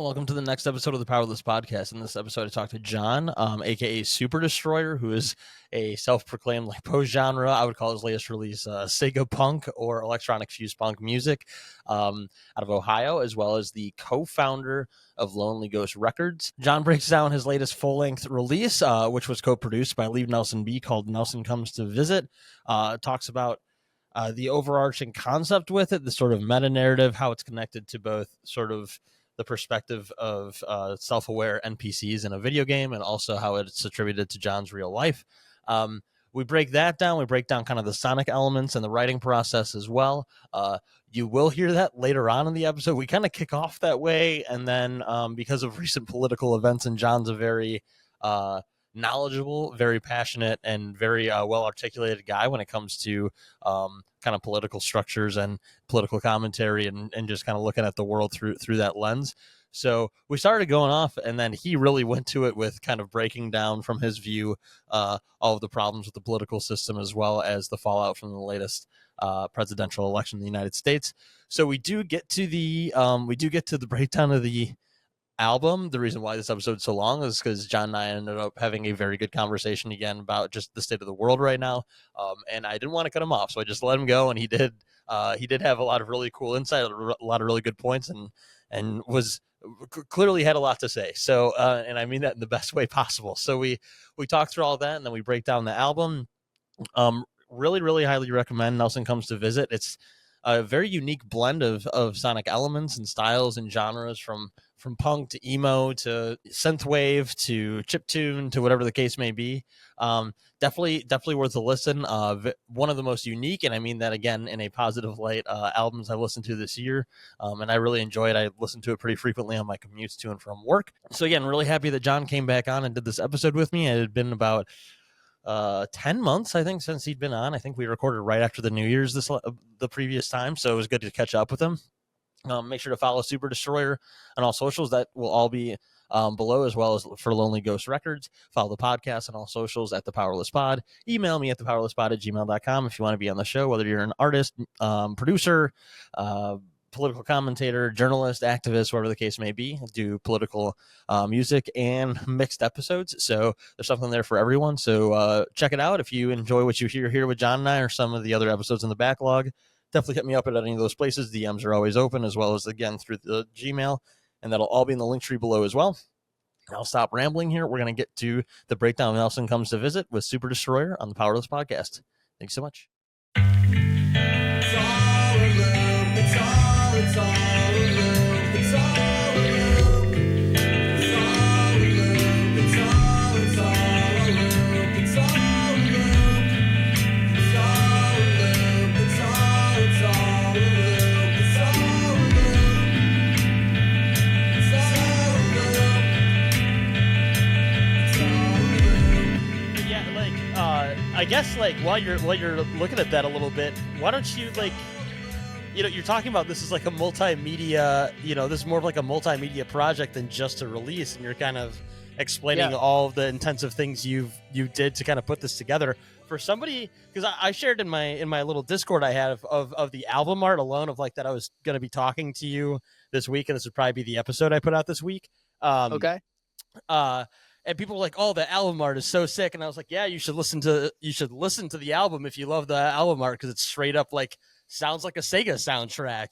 Welcome to the next episode of the Powerless Podcast. In this episode, I talked to John, aka SuperDestroyer, who is a self-proclaimed like post-genre. I would call his latest release Sega punk or electronic fused punk music out of Ohio, as well as the co-founder of Lonely Ghost Records. John breaks down his latest full-length release, which was co-produced by Leave Nelson Be, called Nelson Comes to Visit. Talks about the overarching concept with it, the sort of meta-narrative, how it's connected to both sort of the perspective of self-aware NPCs in a video game, and also how it's attributed to John's real life. We break that down. We break down kind of the sonic elements and the writing process as well. You will hear that later on in the episode. We kind of kick off that way, and then because of recent political events, and John's a very knowledgeable, very passionate, and very well-articulated guy when it comes to kind of political structures and political commentary, and just kind of looking at the world through that lens. So we started going off, and then he really went to it with kind of breaking down from his view all of the problems with the political system, as well as the fallout from the latest presidential election in the United States. So we do get to the breakdown of the album. The reason why this episode is so long is because John and I ended up having a very good conversation again about just the state of the world right now, and I didn't want to cut him off, so I just let him go, and he did have a lot of really cool insight, a lot of really good points, and was clearly had a lot to say. So and I mean that in the best way possible. So we talk through all that, and then we break down the album. Really highly recommend Nelson Comes to Visit. It's a very unique blend of sonic elements and styles and genres, from punk to emo to synthwave to chiptune to whatever the case may be. Definitely worth a listen. One of the most unique, and I mean that again in a positive light, albums I've listened to this year, and I really enjoy it. I listen to it pretty frequently on my commutes to and from work. So again, really happy that John came back on and did this episode with me. It had been about 10 months, I think, since he'd been on. I think we recorded right after the New Year's the previous time, so it was good to catch up with him. Make sure to follow SuperDestroyer on all socials. That will all be below, as well as for Lonely Ghost Records. Follow the podcast on all socials at The Powerless Pod. Email me at thepowerlesspod@gmail.com if you want to be on the show, whether you're an artist, producer, political commentator, journalist, activist, whatever the case may be. Do political music and mixed episodes, so there's something there for everyone. So check it out. If you enjoy what you hear here with John and I, or some of the other episodes in the backlog, definitely hit me up at any of those places. DMs are always open, as well as, again, through the Gmail, and that'll all be in the link tree below as well. I'll stop rambling here. We're going to get to the breakdown of Nelson Comes to Visit with SuperDestroyer on the Powerless Podcast. Thanks so much. It's all a loop. It's all a loop. It's all a loop. It's all a loop. It's all a loop. It's all a loop. It's all a loop. It's all a loop. It's all a loop. It's all a loop. It's all a loop. Yeah, like I guess like while you're looking at that a little bit, why don't you, like, you're talking about this is like a multimedia, this is more of like a multimedia project than just a release, and you're kind of explaining all of the intensive things you did to kind of put this together. For somebody, because I shared in my little Discord I had of the album art alone, of like that I was going to be talking to you this week, and this would probably be the episode I put out this week. Okay. And people were like, "Oh, the album art is so sick," and I was like, "Yeah, you should listen to the album if you love the album art, because it's straight up like sounds like a Sega soundtrack,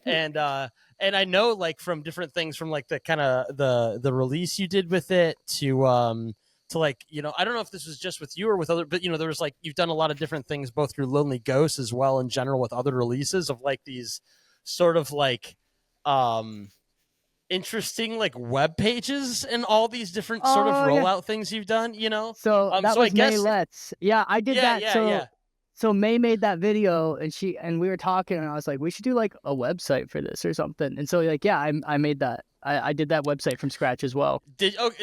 and I know, like, from different things, from like the kind of the release you did with it to like, I don't know if this was just with you or with other, but there was like, you've done a lot of different things both through Lonely Ghosts as well in general with other releases of like these sort of like interesting like web pages and all these different sort of rollout things you've done, So that so was May Let's. Yeah, I did that. Yeah. So May made that video, and we were talking, and I was like, we should do like a website for this or something. And so like, yeah, I made that. I did that website from scratch as well.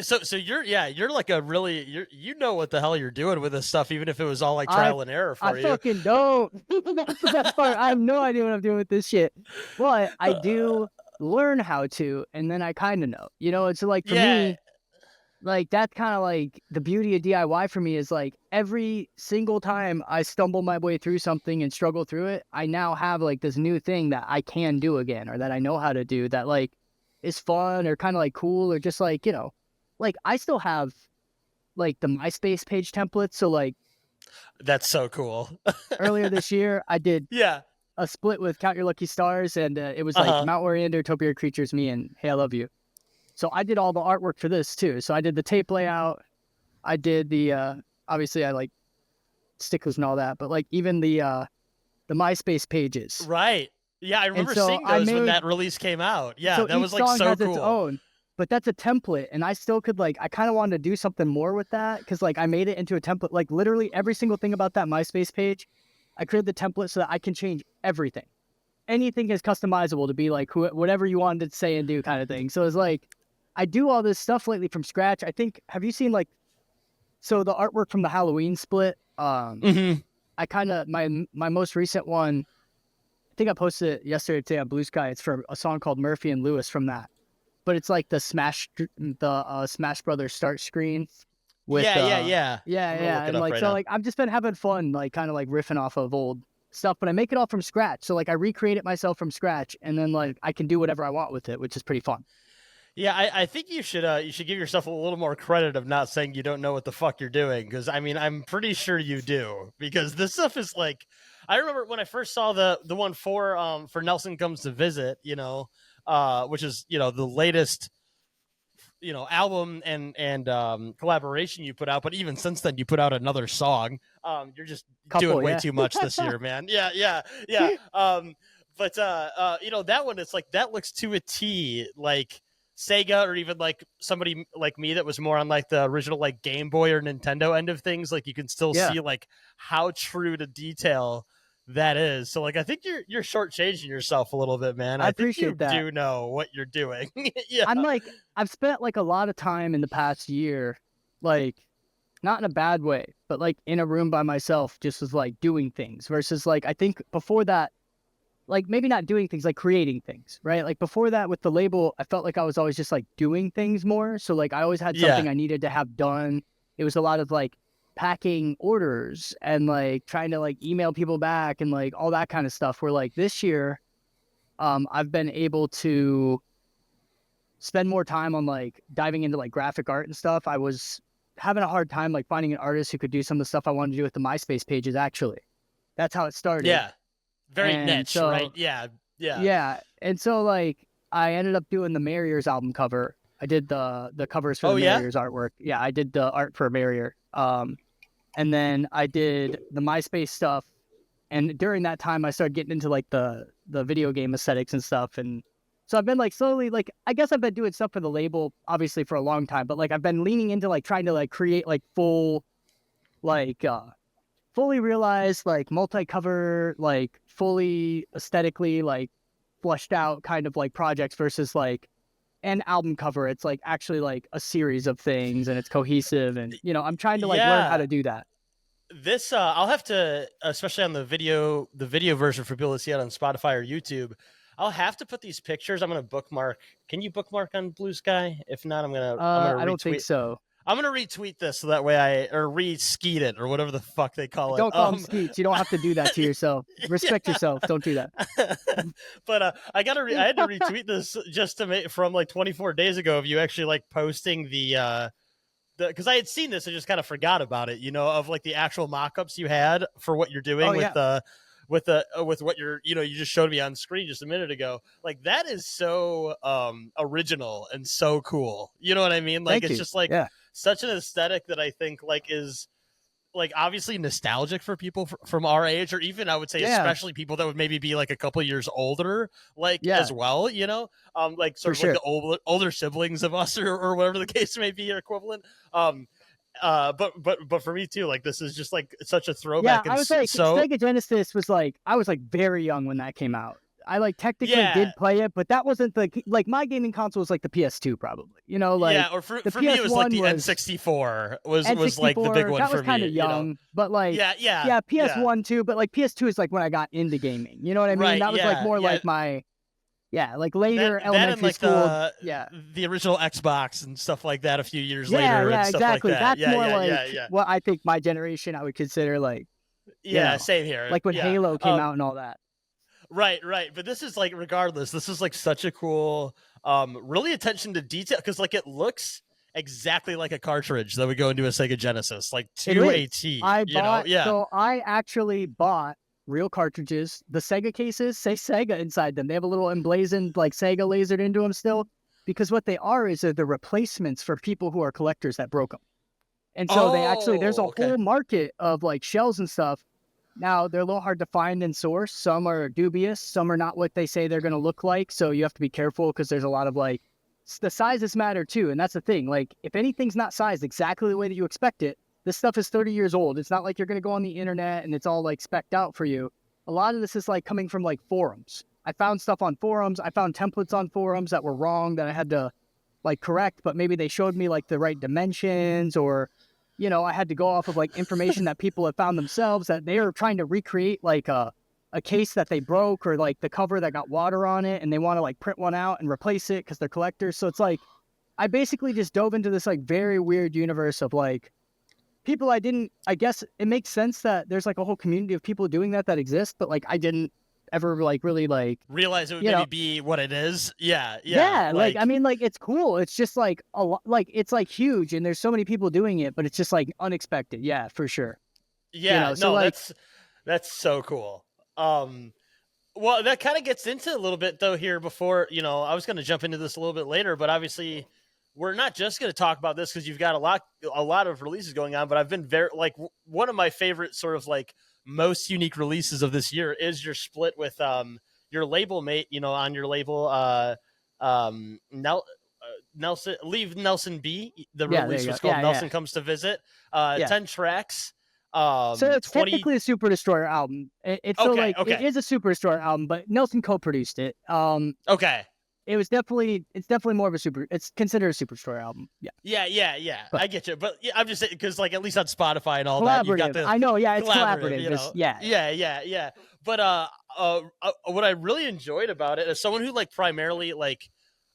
So you're like a really, you know what the hell you're doing with this stuff, even if it was all like trial and error for you. I fucking don't. That's the best part. I have no idea what I'm doing with this shit. But I do learn how to, and then I kind of know. It's like, for me, like, that's kind of like the beauty of DIY for me, is like every single time I stumble my way through something and struggle through it, I now have like this new thing that I can do again, or that I know how to do, that like is fun or kind of like cool or just like, like I still have like the MySpace page templates. So like That's so cool. earlier this year, I did Yeah. a split with Count Your Lucky Stars, and it was like Uh-huh. Mount Oriander, Topia Creatures, me, and Hey, I Love You. So I did all the artwork for this too. So I did the tape layout. I did the obviously I like stickers and all that, but like even the MySpace pages. Right. Yeah, I And remember so seeing I those when made that release came out. Yeah, so that each was like song so has its cool. own, but that's a template, and I still could like I kind of wanted to do something more with that because like I made it into a template. Like literally every single thing about that MySpace page, I created the template so that I can change everything. Anything is customizable to be like whatever you wanted to say and do kind of thing. So it's like I do all this stuff lately from scratch. I think have you seen like so the artwork from the Halloween split? Hmm. I kind of my most recent one. I think I posted it yesterday today on Blue Sky. It's for a song called Murphy and Lewis from that. But it's like the Smash Brothers start screen with Yeah. I'm gonna yeah, look it and up like right so now. like I've just been having fun like kind of like riffing off of old stuff, but I make it all from scratch. So like I recreate it myself from scratch, and then like I can do whatever I want with it, which is pretty fun. Yeah, I think you should give yourself a little more credit of not saying you don't know what the fuck you're doing, because I mean I'm pretty sure you do, because this stuff is like I remember when I first saw the one for Nelson Comes to Visit, which is the latest album and collaboration you put out, but even since then you put out another song. You're just doing Couple, way yeah. too much this year, man. Yeah. But that one, it's like that looks to a T like Sega, or even like somebody like me that was more on like the original like Game Boy or Nintendo end of things. Like you can still Yeah, see like how true to detail that is. So like I think you're shortchanging yourself a little bit, man. I I think you appreciate that. do know what you're doing. Yeah. I'm like I've spent like a lot of time in the past year, like not in a bad way, but like in a room by myself, just was like doing things versus like I think before that like maybe not doing things like creating things, right? Like before that with the label, I felt like I was always just like doing things more. So like I always had Yeah. something I needed to have done. It was a lot of like packing orders and like trying to like email people back and like all that kind of stuff. Where like this year, I've been able to spend more time on like diving into like graphic art and stuff. I was having a hard time like finding an artist who could do some of the stuff I wanted to do with the MySpace pages actually. That's how it started. Yeah. Very And niche, right? so Yeah. yeah, and so like I ended up doing the Marriers album cover. I did the covers for Oh the yeah. Marriers artwork. Yeah, I did the art for Marrier. And then I did the MySpace stuff. And during that time, I started getting into like the video game aesthetics and stuff. And so I've been like slowly like I guess I've been doing stuff for the label obviously for a long time, but like I've been leaning into like trying to like create like full like fully realized like multi-cover like fully aesthetically like flushed out kind of like projects versus like an album cover. It's like actually like a series of things and it's cohesive and I'm trying to like learn how Yeah. to do that. This I'll have to, especially on the video version for people to see it on Spotify or YouTube. I'll have to put these pictures. I'm gonna bookmark. Can you bookmark on Blue Sky? If not, I'm gonna I don't think retweet. so. I'm gonna retweet this so that way or re-skeet it or whatever the fuck they call it. Don't call them skeets. You don't have to do that to yourself. Respect Yeah. yourself. Don't do that. But I had to retweet this just to make from like 24 days ago of you actually like posting the because I had seen this and just kind of forgot about it, of like the actual mock-ups you had for what you're doing Oh with yeah. with what you just showed me on screen just a minute ago. Like that is so original and so cool. You know what I mean? Like Thank it's you. just like Yeah. such an aesthetic that I think like is like obviously nostalgic for people from our age, or even I would say Yeah. especially people that would maybe be like a couple years older, like Yeah. as well, like For sort of like sure. the older siblings of us, or whatever the case may be, or equivalent. But for me too, like this is just like such a Yeah, throwback, and I was like so Sega Genesis was like I was like very young when that came out. I like technically yeah. did play it, but that wasn't like my gaming console was like the PS2 probably. Yeah, Like or for the me, it was like PS1 the was N64 was like the big N64. one That was for kind of me. young, but like Yeah. yeah, PS1 too, but like PS2 is like when I got into gaming. You know what I mean? Right. That was like more Yeah. like my like later That and elementary like school. Yeah. the original Xbox and stuff like that a few years Yeah, later and yeah, stuff like exactly. that. That's more like Yeah. what I think my generation I would consider like, Yeah, same here. like when Yeah. Halo came out and all that. Right, right. But this is like, regardless, this is like such a cool, really attention to detail, because like it looks exactly like a cartridge that would go into a Sega Genesis, like It to a is. T. I You know, bought, yeah. so I actually bought real cartridges. The Sega cases say Sega inside them. They have a little emblazoned like Sega lasered into them still, because what they are is they're the replacements for people who are collectors that broke them. And so they actually, there's a Oh, okay. whole market of like shells and stuff. Now they're a little hard to find and source. Some are dubious. Some are not what they say they're going to look like. So you have to be careful because there's a lot of like, the sizes matter too. And that's the thing. Like if anything's not sized exactly the way that you expect it, this stuff is 30 years old. It's not like you're going to go on the internet and it's all like specced out for you. A lot of this is like coming from like forums. I found stuff on forums. I found templates on forums that were wrong that I had to like correct, but maybe they showed me like the right dimensions, or, you know, I had to go off of like information that people have found themselves that they are trying to recreate like a case that they broke, or like the cover that got water on it, and they want to like print one out and replace it because they're collectors. So it's like, I basically just dove into this like very weird universe of like people I guess it makes sense that there's like a whole community of people doing that exists, but like I didn't ever like really like Realize it would you maybe know be what it is. Yeah, yeah, like I like, mean, like it's cool. It's just like a lot, like it's like huge, and there's so many people doing it, but it's just like unexpected. Yeah, for sure. yeah. So No, like that's so cool. Well, that kind of gets into a little bit though here before, I was going to jump into this a little bit later, but obviously we're not just going to talk about this because you've got a lot of releases going on, but I've been very like one of my favorite sort of like most unique releases of this year is your split with your label mate, on your label Nelson Leave Nelson B. The yeah, there release you go. was called Yeah, Nelson yeah, Comes to Visit. yeah. 10 tracks. So it's 20 technically a SuperDestroyer album. It's so Okay, like it okay. is a SuperDestroyer album, but Nelson co-produced it. Okay. It's definitely more of a it's considered a SuperDestroyer album. Yeah, Yeah. but I get you, but yeah, I'm just saying because, like, at least on Spotify and all that, you've got collaborative. the I know. Yeah, it's collaborative. collaborative. It's, yeah, Yeah. But what I really enjoyed about it, as someone who like primarily like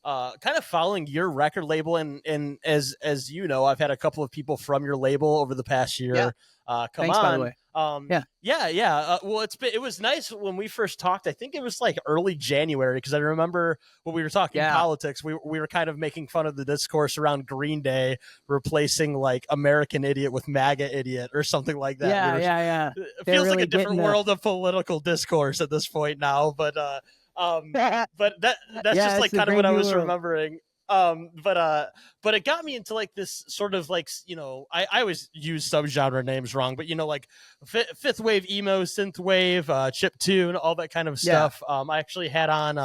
kind of following your record label, and as you know, I've had a couple of people from your label over the past year yeah. come Thanks, by the on. way. Yeah. Yeah. Well, it was nice when we first talked. I think it was like early January, because I remember when we were talking politics, we were kind of making fun of the discourse around Green Day replacing like American Idiot with MAGA Idiot or something like that. Yeah. It They're feels like really a different getting world of political discourse at this point now, but that's Yeah, just like it's a kind of great what I new was world. remembering. But it got me into like this sort of like, I always use subgenre names wrong, but like fifth wave emo, synth wave, chip tune, all that kind of stuff. I actually had on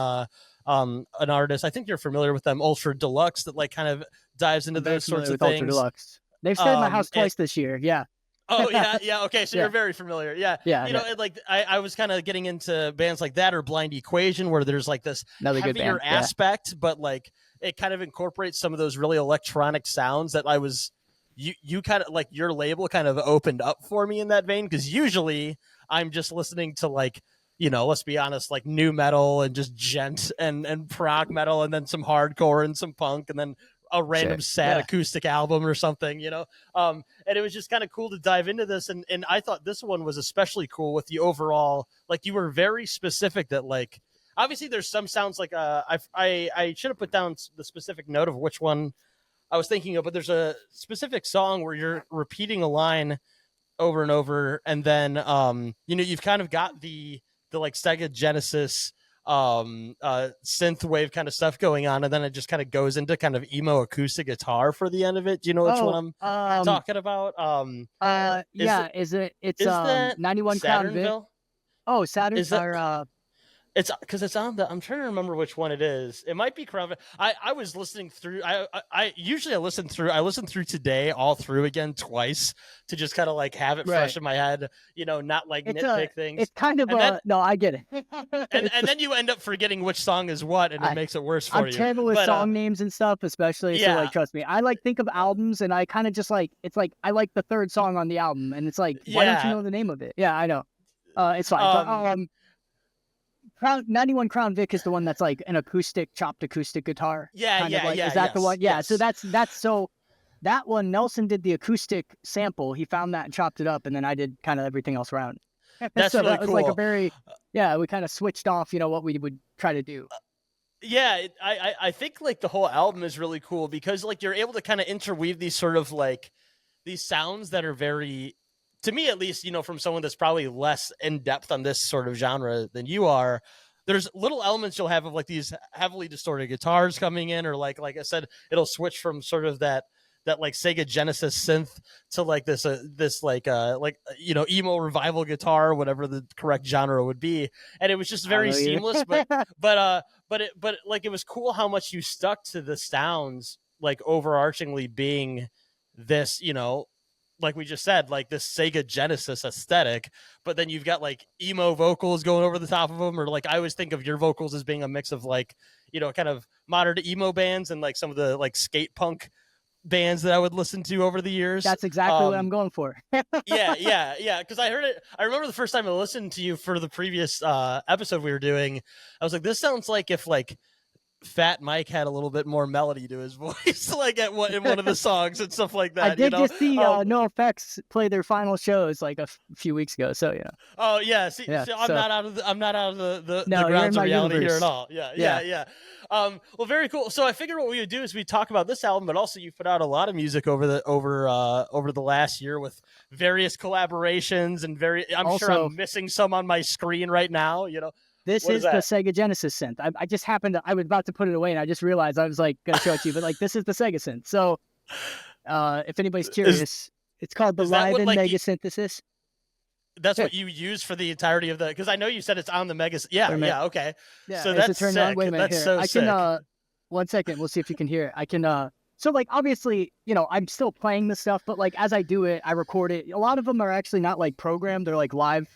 an artist, I think you're familiar with them, Ultra Deluxe, that like kind of dives into I'm very those sorts familiar of with Ultra things. Deluxe. They've stayed at my house twice this year. Yeah. Oh yeah. Okay, so Yeah. you're very familiar. Yeah. Yeah. And like I was kind of getting into bands like that, or Blind Equation, where there's like this Another good heavier band. Yeah. aspect, but like it kind of incorporates some of those really electronic sounds that you kind of like your label kind of opened up for me in that vein, because usually I'm just listening to like, let's be honest, like new metal and just gent and prog metal, and then some hardcore and some punk, and then a random sad acoustic album or something, and it was just kind of cool to dive into this, and I thought this one was especially cool with the overall, like, you were very specific that like obviously there's some sounds like I should have put down the specific note of which one I was thinking of, but there's a specific song where you're repeating a line over and over, and then you've kind of got the like Sega Genesis synth wave kind of stuff going on, and then it just kind of goes into kind of emo acoustic guitar for the end of it. Do you know which one I'm talking about? Is it? It's that 91 Crown Vic. Saturnville? Oh, Saturn. Is that, it's because it's on the, I'm trying to remember which one it is. It might be Crown. I was listening through. I usually I listen through today all through again twice to just kind of like have it fresh in my head. Not like nitpick things. It's kind of no, I get it. and then you end up forgetting which song is what, and it makes it worse for you. I'm terrible with song names and stuff, especially. So like, trust me, I like think of albums, and I kind of just like, it's like I like the third song on the album, and it's like, why don't you know the name of it? Yeah, I know. It's fine. 91 Crown Vic is the one that's like an chopped acoustic guitar. Is that the one? Yeah. Yes. So that's so that one, Nelson did the acoustic sample. He found that and chopped it up, and then I did kind of everything else around. That's So really that was like a cool. very, yeah, we kind of switched off, what we would try to do. Yeah, I think like the whole album is really cool because like you're able to kind of interweave these sort of like these sounds that are very, to me at least, from someone that's probably less in depth on this sort of genre than you are. There's little elements you'll have of like these heavily distorted guitars coming in, or like I said, it'll switch from sort of that like Sega Genesis synth to like this emo revival guitar, whatever the correct genre would be, and it was just I don't very know either. seamless. But like it was cool how much you stuck to the sounds, like overarchingly being this, like we just said, like this Sega Genesis aesthetic, but then you've got like emo vocals going over the top of them, or like I always think of your vocals as being a mix of like, kind of modern emo bands and like some of the like skate punk bands that I would listen to over the years. That's exactly what I'm going for. Yeah. Because I heard it. I remember the first time I listened to you for the previous episode we were doing. I was like, this sounds like if like Fat Mike had a little bit more melody to his voice, like in one of the songs and stuff like that. I did just see No Effects play their final shows like a few weeks ago. So yeah. Oh yeah. See, Yeah, so I'm not out of the No, you're grounds in of my reality here universe. at all. Yeah. Well, very cool. So I figured what we would do is we talk about this album, but also you put out a lot of music over the last year with various collaborations and I'm sure Also- I'm missing some on my screen right now. This What is is the that? Sega Genesis synth. I just happened to, I was about to put it away and I just realized I was like going to show it to you, but like this is the Sega synth. So if anybody's curious, it's called the is that Live what, in like, Mega Synthesis. That's Yeah. what you use for the entirety of because I know you said it's on the Mega. Yeah, Wait a minute. yeah, okay. Yeah, So is it that's turned sick. on? Wait a minute That's here. so I sick. can 1 second, we'll see if you can hear it. I can so like obviously, I'm still playing this stuff, but like as I do it, I record it. A lot of them are actually not like programmed, they're like live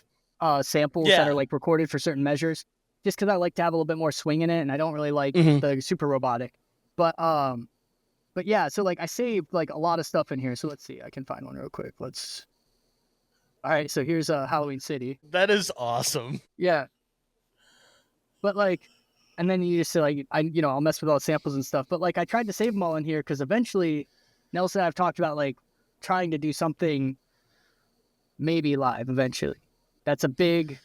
samples that Yeah. are like recorded for certain measures. Just because I like to have a little bit more swing in it and I don't really like Mhm. the super robotic. But yeah, so like I saved like a lot of stuff in here. So let's see. I can find one real quick. All right, so here's Halloween City. That is awesome. Yeah. But like, and then you just like, I'll mess with all the samples and stuff. But like, I tried to save them all in here because eventually, Nelson and I've talked about like trying to do something maybe live eventually. That's a big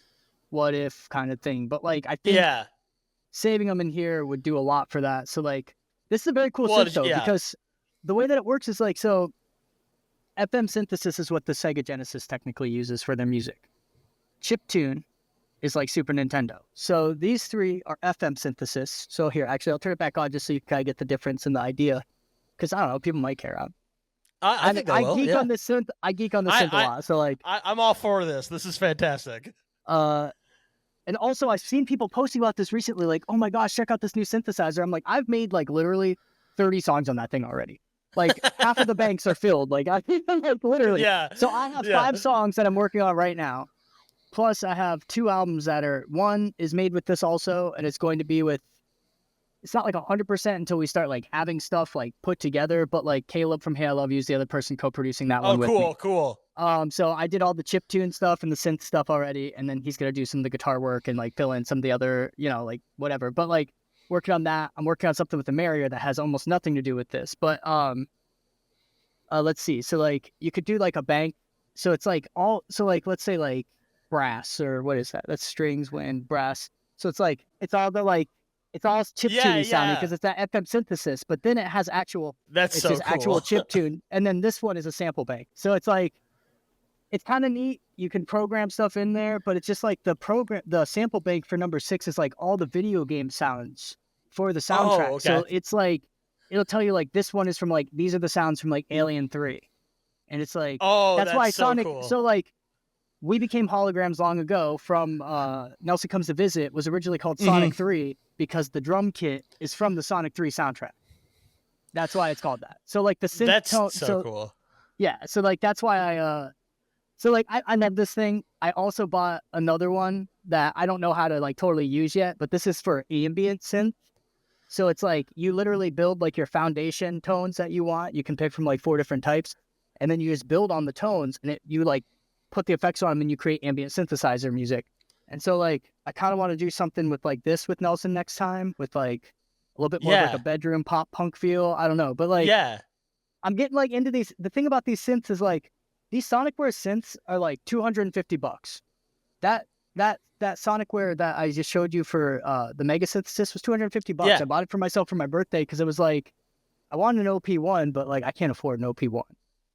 what if kind of thing. But like, I think Yeah. saving them in here would do a lot for that. So like, this is a very cool Well, synth though, yeah. because the way that it works is like, so FM synthesis is what the Sega Genesis technically uses for their music. Chiptune is like Super Nintendo. So these three are FM synthesis. So here, actually, I'll turn it back on just so you kind of get the difference in the idea. Because I don't know, people might care. I think I they will. geek Yeah. on this synth. I geek on this synth a lot. So like, I'm all for this. This is fantastic. and also I've seen people posting about this recently. Like, oh my gosh, check out this new synthesizer. I'm like, I've made like literally 30 songs on that thing already. Like half of the banks are filled. Like I like literally. Yeah. So I have Yeah. 5 songs that I'm working on right now. Plus I have 2 albums that are, one is made with this also, and it's going to be with, it's not like 100% until we start like having stuff like put together, but like Caleb from Hey I Love You is the other person co-producing that Oh, one with me. cool. So I did all the chiptune stuff and the synth stuff already, and then he's gonna do some of the guitar work and like fill in some of the other, like whatever. But like working on that, I'm working on something with the Marrier that has almost nothing to do with this. But let's see. So like you could do like a bank. So it's like let's say like brass, or what is that? That's strings, wind, brass. So it's like it's all chiptune sounding because it's that FM synthesis. But then it has actual. That's It's so just cool. actual chiptune, and then this one is a sample bank. So it's like, it's kind of neat. You can program stuff in there, but it's just like the sample bank for number 6 is like all the video game sounds for the soundtrack. okay. So it's like, it'll tell you like this one is from like, these are the sounds from like Alien 3. And it's like, Oh, that's why so Sonic, cool. so like, we became holograms long ago from Nelson Comes to Visit was originally called Sonic 3 because the drum kit is from the Sonic 3 soundtrack. That's why it's called that. So like the synth That's tone, so cool. yeah, so like that's why I love this thing. I also bought another one that I don't know how to like totally use yet, but this is for ambient synth. So it's like you literally build like your foundation tones that you want. You can pick from like 4 different types, and then you just build on the tones, and you like put the effects on them, and you create ambient synthesizer music. And so like I kind of want to do something with like this with Nelson next time, with like a little bit more of like Yeah. a bedroom pop punk feel. I don't know, but like Yeah. I'm getting like into these. The thing about these synths is like these Sonicware synths are like $250. that Sonicware that I just showed you for the Mega Synthesis was $250. Yeah. I bought it for myself for my birthday because it was like I wanted an OP1, but like I can't afford an OP1.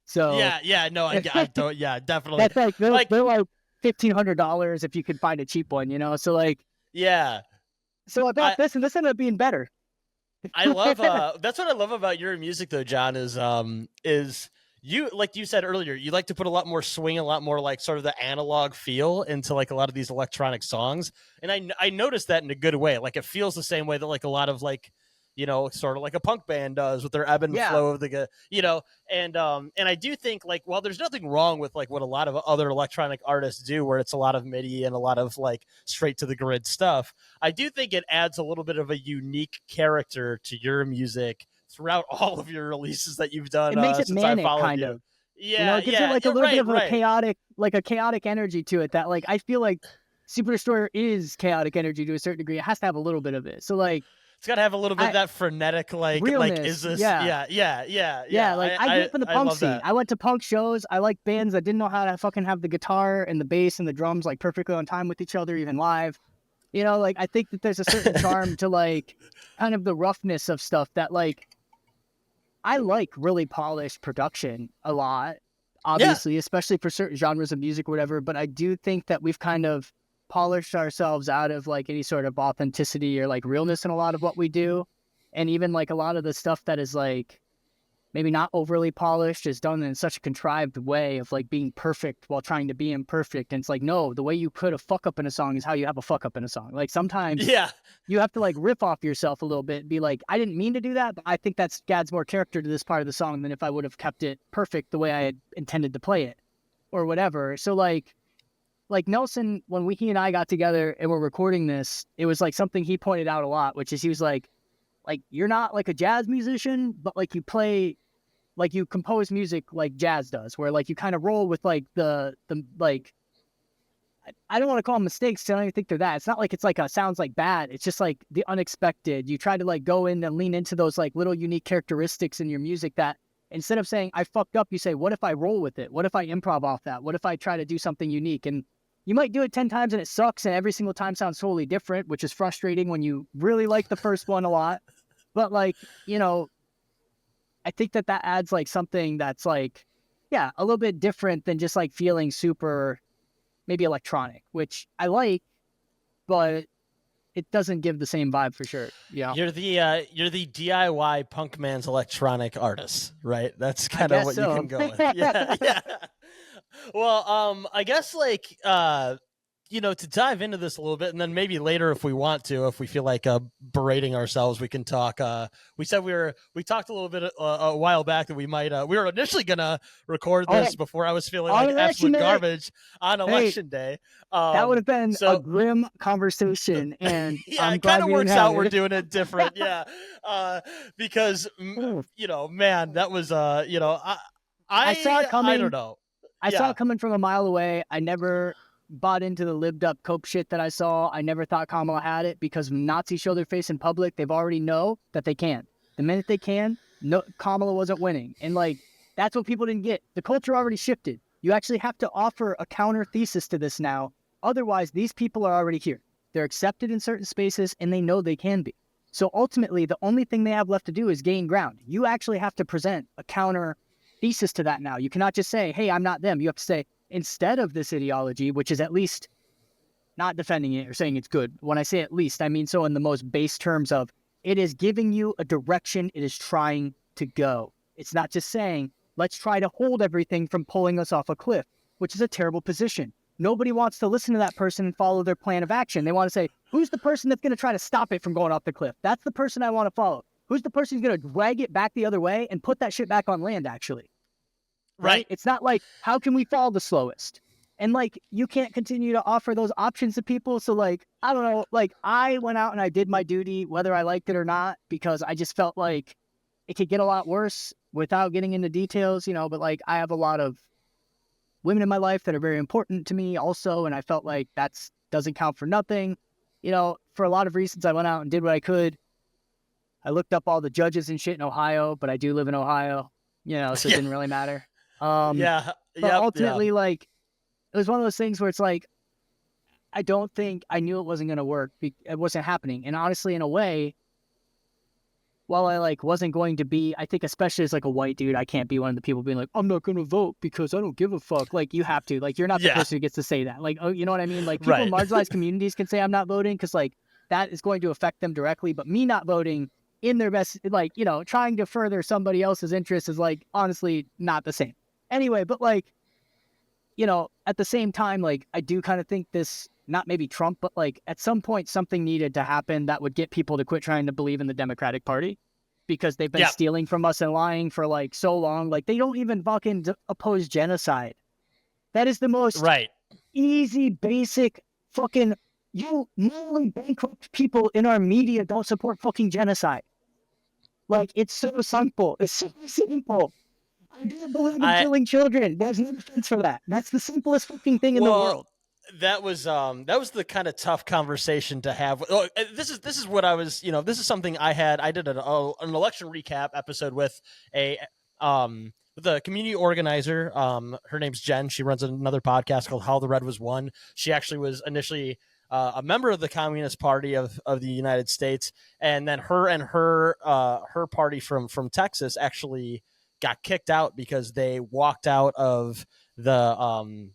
So Yeah, no, I don't, yeah, definitely. that's like they're Like, like $1,500 if you could find a cheap one, you know. So like, yeah, so I bought this, and this ended up being better. I love that's what I love about your music though, John, is you, like you said earlier, you like to put a lot more swing, a lot more like sort of the analog feel into like a lot of these electronic songs. And I noticed that in a good way. Like it feels the same way that like a lot of like, you know, sort of like a punk band does with their ebb and Yeah. flow of the, you know, and I do think like, while there's nothing wrong with like what a lot of other electronic artists do, where it's a lot of MIDI and a lot of like straight to the grid stuff, I do think it adds a little bit of a unique character to your music throughout all of your releases that you've done. It makes it since manic, I followed kind you. of. Yeah, You know, it gives yeah, it like a yeah, little bit right, of a chaotic energy to it that like I feel like Super Destroyer is chaotic energy to a certain degree. It has to have a little bit of it. So like It's got to have a little bit of that frenetic, like realness, is this? yeah. Yeah. Like I grew up in the punk love scene. that. I went to punk shows. I like bands that didn't know how to fucking have the guitar and the bass and the drums like perfectly on time with each other, even live. You know, like I think that there's a certain charm to like kind of the roughness of stuff that like I like really polished production a lot, obviously, especially for certain genres of music or whatever. But I do think that we've kind of polished ourselves out of like any sort of authenticity or like realness in a lot of what we do. And even like a lot of the stuff that is like maybe not overly polished is done in such a contrived way of like being perfect while trying to be imperfect. And it's like, no, the way you put a fuck up in a song is how you have a fuck up in a song. Like sometimes you have to like riff off yourself a little bit and be like, I didn't mean to do that, but I think that's adds more character to this part of the song than if I would have kept it perfect the way I had intended to play it or whatever. So like Nelson, when he and I got together and were recording this, it was like something he pointed out a lot, which is he was like, you're not like a jazz musician, but like you play, like you compose music like jazz does, where like you kind of roll with like the like, I don't want to call them mistakes, 'cause I don't even think they're that. It's not like it's like a sounds like bad. It's just like the unexpected. You try to like go in and lean into those like little unique characteristics in your music that instead of saying I fucked up, you say, what if I roll with it? What if I improv off that? What if I try to do something unique? And you might do it 10 times and it sucks and every single time sounds totally different, which is frustrating when you really like the first one a lot. But like, you know, I think that adds like something that's like, yeah, a little bit different than just like feeling super maybe electronic, which I like, but it doesn't give the same vibe for sure. Yeah. You're the DIY punk man's electronic artist, right? That's kind of what you can go with. Yeah. Well, I guess like you know, to dive into this a little bit, and then maybe later if we want to, if we feel like berating ourselves, we can talk. We said we talked a little bit a while back that we might we were initially gonna record this before I was feeling like absolute garbage on election day. That would have been a grim conversation, and yeah, it kind of works out. We're doing it different, yeah, because you know, man, that was you know, I saw it coming. I don't know. I saw it coming from a mile away. I never bought into the lived up cope shit that I saw. I never thought Kamala had it because when Nazis show their face in public, they've already know that they can. The minute they can, no, Kamala wasn't winning. And like, that's what people didn't get. The culture already shifted. You actually have to offer a counter thesis to this now. Otherwise, these people are already here. They're accepted in certain spaces and they know they can be. So ultimately, the only thing they have left to do is gain ground. You actually have to present a counter thesis to that now. You cannot just say, hey, I'm not them. You have to say, instead of this ideology, which is at least not defending it or saying it's good. When I say at least, I mean so in the most base terms of it is giving you a direction it is trying to go. It's not just saying, let's try to hold everything from pulling us off a cliff, which is a terrible position. Nobody wants to listen to that person and follow their plan of action. They want to say, who's the person that's going to try to stop it from going off the cliff? That's the person I want to follow. Who's the person who's going to drag it back the other way and put that shit back on land, actually? Right? It's not like, how can we fall the slowest? And like, you can't continue to offer those options to people. So like, I don't know, like I went out and I did my duty, whether I liked it or not, because I just felt like it could get a lot worse without getting into details, you know, but like I have a lot of women in my life that are very important to me also. And I felt like that's doesn't count for nothing. You know, for a lot of reasons, I went out and did what I could. I looked up all the judges and shit in Ohio, but I do live in Ohio, you know, so it didn't really matter. But ultimately, like, it was one of those things where it's like, I don't think I knew it wasn't going to work. It wasn't happening. And honestly, in a way, while I like wasn't going to be, I think especially as like a white dude, I can't be one of the people being like, I'm not going to vote because I don't give a fuck. Like you have to, like, you're not the Yeah. person who gets to say that. Like, oh, you know what I mean? Like people in Right. marginalized communities can say I'm not voting because like that is going to affect them directly. But me not voting in their best, like, you know, trying to further somebody else's interest is like, honestly, not the same. Anyway, but like, you know, at the same time, like I do kind of think this, not maybe Trump, but like at some point something needed to happen that would get people to quit trying to believe in the Democratic Party because they've been Yeah. stealing from us and lying for like so long. Like they don't even fucking oppose genocide. That is the most Right. easy, basic fucking, you morally bankrupt people in our media don't support fucking genocide. Like it's so simple. It's so simple. I don't believe in killing children. There's no defense for that. That's the simplest fucking thing in the world. That was the kind of tough conversation to have. This is what I was, you know, this is something I did an election recap episode with the community organizer. Her name's Jen. She runs another podcast called How the Red Was Won. She actually was initially a member of the Communist Party of the United States, and then her party from Texas actually got kicked out because they walked out of the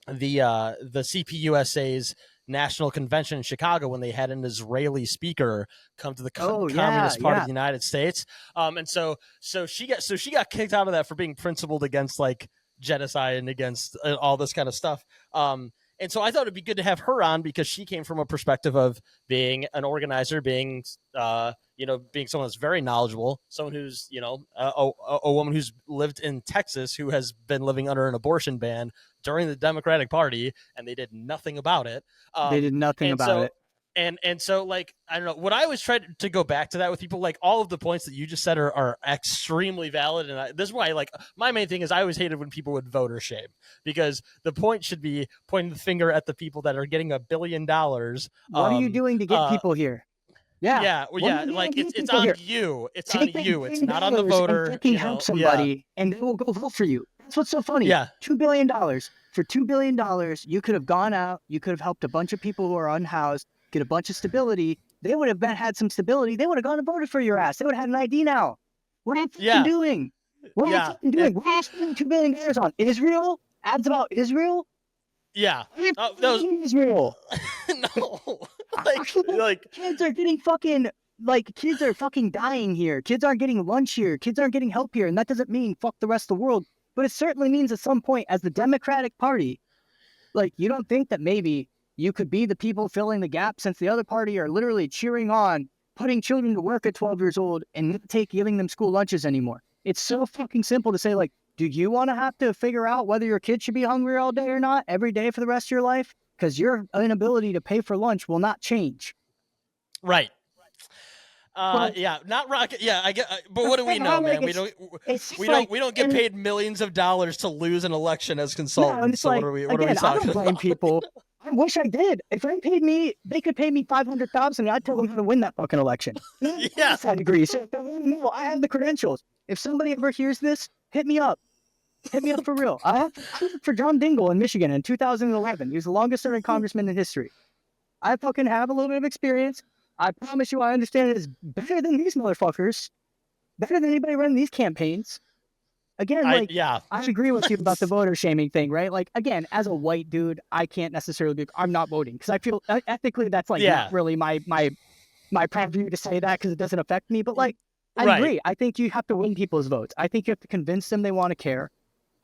CPUSA's national convention in Chicago when they had an Israeli speaker come to the Communist Party of the United States. And so she got kicked out of that for being principled against like genocide and against all this kind of stuff. And so I thought it'd be good to have her on because she came from a perspective of being an organizer, being being someone that's very knowledgeable, someone who's, you know, a woman who's lived in Texas, who has been living under an abortion ban during the Democratic Party, and they did nothing about it. They did nothing about it. And so, like, I don't know, what I always try to go back to that with people, like, all of the points that you just said are extremely valid. And this is why, like, my main thing is I always hated when people would voter shame, because the point should be pointing the finger at the people that are getting $1 billion. What are you doing to get people here? Yeah. Like, it's on you. It's on you. It's not on the voter. You help somebody and they will go vote for you. That's what's so funny. Yeah. $2 billion. For $2 billion, you could have gone out, you could have helped a bunch of people who are unhoused, get a bunch of stability. They would have had some stability. They would have gone and voted for your ass. They would have had an ID now. What are you doing? What are you fucking doing? What are you spending $2 billion on? Israel? Ads about Israel? Yeah. That was Israel. No. like kids are getting fucking, like, kids are fucking dying here. Kids aren't getting lunch here. Kids aren't getting help here. And that doesn't mean fuck the rest of the world. But it certainly means at some point, as the Democratic Party, like, you don't think that maybe you could be the people filling the gap, since the other party are literally cheering on putting children to work at 12 years old and not giving them school lunches anymore. It's so fucking simple to say, like, do you want to have to figure out whether your kid should be hungry all day or not every day for the rest of your life? Because your inability to pay for lunch will not change. Right. Not rocket. Yeah, I get. But what do we know, man? We don't get paid millions of dollars to lose an election as consultants. So like, what are we again, talking I don't blame about? people. I wish I did. If they paid me, they could pay me $500,000. I'd tell them how to win that fucking election. Yeah, I agree. So no, I have the credentials. If somebody ever hears this, hit me up. Hit me up for real. I worked for John Dingell in Michigan in 2011. He was the longest serving congressman in history. I fucking have a little bit of experience. I promise you I understand it is better than these motherfuckers. Better than anybody running these campaigns. Again, I agree with you about the voter shaming thing, right? Like, again, as a white dude, I can't necessarily be, I'm not voting. Because I feel, ethically, that's like not really my purview to say that because it doesn't affect me. But like, I agree. I think you have to win people's votes. I think you have to convince them they want to care.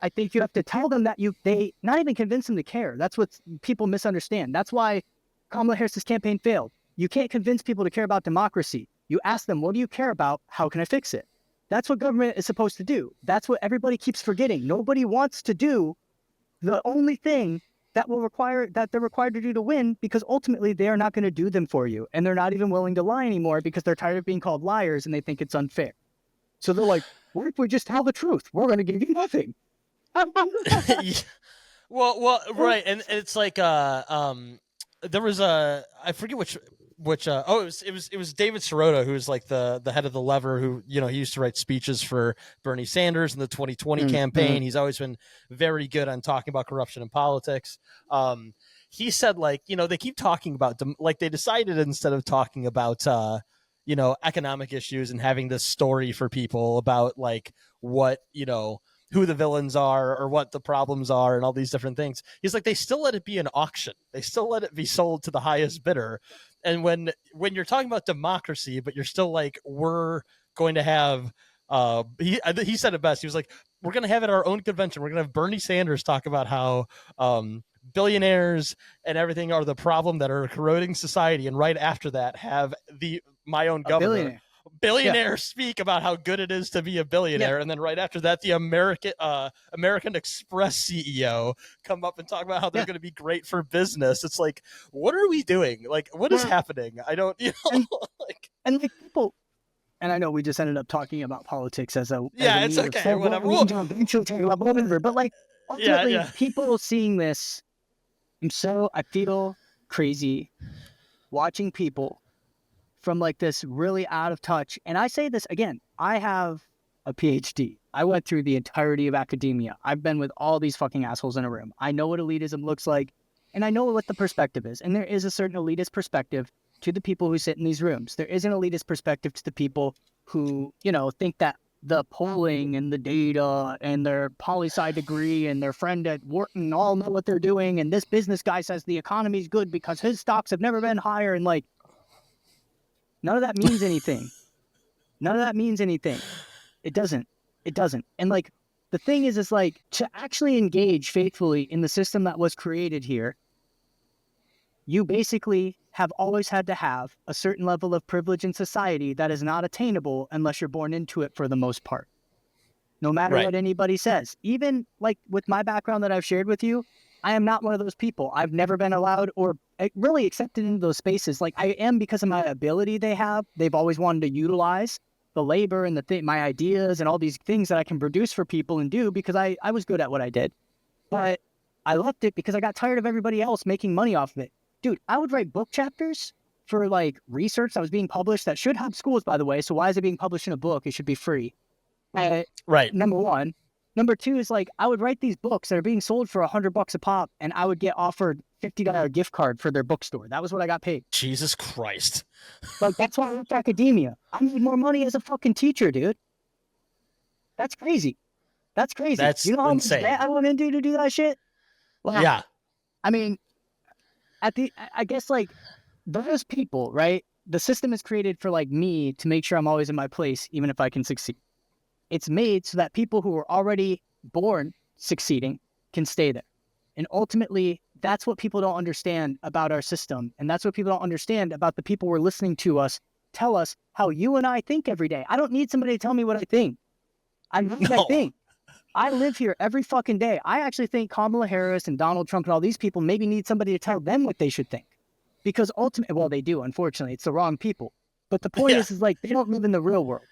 I think you have to tell them that they not even convince them to care. That's what people misunderstand. That's why Kamala Harris's campaign failed. You can't convince people to care about democracy. You ask them, what do you care about? How can I fix it? That's what government is supposed to do. That's what everybody keeps forgetting. Nobody wants to do the only thing that they're required to do to win, because ultimately they are not going to do them for you. And they're not even willing to lie anymore because they're tired of being called liars and they think it's unfair. So they're like, what if we just tell the truth? We're going to give you nothing. Well, right. And it's like, there was I forget which it was David Sirota, who's like the head of the Lever, who, you know, he used to write speeches for Bernie Sanders in the 2020 campaign. He's always been very good on talking about corruption in politics. he said, like, they keep talking about like they decided instead of talking about economic issues and having this story for people about like what who the villains are or what the problems are and all these different things. He's like, they still let it be an auction. They still let it be sold to the highest bidder. And when you're talking about democracy, but you're still like, we're going to have, he said it best. He was like, we're going to have at our own convention, we're going to have Bernie Sanders talk about how billionaires and everything are the problem that are corroding society. And right after that, have my own governor, billionaire speak about how good it is to be a billionaire, and then right after that, the American Express CEO come up and talk about how they're going to be great for business. It's like, what are we doing? Like, what is happening? I don't, and like people. And I know we just ended up talking about politics as a it's okay, whatever. But like ultimately, people seeing this, I feel crazy watching people from like this really out of touch. And I say this again, I have a PhD. I went through the entirety of academia. I've been with all these fucking assholes in a room. I know what elitism looks like, and I know what the perspective is. And there is a certain elitist perspective to the people who sit in these rooms. There is an elitist perspective to the people who, think that the polling and the data and their poli-sci degree and their friend at Wharton all know what they're doing. And this business guy says the economy's good because his stocks have never been higher. And like, none of that means anything. None of that means anything. It doesn't. And like, the thing is like, to actually engage faithfully in the system that was created here, you basically have always had to have a certain level of privilege in society that is not attainable unless you're born into it for the most part. No matter what anybody says. Even like with my background that I've shared with you, I am not one of those people. I've never been allowed or really accepted into those spaces. Like I am because of my ability they've always wanted to utilize the labor and my ideas and all these things that I can produce for people and do because I was good at what I did. But I left it because I got tired of everybody else making money off of it. Dude, I would write book chapters for like research that was being published that should help schools, by the way. So why is it being published in a book? It should be free. Right. Number one. Number two is like, I would write these books that are being sold for $100 a pop and I would get offered $50 gift card for their bookstore. That was what I got paid. Jesus Christ. Like, that's why I went to academia. I need more money as a fucking teacher, dude. That's crazy. That's crazy. That's you know how insane. much I went into to do that shit? Well, yeah. I mean, I guess like those people, right? The system is created for like me to make sure I'm always in my place, even if I can succeed. It's made so that people who are already born succeeding can stay there. And ultimately, that's what people don't understand about our system. And that's what people don't understand about the people who are listening to us tell us how you and I think every day. I don't need somebody to tell me what I think. I know what I think. I live here every fucking day. I actually think Kamala Harris and Donald Trump and all these people maybe need somebody to tell them what they should think. Because ultimately, well, they do, unfortunately. It's the wrong people. But the point is like they don't live in the real world.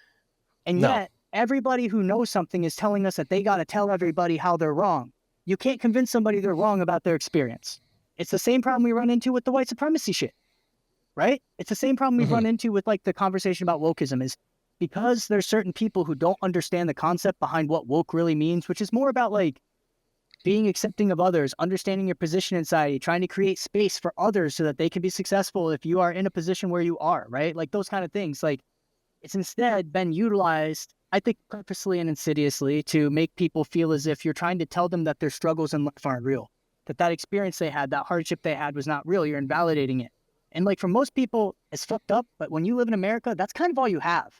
And yet, everybody who knows something is telling us that they got to tell everybody how they're wrong. You can't convince somebody they're wrong about their experience. It's the same problem we run into with the white supremacy shit, right? It's the same problem we run into with like the conversation about wokeism is because there's certain people who don't understand the concept behind what woke really means, which is more about like being accepting of others, understanding your position in society, trying to create space for others so that they can be successful if you are in a position where you are, right? Like those kind of things. Like it's instead been utilized, I think purposely and insidiously, to make people feel as if you're trying to tell them that their struggles in life aren't real, that experience they had, that hardship they had was not real. You're invalidating it. And like for most people, it's fucked up. But when you live in America, that's kind of all you have.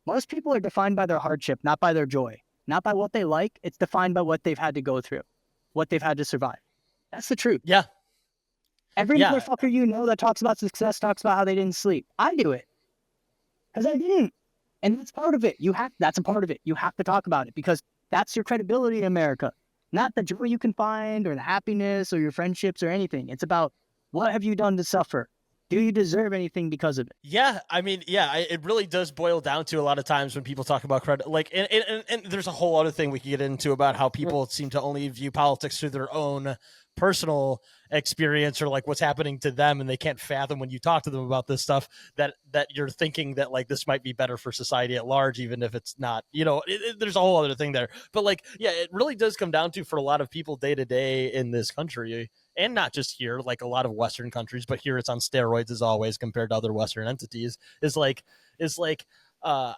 Most people are defined by their hardship, not by their joy, not by what they like. It's defined by what they've had to go through, what they've had to survive. That's the truth. Yeah. Every motherfucker you know that talks about success talks about how they didn't sleep. I do it because I didn't. And that's part of it. That's a part of it. You have to talk about it because that's your credibility in America, not the joy you can find or the happiness or your friendships or anything. It's about what have you done to suffer? Do you deserve anything because of it? Yeah, I mean, it really does boil down to a lot of times when people talk about credit, like, and there's a whole other thing we could get into about how people seem to only view politics through their own personal experience or like what's happening to them, and they can't fathom when you talk to them about this stuff that you're thinking that like this might be better for society at large, even if it's not, there's a whole other thing there. But like, yeah, it really does come down to, for a lot of people day to day in this country, and not just here, like a lot of Western countries, but here it's on steroids as always compared to other Western entities, is like I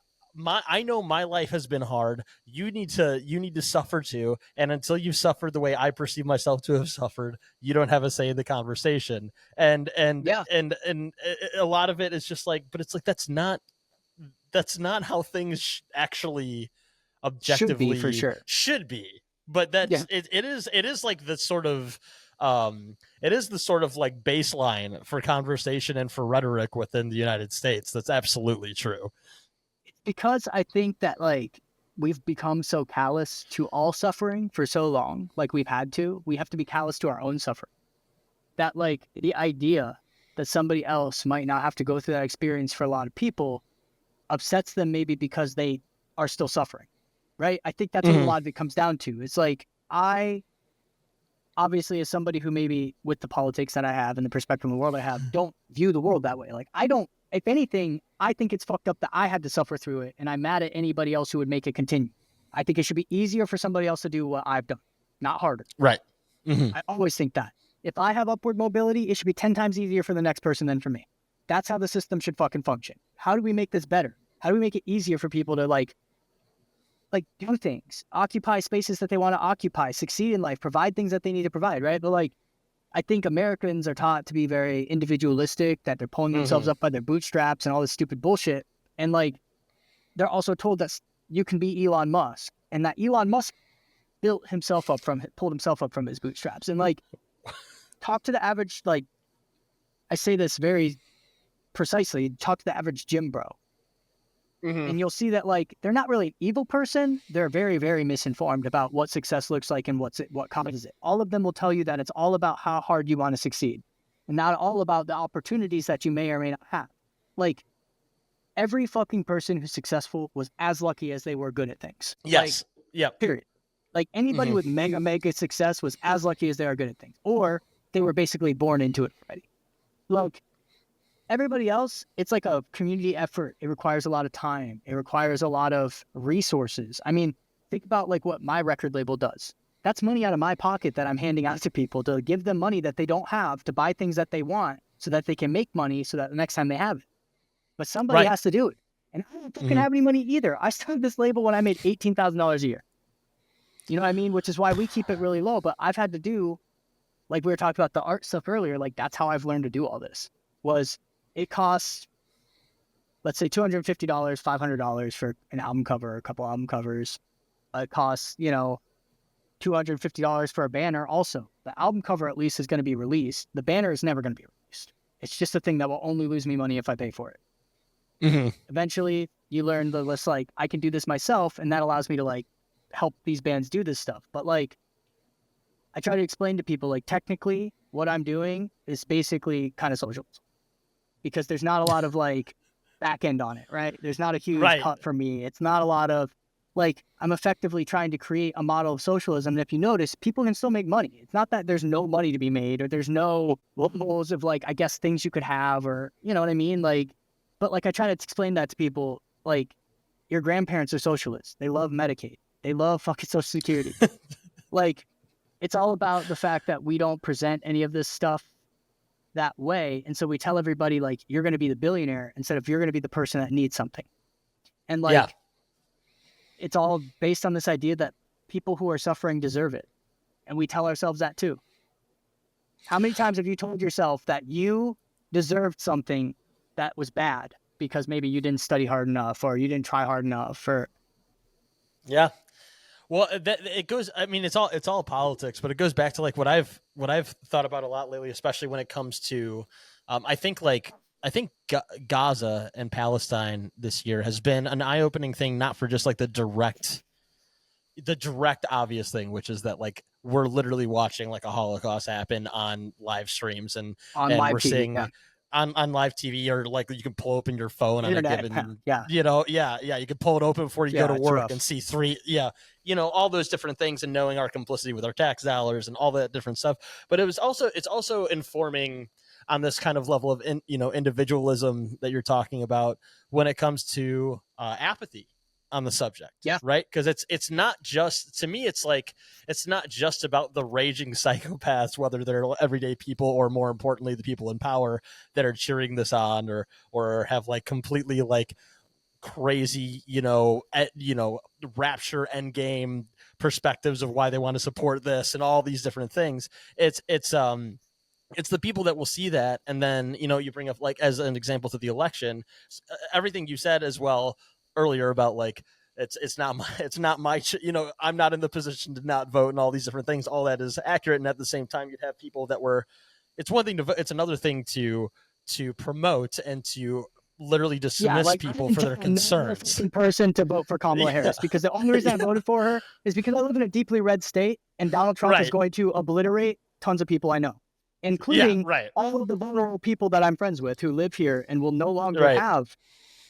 know my life has been hard. You need to suffer too. And until you've suffered the way I perceive myself to have suffered, you don't have a say in the conversation. And Yeah. and a lot of it is just like, but it's like, that's not how things actually objectively Should be, for sure. should be. But that's Yeah. it is like the sort of it is the sort of like baseline for conversation and for rhetoric within the United States. That's absolutely true. Because I think that like we've become so callous to all suffering for so long, like we have to be callous to our own suffering. That like the idea that somebody else might not have to go through that experience for a lot of people upsets them, maybe because they are still suffering, right? I think that's what a lot of it comes down to. It's like, I obviously, as somebody who maybe with the politics that I have and the perspective of the world I have, don't view the world that way. Like, I don't, if anything, I think it's fucked up that I had to suffer through it, and I'm mad at anybody else who would make it continue. I think it should be easier for somebody else to do what I've done, not harder. Right. I always think that. If I have upward mobility, it should be 10 times easier for the next person than for me. That's how the system should fucking function. How do we make this better? How do we make it easier for people to like do things, occupy spaces that they want to occupy, succeed in life, provide things that they need to provide, right? But like, I think Americans are taught to be very individualistic, that they're pulling themselves up by their bootstraps and all this stupid bullshit. And like, they're also told that you can be Elon Musk, and that Elon Musk pulled himself up from his bootstraps. And like, talk to the average, like, I say this very precisely, talk to the average gym bro. And you'll see that like, they're not really an evil person. They're very, very misinformed about what success looks like and what causes it. All of them will tell you that it's all about how hard you want to succeed, and not all about the opportunities that you may or may not have. Like, every fucking person who's successful was as lucky as they were good at things. Yes. Like, Yep. period. Like, anybody with mega success was as lucky as they are good at things, or they were basically born into it already. Like, everybody else, it's like a community effort. It requires a lot of time. It requires a lot of resources. I mean, think about like what my record label does. That's money out of my pocket that I'm handing out to people to give them money that they don't have, to buy things that they want so that they can make money so that the next time they have it. But somebody has to do it. And I don't fucking have any money either. I started this label when I made $18,000 a year. You know what I mean? Which is why we keep it really low. But I've had to do, like we were talking about the art stuff earlier, like that's how I've learned to do all this. Was it costs, let's say $250, $500 for an album cover, a couple album covers. It costs, $250 for a banner. Also, the album cover at least is going to be released. The banner is never going to be released. It's just a thing that will only lose me money if I pay for it. Eventually, you learn the list, like, I can do this myself, and that allows me to like help these bands do this stuff. But like, I try to explain to people, like, technically what I'm doing is basically kind of socialism, because there's not a lot of like back end on it, right? There's not a huge cut for me. It's not a lot of like, I'm effectively trying to create a model of socialism. And if you notice, people can still make money. It's not that there's no money to be made, or there's no levels of like, I guess, things you could have, or you know what I mean? Like, but like, I try to explain that to people, like, your grandparents are socialists. They love Medicaid. They love fucking Social Security. Like, it's all about the fact that we don't present any of this stuff that way. And so we tell everybody, like, you're going to be the billionaire instead of you're going to be the person that needs something. And like, it's all based on this idea that people who are suffering deserve it. And we tell ourselves that too. How many times have you told yourself that you deserved something that was bad because maybe you didn't study hard enough, or you didn't try hard enough, or... Yeah. Well, it goes, I mean, it's all politics, but it goes back to like what I've thought about a lot lately, especially when it comes to, I think Gaza and Palestine this year has been an eye-opening thing, not for just like the direct obvious thing, which is that like we're literally watching like a Holocaust happen on live streams, and on live we're TV, seeing, yeah. on live TV, or like you can pull open your phone on a Internet, given, yeah. you know, you can pull it open before you go to it's work rough. and see all those different things, and knowing our complicity with our tax dollars and all that different stuff. But it's also informing on this kind of level of individualism that you're talking about when it comes to apathy on the subject. Yeah. Right. Because it's not just, to me, it's like, it's not just about the raging psychopaths, whether they're everyday people or, more importantly, the people in power that are cheering this on, or have like completely like crazy, rapture endgame perspectives of why they want to support this and all these different things. It's the people that will see that, and then you bring up, like, as an example to the election, everything you said as well earlier about like it's not my I'm not in the position to not vote and all these different things. All that is accurate, and at the same time, you'd have people that were. It's one thing to vote; it's another thing to promote and to literally dismiss people for their concerns. Person to vote for Kamala Harris, because the only reason I voted for her is because I live in a deeply red state, and Donald Trump is going to obliterate tons of people I know, including all of the vulnerable people that I'm friends with who live here and will no longer have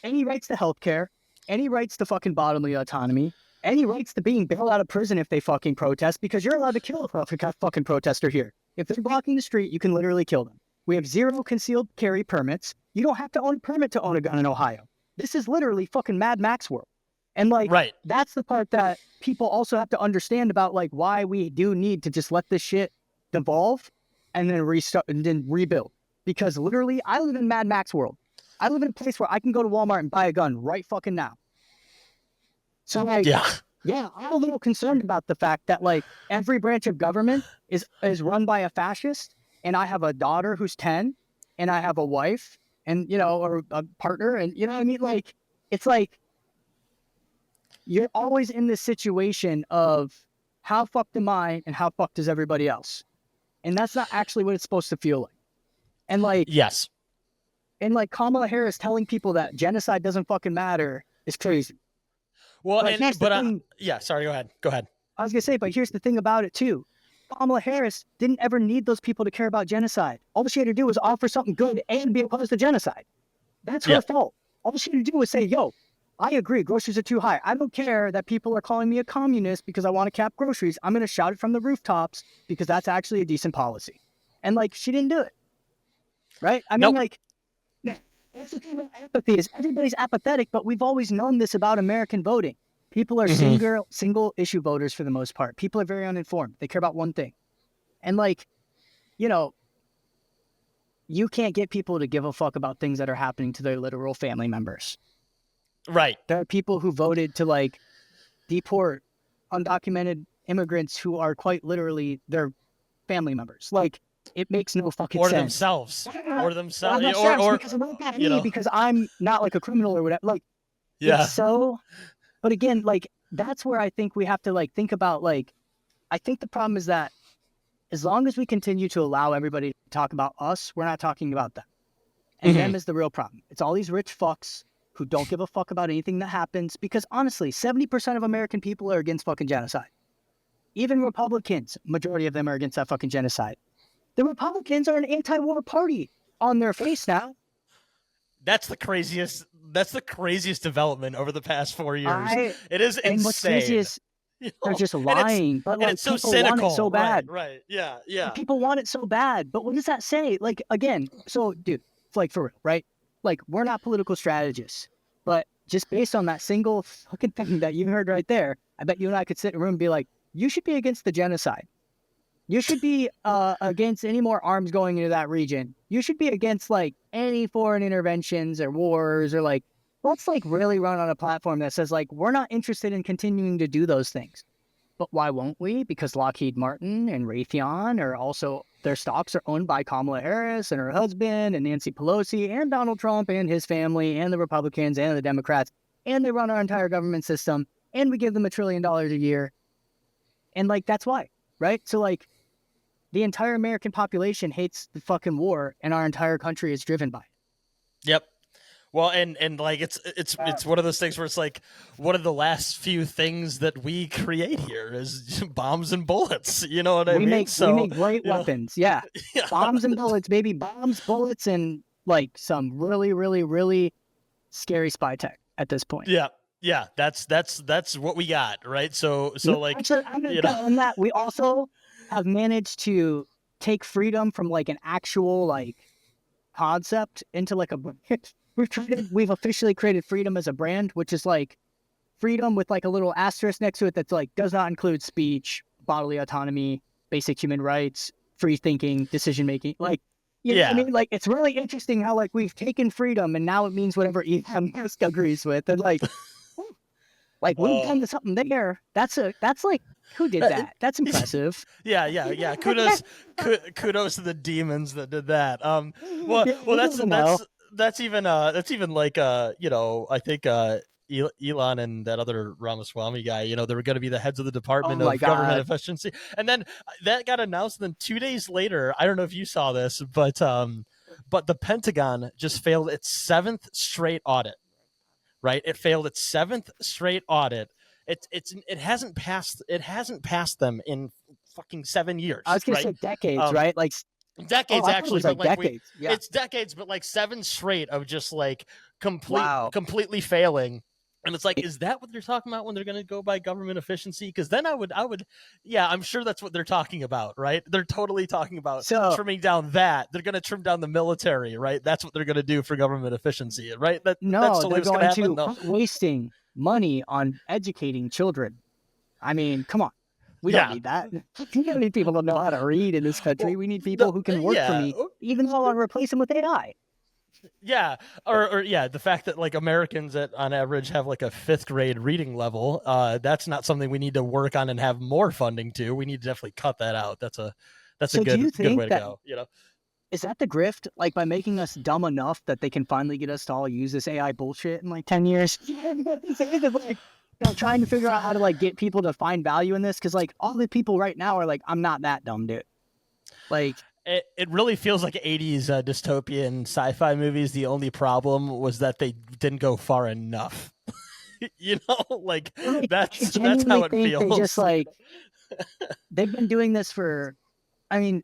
any rights to healthcare, any rights to fucking bodily autonomy, any rights to being bailed out of prison if they fucking protest, because you're allowed to kill a fucking protester here. If they're blocking the street, you can literally kill them. We have 0 concealed carry permits. You don't have to own a permit to own a gun in Ohio. This is literally fucking Mad Max world. And like, that's the part that people also have to understand about, like, why we do need to just let this shit devolve and then restart and then rebuild. Because literally, I live in Mad Max world. I live in a place where I can go to Walmart and buy a gun right fucking now. So like, I'm a little concerned about the fact that like every branch of government is run by a fascist, and I have a daughter who's 10, and I have a wife, and or a partner, and what I mean, like, it's like you're always in this situation of how fucked am I and how fucked is everybody else, and that's not actually what it's supposed to feel like. And like, and like Kamala Harris telling people that genocide doesn't fucking matter is crazy. Well, sorry, go ahead. I was gonna say, but here's the thing about it too. Kamala Harris didn't ever need those people to care about genocide. All she had to do was offer something good and be opposed to genocide. That's her fault. All she had to do was say, yo, I agree, groceries are too high. I don't care that people are calling me a communist because I want to cap groceries. I'm going to shout it from the rooftops because that's actually a decent policy. And like, she didn't do it. Right? I mean, like, that's the thing about apathy is everybody's apathetic, but we've always known this about American voting. People are single issue voters for the most part. People are very uninformed. They care about one thing. And like, you can't get people to give a fuck about things that are happening to their literal family members. Right. There are people who voted to like deport undocumented immigrants who are quite literally their family members. Like, it makes no fucking sense. Or themselves. Because I'm not like a criminal or whatever. Like, but again, like, that's where I think we have to like think about, like, I think the problem is that as long as we continue to allow everybody to talk about us, we're not talking about them. And them is the real problem. It's all these rich fucks who don't give a fuck about anything that happens, because honestly, 70% of American people are against fucking genocide. Even Republicans, majority of them are against that fucking genocide. The Republicans are an anti-war party on their face now. That's the craziest development over the past 4 years. It is insane. What's crazy is they're just lying. But like, it's so people cynical. want it so bad. Right. Yeah. People want it so bad. But what does that say? Like, again, so dude, like, for real, right? Like, we're not political strategists. But just based on that single fucking thing that you heard right there, I bet you and I could sit in a room and be like, you should be against the genocide. You should be against any more arms going into that region. You should be against like any foreign interventions or wars, or like, let's like really run on a platform that says like, we're not interested in continuing to do those things. But why won't we? Because Lockheed Martin and Raytheon are also, their stocks are owned by Kamala Harris and her husband and Nancy Pelosi and Donald Trump and his family and the Republicans and the Democrats. And they run our entire government system, and we give them $1 trillion a year. And like, that's why, right? So like, the entire American population hates the fucking war, and our entire country is driven by it. Yep. Well, and like, it's one of those things where it's like, one of the last few things that we create here is bombs and bullets. You know what I mean? We make great weapons. Yeah. Bombs and bullets, baby. Bombs, bullets, and like some really, really, really scary spy tech at this point. Yeah, that's what we got, right? So like, Actually, I'm gonna you go know, on that. We also have managed to take freedom from like an actual like concept into like a we've officially created freedom as a brand, which is like freedom with like a little asterisk next to it that's like does not include speech, bodily autonomy, basic human rights, free thinking, decision making. Like, you know what I yeah. mean? Like, it's really interesting how like we've taken freedom and now it means whatever Elon Musk agrees with, and like we've Oh. done something there. That's like, who did that? That's impressive. Yeah. Kudos to the demons that did that. Well, Yeah, that's well, that's even like you know, I think Elon and that other Ramaswamy guy, you know, they were going to be the heads of the oh Department my of Government God. Efficiency, and then that got announced. And then 2 days later, I don't know if you saw this, but the Pentagon just failed its seventh straight audit. Right, it failed its seventh straight audit. It hasn't passed them in fucking I 7 years, was gonna right? say decades, Um, right? Like, oh, decades I thought it actually, was but like like decades. Yeah. it's decades, but like seven straight of just like Wow. completely failing. And it's like, is that what they're talking about when they're going to go by government efficiency? Because then yeah, I'm sure that's what they're talking about, right? They're totally talking about So trimming down that. They're going to trim down the military, right? That's what they're going to do for government efficiency, right? That's no, totally they're what's going to going happen. to No, quit wasting money on educating children. I mean, come on. We don't yeah, need that. We don't need people to know how to read in this country. well, We need the, people who can work for yeah, me, even though I'll replace them with AI. yeah, or yeah, the fact that like Americans on average have like a fifth grade reading level, that's not something we need to work on and have more funding to. We need to definitely cut that out. That's a So do you good way think to that go. You know, is that the grift? Like by making us dumb enough that they can finally get us to all use this AI bullshit in like 10 years? It's like, trying to figure out how to like get people to find value in this. Cause like all the people right now are like, I'm not that dumb, dude. Like, it really feels like 80s dystopian sci-fi movies. The only problem was that they didn't go far enough. You know, like I that's genuinely how it think they just feels. like, they've been doing this for, I mean,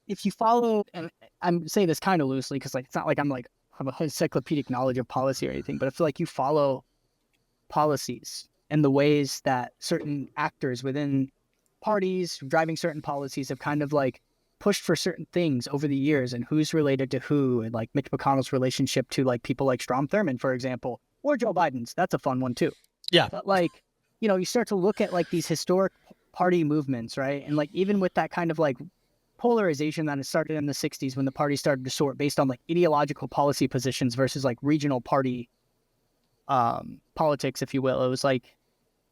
if you follow, and I'm saying this kind of loosely because like it's not like I'm like have a encyclopedic knowledge of policy or anything, but I feel like you follow policies and the ways that certain actors within parties driving certain policies have kind of like pushed for certain things over the years and who's related to who, and like Mitch McConnell's relationship to like people like Strom Thurmond, for example, or Joe Biden's. That's a fun one too. Yeah, But like, you start to look at like these historic party movements, right? And like even with that kind of like polarization that had started in the 60s when the party started to sort based on like ideological policy positions versus like regional party politics, if you will. It was like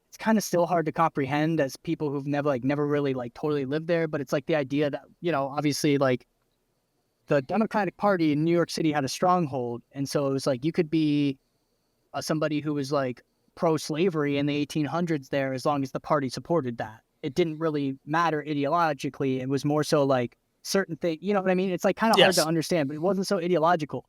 it's kind of still hard to comprehend as people who've never really like totally lived there, but it's like the idea that, obviously like the Democratic Party in New York City had a stronghold, and so it was like you could be somebody who was like pro-slavery in the 1800s there as long as the party supported that. It didn't really matter ideologically. It was more so like certain things, you know what I mean? It's like kind of hard yes, to understand, but it wasn't so ideological.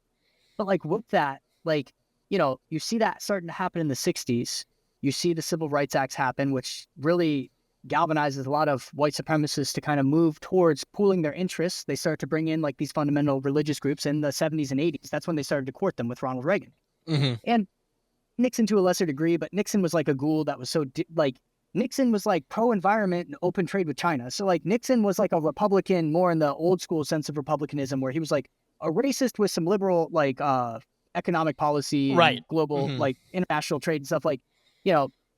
But like with that, like, you see that starting to happen in the 60s. You see the Civil Rights Acts happen, which really galvanizes a lot of white supremacists to kind of move towards pooling their interests. They start to bring in like these fundamental religious groups in the 70s and 80s. That's when they started to court them with Ronald Reagan. mm-hmm. And Nixon to a lesser degree, but Nixon was like a ghoul that was so Nixon was like pro-environment and open trade with China. So like Nixon was like a Republican more in the old school sense of republicanism, where he was like a racist with some liberal like economic policy and Right, global mm-hmm. like international trade and stuff. Like,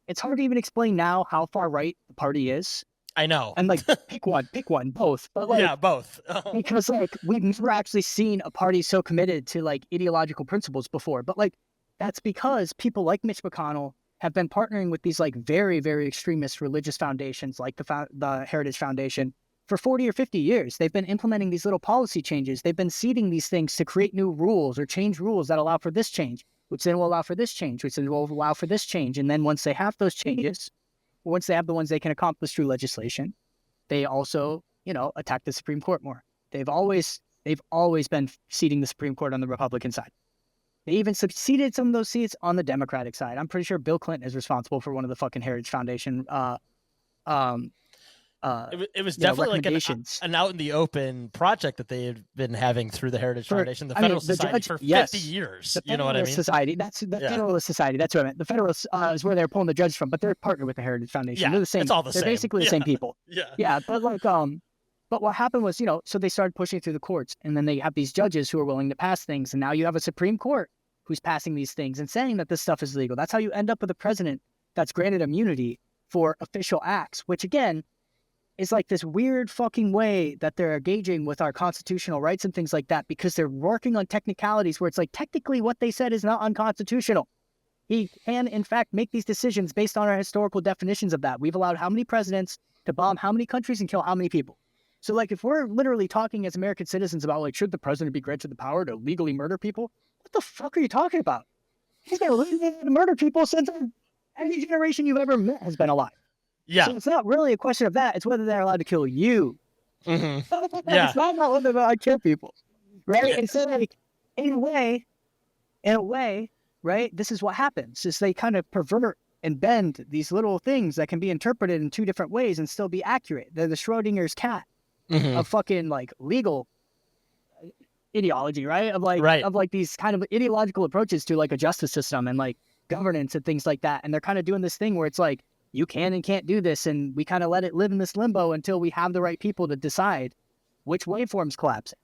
it's hard to even explain now how far right the party is. I know. And like pick one, both. But like, Yeah, both. because like we've never actually seen a party so committed to like ideological principles before. But like that's because people like Mitch McConnell have been partnering with these like very, very extremist religious foundations like the Heritage Foundation for 40 or 50 years. They've been implementing these little policy changes. They've been seeding these things to create new rules or change rules that allow for this change, which then will allow for this change, which then will allow for this change. And then once they have those changes, once they have the ones they can accomplish through legislation, they also, attack the Supreme Court more. They've always been seating the Supreme Court on the Republican side. They even succeeded some of those seats on the Democratic side. I'm pretty sure Bill Clinton is responsible for one of the fucking Heritage Foundation It was definitely like recommendations. an out in the open project that they had been having through the Heritage Foundation, the I mean, Federalist the Society, judge- for 50 yes. years. The You know what I Federalist mean? Society. That's the Yeah. Federalist Society. That's what I meant. The Federalist is where they're pulling the judges from, but they're partnered with the Heritage Foundation. Yeah, They're the same. it's all the they're same. basically the Yeah. same people. Yeah. Yeah, but like but what happened was, so they started pushing it through the courts, and then they have these judges who are willing to pass things, and now you have a Supreme Court who's passing these things and saying that this stuff is legal. That's how you end up with a president that's granted immunity for official acts, which again is like this weird fucking way that they're engaging with our constitutional rights and things like that, because they're working on technicalities where it's like technically what they said is not unconstitutional. He can, in fact, make these decisions based on our historical definitions of that. We've allowed how many presidents to bomb how many countries and kill how many people. So, like, if we're literally talking as American citizens about, like, should the president be granted the power to legally murder people? What the fuck are you talking about? He's been legally to murder people since every generation you've ever met has been alive. Yeah. So it's not really a question of that. It's whether they're allowed to kill you. Mm-hmm. Yeah. It's not about whether they're allowed to kill people, right? And so, like, in a way, right, this is what happens, is they kind of pervert and bend these little things that can be interpreted in two different ways and still be accurate. They're the Schrodinger's cat of fucking, like, legal ideology, right? Of like these kind of ideological approaches to, like, a justice system and, like, governance and things like that. And they're kind of doing this thing where it's like, you can and can't do this, and we kind of let it live in this limbo until we have the right people to decide which waveform's collapsing.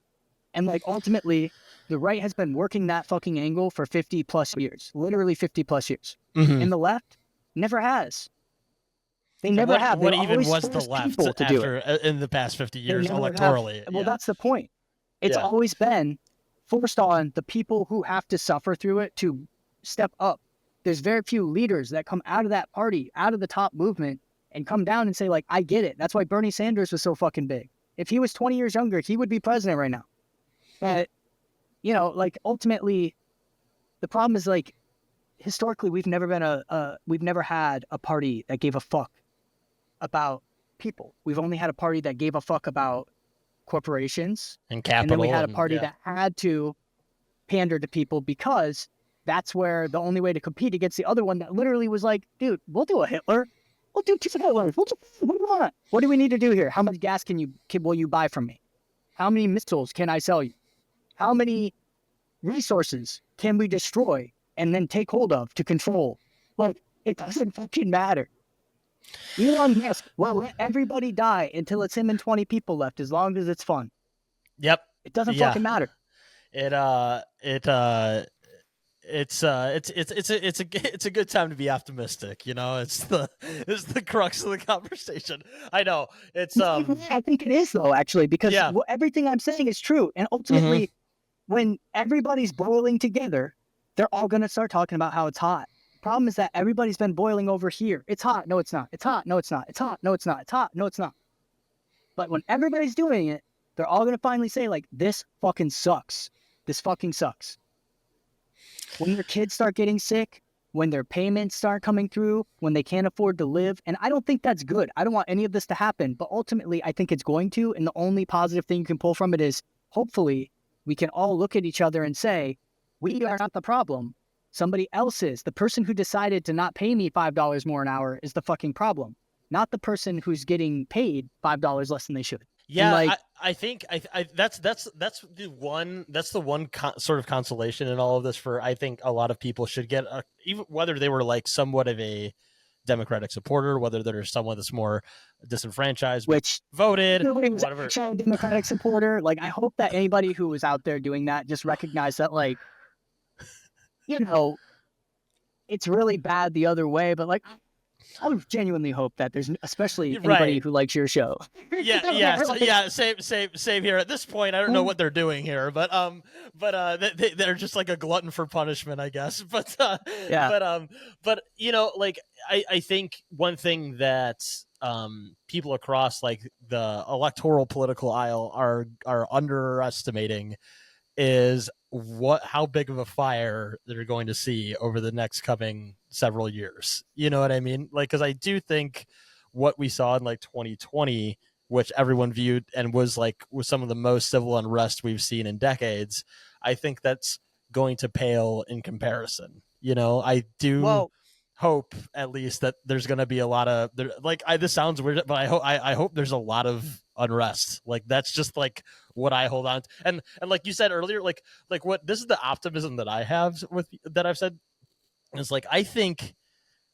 And, like, ultimately, the right has been working that fucking angle for 50 plus years, literally 50 plus years. And the left never has. They never have. What They've even always was the forced left people to do it. in the past 50 They years never have. electorally? Well, Yeah. that's the point. It's Yeah. always been forced on the people who have to suffer through it to step up. There's very few leaders that come out of that party, out of the top movement, and come down and say, like, I get it. That's why Bernie Sanders was so fucking big. If he was 20 years younger, he would be president right now. But, like, ultimately, the problem is, like, historically, we've never had a party that gave a fuck about people. We've only had a party that gave a fuck about corporations. And capital. And then we had a party yeah. that had to pander to people because that's where the only way to compete against the other one that literally was like, dude, we'll do a Hitler. We'll do two Hitlers. What do you want? What do we need to do here? How much gas will you buy from me? How many missiles can I sell you? How many resources can we destroy and then take hold of to control? Like, it doesn't fucking matter. Elon Musk will let everybody die until it's him and 20 people left, as long as it's fun. Yep. It doesn't fucking matter. It's a good time to be optimistic. It's the crux of the conversation. I know it's I think it is, though, actually, because everything I'm saying is true, and ultimately, when everybody's boiling together, they're all gonna start talking about how it's hot. Problem is that everybody's been boiling over here. It's hot. No, it's not. It's hot. No, it's not. It's hot. No, it's not. It's hot. No, it's not. But when everybody's doing it, they're all gonna finally say, like, this fucking sucks. This fucking sucks. When your kids start getting sick, when their payments start coming through, when they can't afford to live, and I don't think that's good. I don't want any of this to happen, but ultimately I think it's going to, and the only positive thing you can pull from it is, hopefully, we can all look at each other and say, we are not the problem. Somebody else is. The person who decided to not pay me $5 more an hour is the fucking problem, not the person who's getting paid $5 less than they should. Yeah, like, I think that's the one sort of consolation in all of this for, I think, a lot of people should get, even whether they were like somewhat of a Democratic supporter, whether they're someone that's more disenfranchised, which voted, whatever. Democratic supporter. Like, I hope that anybody who was out there doing that just recognized that, like, it's really bad the other way, but, like, I would genuinely hope that there's, especially anybody who likes your show. Same here. At this point, I don't know what they're doing here, but they're just like a glutton for punishment, I guess. But like, I think one thing that people across, like, the electoral political aisle are underestimating is how big of a fire they're going to see over the next coming several years. You know what I mean? Like, because I do think what we saw in, like, 2020, which everyone viewed and was some of the most civil unrest we've seen in decades, I think that's going to pale in comparison. I do. Well, hope at least that there's going to be a lot of this sounds weird, but I hope there's a lot of unrest. Like that's just like what I hold on to. And like you said earlier, like what this is the optimism that I have with that I've said is like I think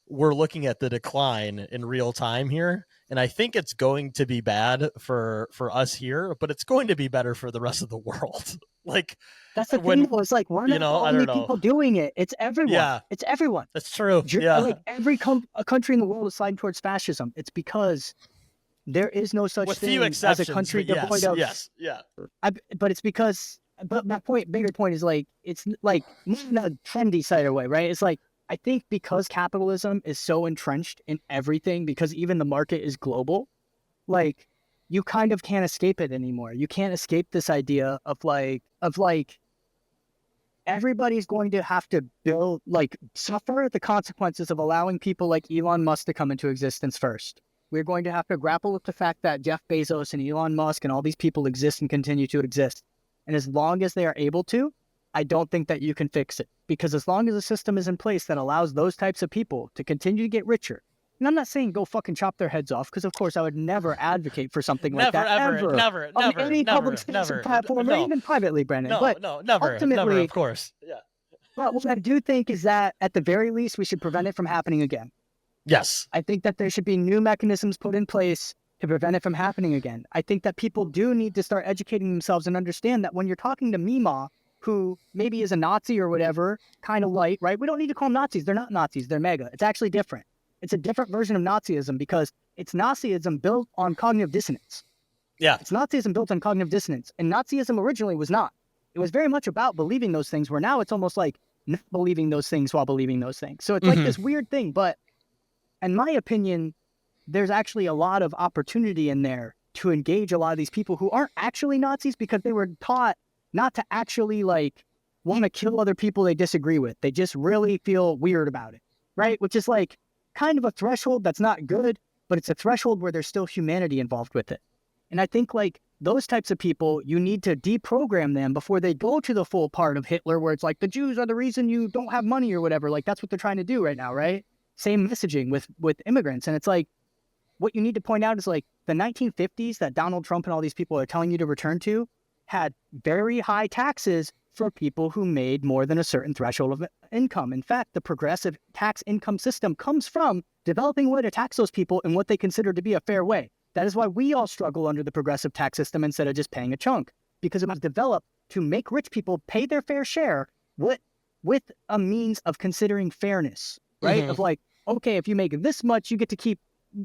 we're looking at the decline in real time here, and I think it's going to be bad for us here, but it's going to be better for the rest of the world. Like That's the when thing, though. It's like we're not the I only don't know. people doing it. It's everyone. Yeah, it's everyone. that's true. Yeah, Like every a country in the world is sliding towards fascism. It's because there is no such with thing few exceptions, as a country but devoid of. yeah. But it's because. But my bigger point is like it's like not in a trendy side way, right? It's like I think because capitalism is so entrenched in everything, because even the market is global, like you kind of can't escape it anymore. You can't escape this idea of like everybody's going to have to suffer the consequences of allowing people like Elon Musk to come into existence first. We're going to have to grapple with the fact that Jeff Bezos and Elon Musk and all these people exist and continue to exist. And as long as they are able to, I don't think that you can fix it. Because as long as a system is in place that allows those types of people to continue to get richer, and I'm not saying go fucking chop their heads off, because of course I would never advocate for something like that never, on any public space or platform or even privately, Brandon. Never, ultimately, of course. Yeah. But what I do think is that at the very least, we should prevent it from happening again. Yes. I think that there should be new mechanisms put in place to prevent it from happening again. I think that people do need to start educating themselves and understand that when you're talking to Mima, who maybe is a Nazi or whatever, kind of light, right? We don't need to call them Nazis. They're not Nazis. They're MAGA. It's actually different. It's a different version of Nazism because it's Nazism built on cognitive dissonance. Yeah. It's Nazism built on cognitive dissonance. And Nazism originally was not. It was very much about believing those things, where now it's almost like not believing those things while believing those things. So it's like this weird thing. But in my opinion, there's actually a lot of opportunity in there to engage a lot of these people who aren't actually Nazis because they were taught not to actually like want to kill other people they disagree with. They just really feel weird about it, right? Which is like kind of a threshold that's not good, but it's a threshold where there's still humanity involved with it. And I think like those types of people, you need to deprogram them before they go to the full part of Hitler, where it's like the Jews are the reason you don't have money or whatever. Like that's what they're trying to do right now, right? Same messaging with immigrants. And it's like, what you need to point out is like the 1950s that Donald Trump and all these people are telling you to return to had very high taxes for people who made more than a certain threshold of income. In fact, the progressive tax income system comes from developing a way to tax those people in what they consider to be a fair way. That is why we all struggle under the progressive tax system instead of just paying a chunk, because it was developed to make rich people pay their fair share with a means of considering fairness, right? Of like, okay, if you make this much, you get to keep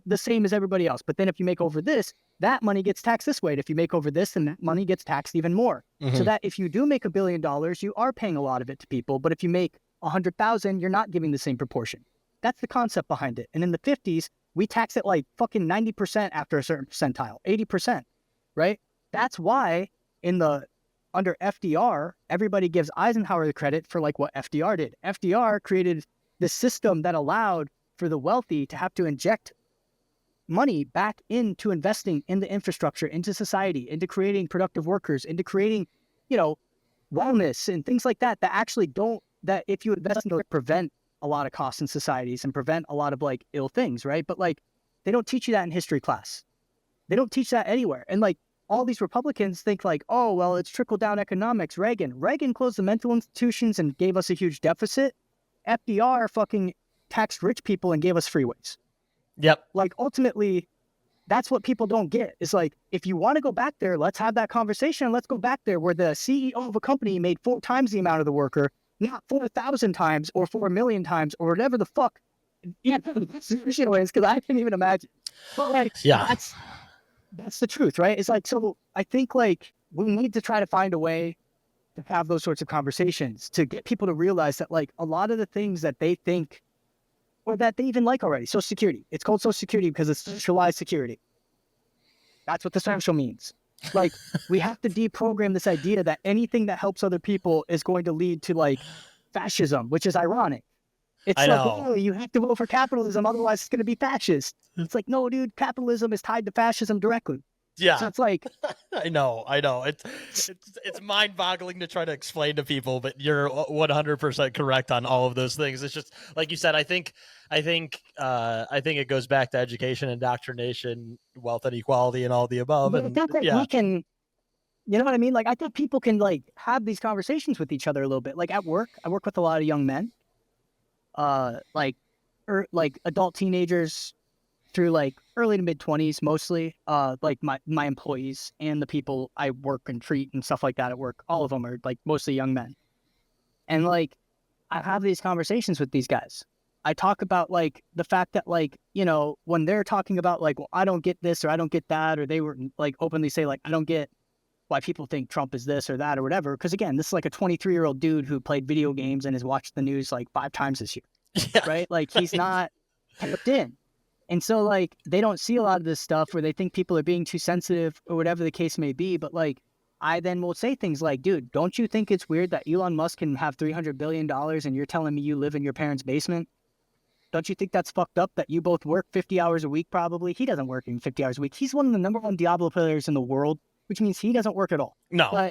the same as everybody else. But then if you make over this, that money gets taxed this way. And if you make over this, then that money gets taxed even more. So that if you do make $1 billion, you are paying a lot of it to people. But if you make 100,000, you're not giving the same proportion. That's the concept behind it. And in the 50s, we tax it like fucking 90% after a certain percentile, 80%, right? That's why under FDR, everybody gives Eisenhower the credit for like what FDR did. FDR created this system that allowed for the wealthy to have to inject money back into investing in the infrastructure, into society, into creating productive workers, into creating, wellness and things like that, that if you invest in, prevent a lot of costs in societies and prevent a lot of like ill things, right? But like, they don't teach you that in history class. They don't teach that anywhere. And like, all these Republicans think like, oh, well, it's trickle-down economics. Reagan closed the mental institutions and gave us a huge deficit. FDR fucking taxed rich people and gave us freeways. Yep. Like, ultimately, that's what people don't get. It's like, if you want to go back there, let's have that conversation. Let's go back there where the CEO of a company made 4 times the amount of the worker, not 4,000 times or 4 million times or whatever the fuck. Yeah, is, because I can't even imagine. But like, yeah, that's the truth, right? It's like, so I think like we need to try to find a way to have those sorts of conversations to get people to realize that like a lot of the things that they think or that they even like already, Social Security. It's called Social Security because it's socialized security. That's what the social means. Like, we have to deprogram this idea that anything that helps other people is going to lead to like fascism, which is ironic. It's like, oh, you have to vote for capitalism, otherwise it's going to be fascist. It's like, no, dude, capitalism is tied to fascism directly. Yeah. So it's like, I know. It's mind-boggling to try to explain to people, but you're 100% correct on all of those things. It's just like you said. I think it goes back to education, indoctrination, wealth inequality, and all the above. but I And think that yeah, we can, you know what I mean? Like, I think people can like have these conversations with each other a little bit. Like at work, I work with a lot of young men, like adult teenagers through like early to mid 20s, mostly, like my employees and the people I work and treat and stuff like that at work. All of them are like mostly young men. And like, I have these conversations with these guys. I talk about like the fact that like, you know, when they're talking about like, well, I don't get this or I don't get that, or they were like openly say like, I don't get why people think Trump is this or that or whatever. Because again, this is like a 23-year-old dude who played video games and has watched the news like 5 times this year, yeah, right? Like he's not tapped in. And so like they don't see a lot of this stuff, or they think people are being too sensitive or whatever the case may be. But like I then will say things like, dude, don't you think it's weird that Elon Musk can have $300 billion and you're telling me you live in your parents' basement? Don't you think that's fucked up that you both work 50 hours a week probably? He doesn't work in 50 hours a week. He's one of the number 1 Diablo players in the world, which means he doesn't work at all. no,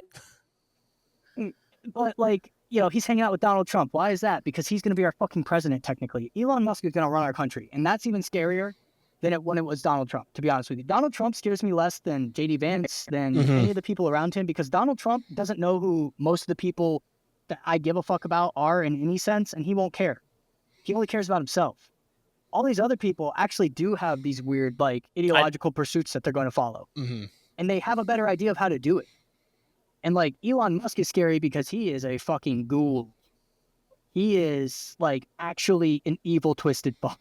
But like, you know, he's hanging out with Donald Trump. Why is that? Because he's going to be our fucking president, technically. Elon Musk is going to run our country. And that's even scarier than when it was Donald Trump, to be honest with you. Donald Trump scares me less than J.D. Vance, than any of the people around him, because Donald Trump doesn't know who most of the people that I give a fuck about are in any sense, and he won't care. He only cares about himself. All these other people actually do have these weird, like, ideological pursuits that they're going to follow. And they have a better idea of how to do it. And, like, Elon Musk is scary because he is a fucking ghoul. He is, like, actually an evil, twisted fuck.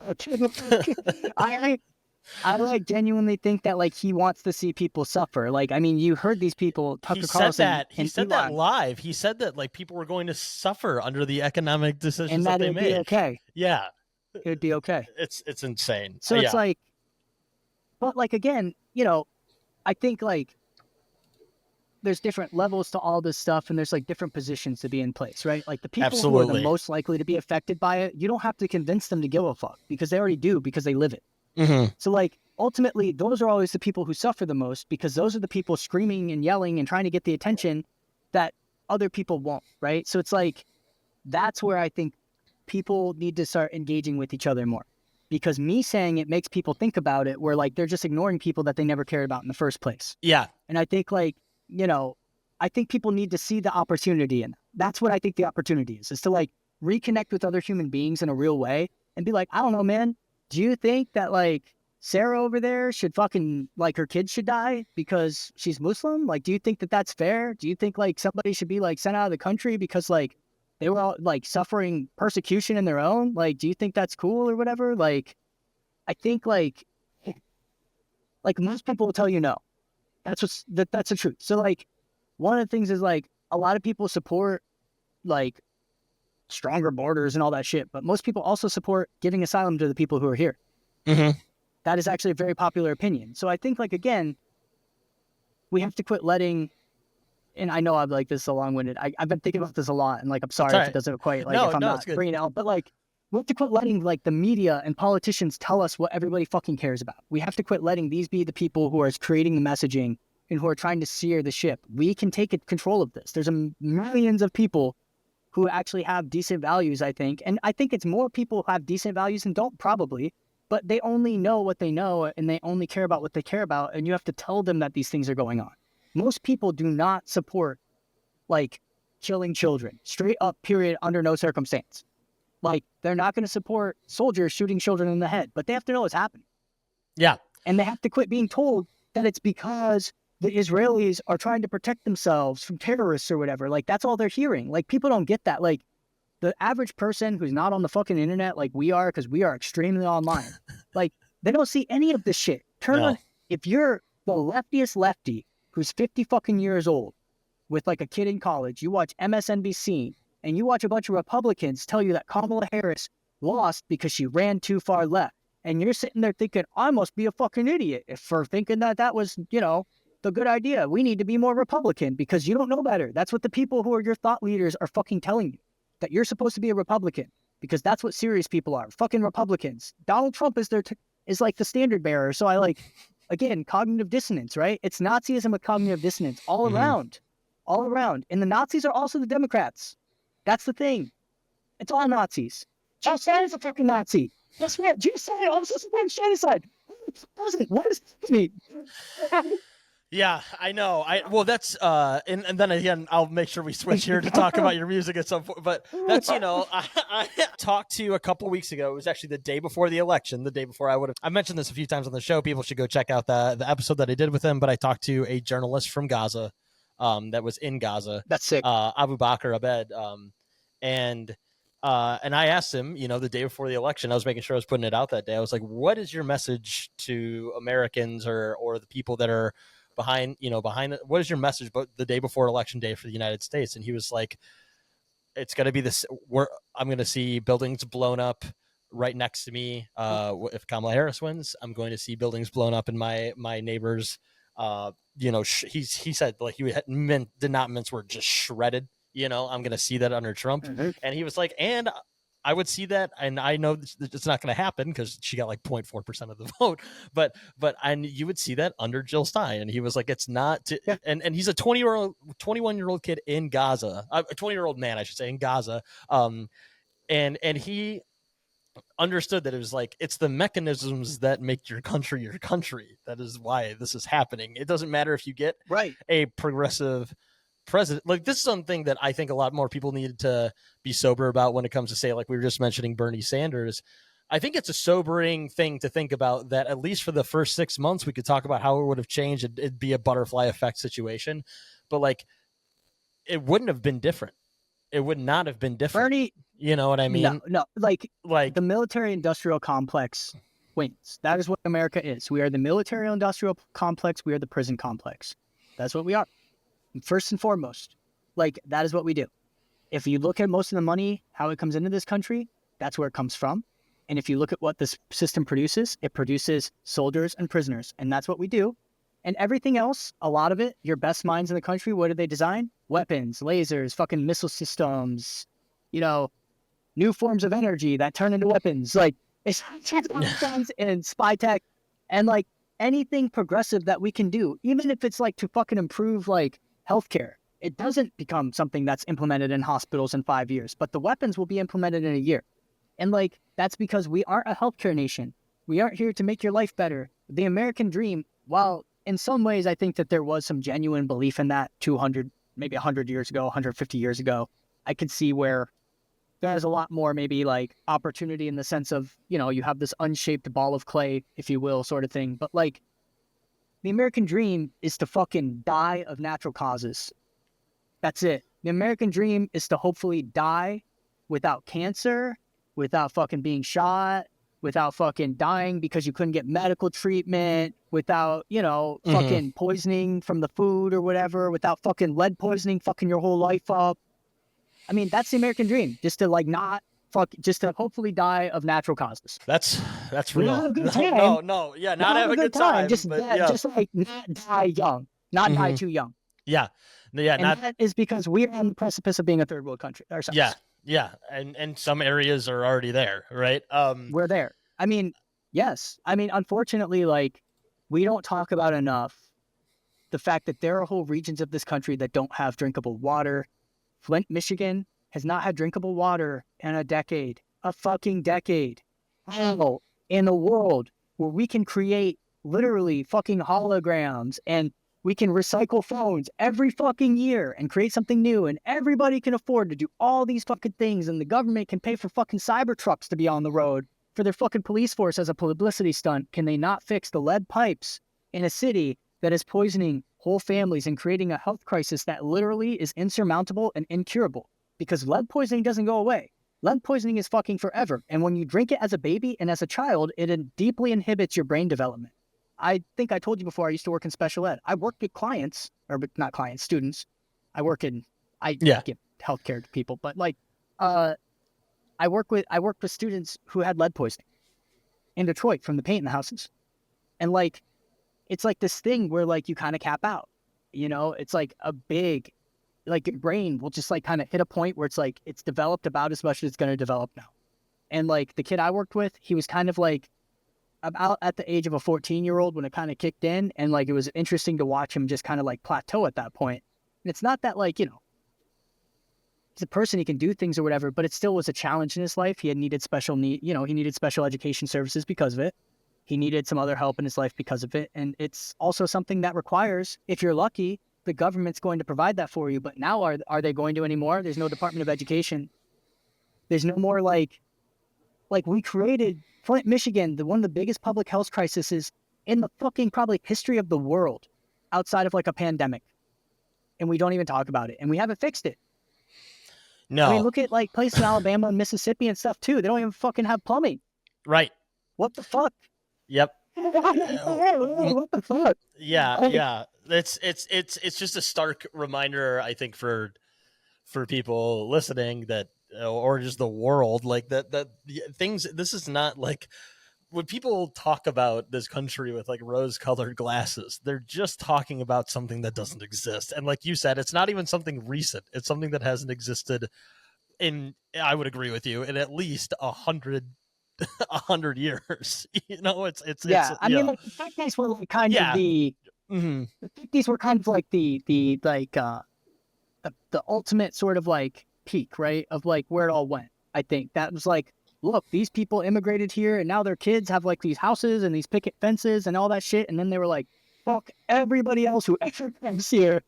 I like genuinely think that like he wants to see people suffer. Like, I mean, you heard these people, Tucker Carlson. He said that live. He said that like people were going to suffer under the economic decisions and that they it'd make. be okay. Yeah, It would be okay. it's insane. So it's like, but like again, you know, I think like there's different levels to all this stuff, and there's like different positions to be in place, right? Like the people who are the most likely to be affected by it, you don't have to convince them to give a fuck because they already do, because they live it. So like ultimately, those are always the people who suffer the most, because those are the people screaming and yelling and trying to get the attention that other people won't, right? So it's like, that's where I think people need to start engaging with each other more, because me saying it makes people think about it, where like they're just ignoring people that they never cared about in the first place. Yeah. And I think like, you know, I think people need to see the opportunity, and that's what I think the opportunity is to like reconnect with other human beings in a real way and be like, I don't know, man, do you think that like Sarah over there should fucking, like, her kids should die because she's Muslim? Like, do you think that that's fair? Do you think like somebody should be like sent out of the country because like they were all like suffering persecution in their own? Like, do you think that's cool or whatever? Like, I think like most people will tell you no. That's the truth. So like one of the things is like a lot of people support like stronger borders and all that shit, but most people also support giving asylum to the people who are here. That is actually a very popular opinion. So I think like, again, we have to quit letting, and I know I'm like, this is a long-winded, I've been thinking about this a lot, and like, I'm sorry if it doesn't quite, like, if I'm not bringing it out, but like, we have to quit letting like the media and politicians tell us what everybody fucking cares about. We have to quit letting these be the people who are creating the messaging and who are trying to steer the ship. We can take control of this. There's millions of people who actually have decent values, I think. And I think it's more people who have decent values and don't, probably, but they only know what they know and they only care about what they care about. And you have to tell them that these things are going on. Most people do not support like killing children, straight up, period, under no circumstance. Like, they're not going to support soldiers shooting children in the head, but they have to know what's happening. Yeah. And they have to quit being told that it's because the Israelis are trying to protect themselves from terrorists or whatever. Like, that's all they're hearing. Like, people don't get that. Like, the average person who's not on the fucking internet like we are, because we are extremely online, like, they don't see any of this shit. Turn on, if you're the leftiest lefty who's 50 fucking years old with like a kid in college, you watch MSNBC and you watch a bunch of Republicans tell you that Kamala Harris lost because she ran too far left. And you're sitting there thinking, I must be a fucking idiot for thinking that that was, you know, the good idea. We need to be more Republican because you don't know better. That's what the people who are your thought leaders are fucking telling you, that you're supposed to be a Republican, because that's what serious people are. Fucking Republicans. Donald Trump is is like the standard bearer. So I like, again, cognitive dissonance, right? It's Nazism with cognitive dissonance all around. And the Nazis are also the Democrats. That's the thing. It's all Nazis. Joe Biden's a fucking Nazi. Guess what? Joe Biden also supports genocide. What does this mean? Yeah, I know. Well, that's and then again, I'll make sure we switch here to talk about your music at some point. But that's, I talked to you a couple weeks ago. It was actually the day before the election, the day before I mentioned this a few times on the show. People should go check out the episode that I did with him. But I talked to a journalist from Gaza, that was in Gaza. That's sick. Abu Bakr Abed, and I asked him, the day before the election, I was making sure I was putting it out that day. I was like, what is your message to Americans or the people that are behind, what is your message but the day before election day for the United States? And he was like, it's going to be this, I'm going to see buildings blown up right next to me. If Kamala Harris wins, I'm going to see buildings blown up in my neighbors. He said, like, he did not mince word, just shredded. I'm going to see that under Trump. Mm-hmm. And he was like, and I would see that, and I know it's not going to happen because she got like 0.4% of the vote, but you would see that under Jill Stein. And he was like, it's not, and he's a 21-year-old kid in Gaza, a 20-year-old man, I should say, in Gaza. And he understood that it was like, it's the mechanisms that make your country your country. That is why this is happening. It doesn't matter if you get a progressive president. Like, this is something that I think a lot more people need to be sober about when it comes to, say, like we were just mentioning Bernie Sanders. I think it's a sobering thing to think about that at least for the first 6 months, we could talk about how it would have changed. It'd be a butterfly effect situation, but like, it wouldn't have been different. It would not have been different. Bernie, you know what I mean? No, like the military industrial complex wins. That is what America is. We are the military industrial complex. We are the prison complex. That's what we are. First and foremost, like, that is what we do. If you look at most of the money, how it comes into this country, that's where it comes from. And if you look at what this system produces, it produces soldiers and prisoners. And that's what we do. And everything else, a lot of it, your best minds in the country, what do they design? Weapons, lasers, fucking missile systems, new forms of energy that turn into weapons. Like, it's and spy tech and like anything progressive that we can do, even if it's like to fucking improve like healthcare. It doesn't become something that's implemented in hospitals in 5 years, but the weapons will be implemented in a year. And like, that's because we aren't a healthcare nation. We aren't here to make your life better. The American dream, while in some ways I think that there was some genuine belief in that 200, maybe 100 years ago, 150 years ago, I could see where there's a lot more maybe like opportunity in the sense of, you have this unshaped ball of clay, if you will, sort of thing. But like, the American dream is to fucking die of natural causes. That's it. The American dream is to hopefully die without cancer, without fucking being shot, without fucking dying because you couldn't get medical treatment, without, fucking poisoning from the food or whatever, without fucking lead poisoning fucking your whole life up. I mean, that's the American dream, just to like not just to hopefully die of natural causes. That's real. Not have a good time. Yeah, not have a good time. Just like not die young, not die too young. Yeah. And that is because we're on the precipice of being a third world country ourselves. Yeah, and some areas are already there, right? We're there. I mean, yes. I mean, unfortunately, like, we don't talk about enough the fact that there are whole regions of this country that don't have drinkable water. Flint, Michigan has not had drinkable water in a fucking decade. How in a world where we can create literally fucking holograms and we can recycle phones every fucking year and create something new, and everybody can afford to do all these fucking things, and the government can pay for fucking cyber trucks to be on the road for their fucking police force as a publicity stunt, can they not fix the lead pipes in a city that is poisoning whole families and creating a health crisis that literally is insurmountable and incurable? Because lead poisoning doesn't go away. Lead poisoning is fucking forever. And when you drink it as a baby and as a child, it deeply inhibits your brain development. I think I told you before, I used to work in special ed. I worked with clients, or not clients, students. I give healthcare to people, but like, I worked with students who had lead poisoning in Detroit from the paint in the houses. And like, it's like this thing where like you kind of cap out, it's like a big, like your brain will just like kind of hit a point where it's like, it's developed about as much as it's going to develop now. And like the kid I worked with, he was kind of like, about at the age of a 14-year-old when it kind of kicked in, and like it was interesting to watch him just kind of like plateau at that point. And it's not that like, you know, he's a person, he can do things or whatever, but it still was a challenge in his life. He had needed special need, you know, he needed special education services because of it. He needed some other help in his life because of it. And it's also something that requires, if you're lucky, the government's going to provide that for you. But now are they going to anymore? There's no Department of Education. There's no more like we created Flint, Michigan, one of the biggest public health crises in the fucking probably history of the world outside of like a pandemic. And we don't even talk about it. And we haven't fixed it. No. I mean, look at like places in Alabama and Mississippi and stuff too. They don't even fucking have plumbing. Right. What the fuck? Yep. What the fuck? Yeah. It's just a stark reminder, I think, for people listening that, or just the world, like that things. This is not like when people talk about this country with like rose-colored glasses. They're just talking about something that doesn't exist. And like you said, it's not even something recent. It's something that hasn't existed in, I would agree with you, in at least 100 years. You know, it's I mean, like, the 50s were like kind of the mm-hmm. the 50s were kind of like the ultimate sort of like peak, right, of like where it all went. I think that was like, look, these people immigrated here and now their kids have like these houses and these picket fences and all that shit. And then they were like, fuck everybody else who ever comes here.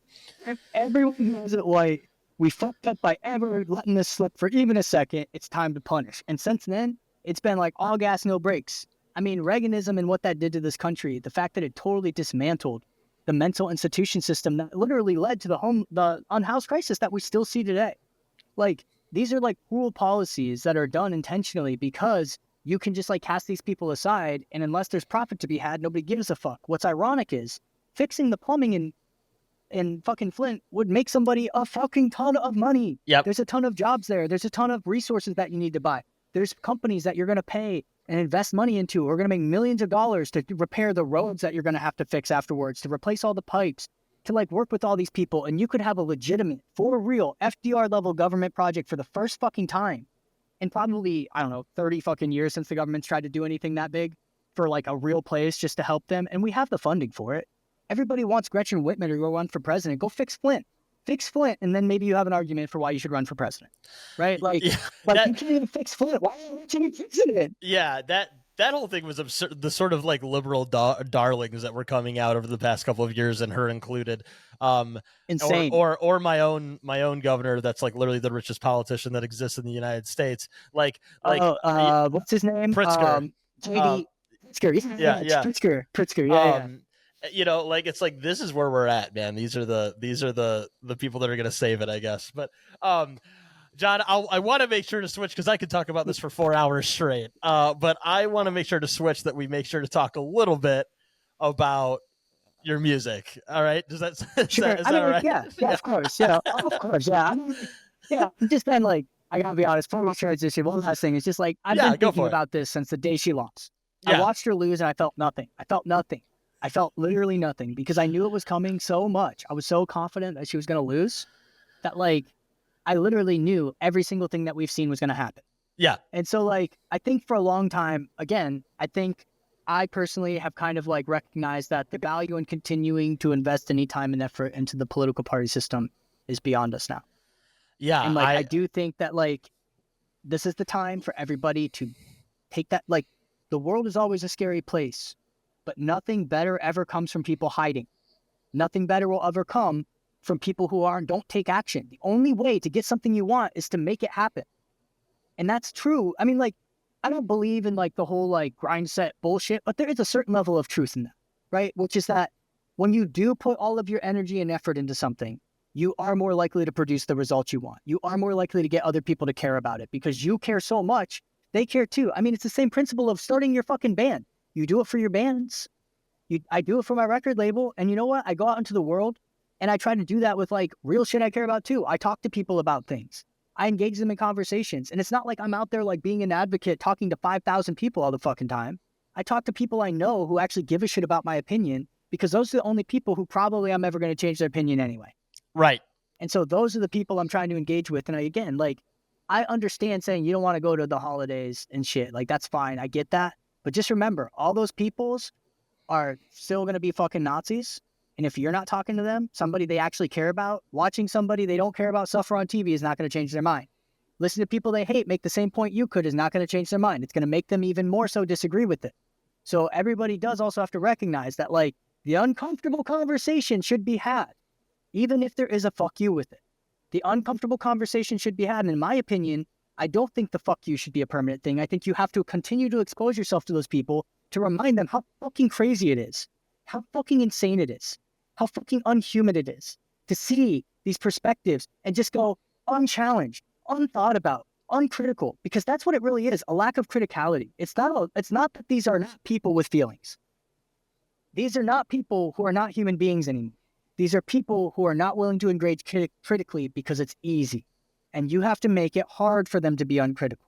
Everyone who isn't white, we fucked up by ever letting this slip for even a second. It's time to punish. And since then, it's been like all gas, no brakes. I mean, Reaganism and what that did to this country, the fact that it totally dismantled the mental institution system that literally led to the unhoused crisis that we still see today. Like, these are like cruel policies that are done intentionally because you can just like cast these people aside, and unless there's profit to be had, nobody gives a fuck. What's ironic is fixing the plumbing in fucking Flint would make somebody a fucking ton of money. Yep. There's a ton of jobs there. There's a ton of resources that you need to buy. There's companies that you're going to pay and invest money into. We're going to make millions of dollars to repair the roads that you're going to have to fix afterwards, to replace all the pipes, to like work with all these people. And you could have a legitimate, for real, FDR level government project for the first fucking time in probably, I don't know, 30 fucking years since the government's tried to do anything that big for like a real place just to help them. And we have the funding for it. Everybody wants Gretchen Whitmer to go run for president. Go fix Flint. Fix Flint, and then maybe you have an argument for why you should run for president, right? Like, you can't even fix Flint. Why aren't you fixing it? Yeah, that whole thing was absurd. The sort of like liberal darlings that were coming out over the past couple of years, and her included. Insane. Or my own governor, that's like literally the richest politician that exists in the United States. Like what's his name? Pritzker. JD Pritzker. Yeah. Pritzker. Yeah. You know, like, it's like, this is where we're at, man. These are the people that are going to save it, I guess. But, John, I want to make sure to switch, because I could talk about this for 4 hours straight. But I want to make sure to switch, that we make sure to talk a little bit about your music. All right? Is that all right? Yeah, of course. Yeah, of course. Yeah. I've just been like, I gotta be honest, for my transition, one last thing is just like, I've been thinking about this since the day she lost. Yeah. I watched her lose and I felt nothing. I felt literally nothing, because I knew it was coming so much. I was so confident that she was going to lose that, like, I literally knew every single thing that we've seen was going to happen. Yeah. And so, like, I think for a long time, again, I think I personally have kind of, like, recognized that the value in continuing to invest any time and effort into the political party system is beyond us now. Yeah. And, like, I do think that, like, this is the time for everybody to take that, like, the world is always a scary place. But nothing better ever comes from people hiding. Nothing better will ever come from people who don't take action. The only way to get something you want is to make it happen. And that's true. I mean, like, I don't believe in like the whole like grind set bullshit, but there is a certain level of truth in that, right? Which is that when you do put all of your energy and effort into something, you are more likely to produce the results you want. You are more likely to get other people to care about it, because you care so much, they care too. I mean, it's the same principle of starting your fucking band. You do it for your bands. I do it for my record label. And you know what? I go out into the world and I try to do that with like real shit I care about too. I talk to people about things. I engage them in conversations. And it's not like I'm out there like being an advocate talking to 5,000 people all the fucking time. I talk to people I know who actually give a shit about my opinion, because those are the only people who probably I'm ever going to change their opinion anyway. Right. And so those are the people I'm trying to engage with. And I understand saying you don't want to go to the holidays and shit. Like, that's fine. I get that. But just remember, all those peoples are still going to be fucking Nazis. And if you're not talking to them, somebody they actually care about, watching somebody they don't care about suffer on TV is not going to change their mind. Listen to people they hate make the same point you could is not going to change their mind. It's going to make them even more so disagree with it. So everybody does also have to recognize that, like, the uncomfortable conversation should be had, even if there is a fuck you with it. The uncomfortable conversation should be had. And in my opinion, I don't think the fuck you should be a permanent thing. I think you have to continue to expose yourself to those people to remind them how fucking crazy it is, how fucking insane it is, how fucking unhuman it is to see these perspectives and just go unchallenged, unthought about, uncritical, because that's what it really is, a lack of criticality. It's not that these are not people with feelings. These are not people who are not human beings anymore. These are people who are not willing to engage critically because it's easy. And you have to make it hard for them to be uncritical.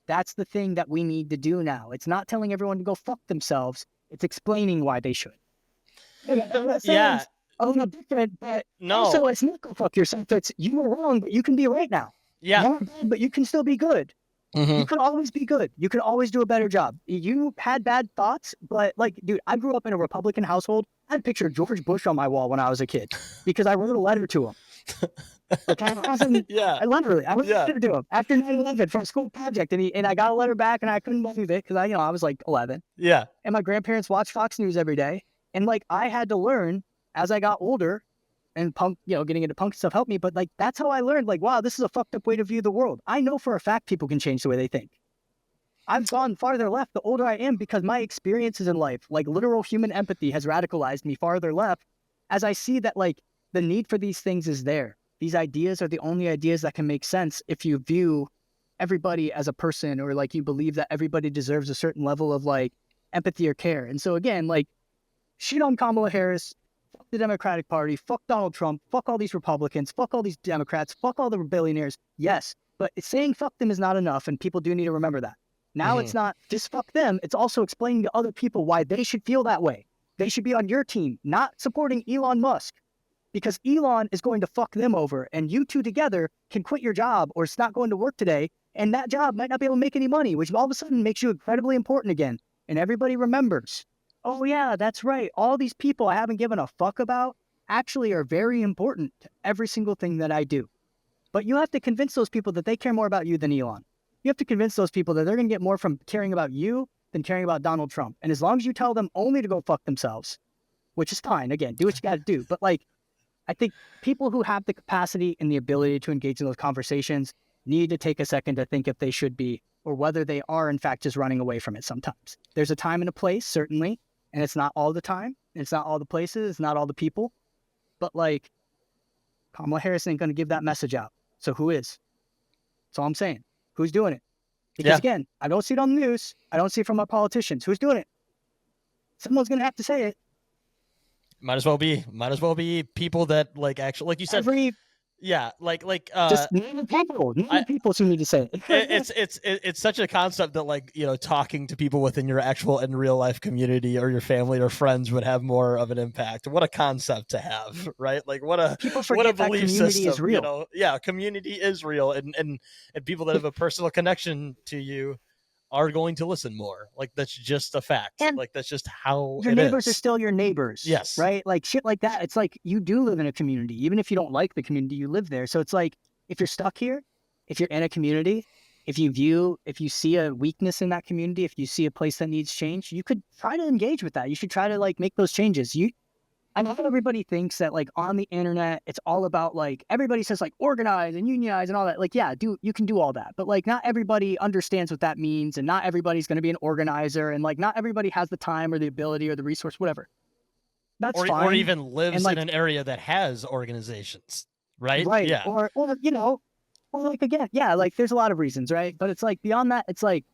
That's the thing that we need to do now. It's not telling everyone to go fuck themselves. It's explaining why they should. Yeah. A little different, but No. also it's not go fuck yourself. It's you were wrong, but you can be right now. Yeah. You were bad, but you can still be good. Mhm. You can always be good. You can always do a better job. You had bad thoughts, but like, dude, I grew up in a Republican household. I had a picture of George Bush on my wall when I was a kid because I wrote a letter to him. Okay? Yeah. I wrote a Yeah. letter to him after 9/11 for a school project, and I got a letter back, and I couldn't believe it because I was like 11, Yeah. and my grandparents watched Fox News every day, and like I had to learn as I got older. And punk, getting into punk stuff helped me. But like, that's how I learned, like, wow, this is a fucked up way to view the world. I know for a fact people can change the way they think. I've gone farther left the older I am because my experiences in life, like literal human empathy, has radicalized me farther left as I see that, like, the need for these things is there. These ideas are the only ideas that can make sense if you view everybody as a person, or like you believe that everybody deserves a certain level of like empathy or care. And so again, like, shit on Kamala Harris, fuck the Democratic Party, fuck Donald Trump, fuck all these Republicans, fuck all these Democrats, fuck all the billionaires. Yes, but saying fuck them is not enough, and people do need to remember that. Now it's not just fuck them, it's also explaining to other people why they should feel that way. They should be on your team, not supporting Elon Musk, because Elon is going to fuck them over, and you two together can quit your job or it's not going to work today, and that job might not be able to make any money, which all of a sudden makes you incredibly important again. And everybody remembers, oh yeah, that's right, all these people I haven't given a fuck about actually are very important to every single thing that I do. But you have to convince those people that they care more about you than Elon. You have to convince those people that they're going to get more from caring about you than caring about Donald Trump. And as long as you tell them only to go fuck themselves, which is fine, again, do what you got to do. But like, I think people who have the capacity and the ability to engage in those conversations need to take a second to think if they should be, or whether they are in fact just running away from it sometimes. There's a time and a place, certainly, and it's not all the time, and it's not all the places, it's not all the people. But like, Kamala Harris ain't going to give that message out. So who is? That's all I'm saying. Who's doing it? Because again, I don't see it on the news. I don't see it from our politicians. Who's doing it? Someone's going to have to say it. Might as well be people that like actually, like you said, just name people who need to say it. it's such a concept that, like, talking to people within your actual and real life community or your family or friends would have more of an impact. What a concept to have, right? Like what a belief system. Is real. Community is real, and people that have a personal connection to you are going to listen more. Like, that's just a fact. And like, that's just how your neighbors are still your neighbors. Yes. Right? Like shit like that. It's like you do live in a community. Even if you don't like the community, you live there. So it's like, if you're stuck here, if you're in a community, if you see a weakness in that community, if you see a place that needs change, you could try to engage with that. You should try to like make those changes. I know everybody thinks that like on the internet, it's all about like, everybody says like organize and unionize and all that. Like, yeah, you can do all that. But like, not everybody understands what that means. And not everybody's going to be an organizer. And like, not everybody has the time or the ability or the resource, whatever. That's fine. Or even lives like, in an area that has organizations, right? Right. Yeah. Or like, again, yeah, like there's a lot of reasons, right? But it's like beyond that, it's like,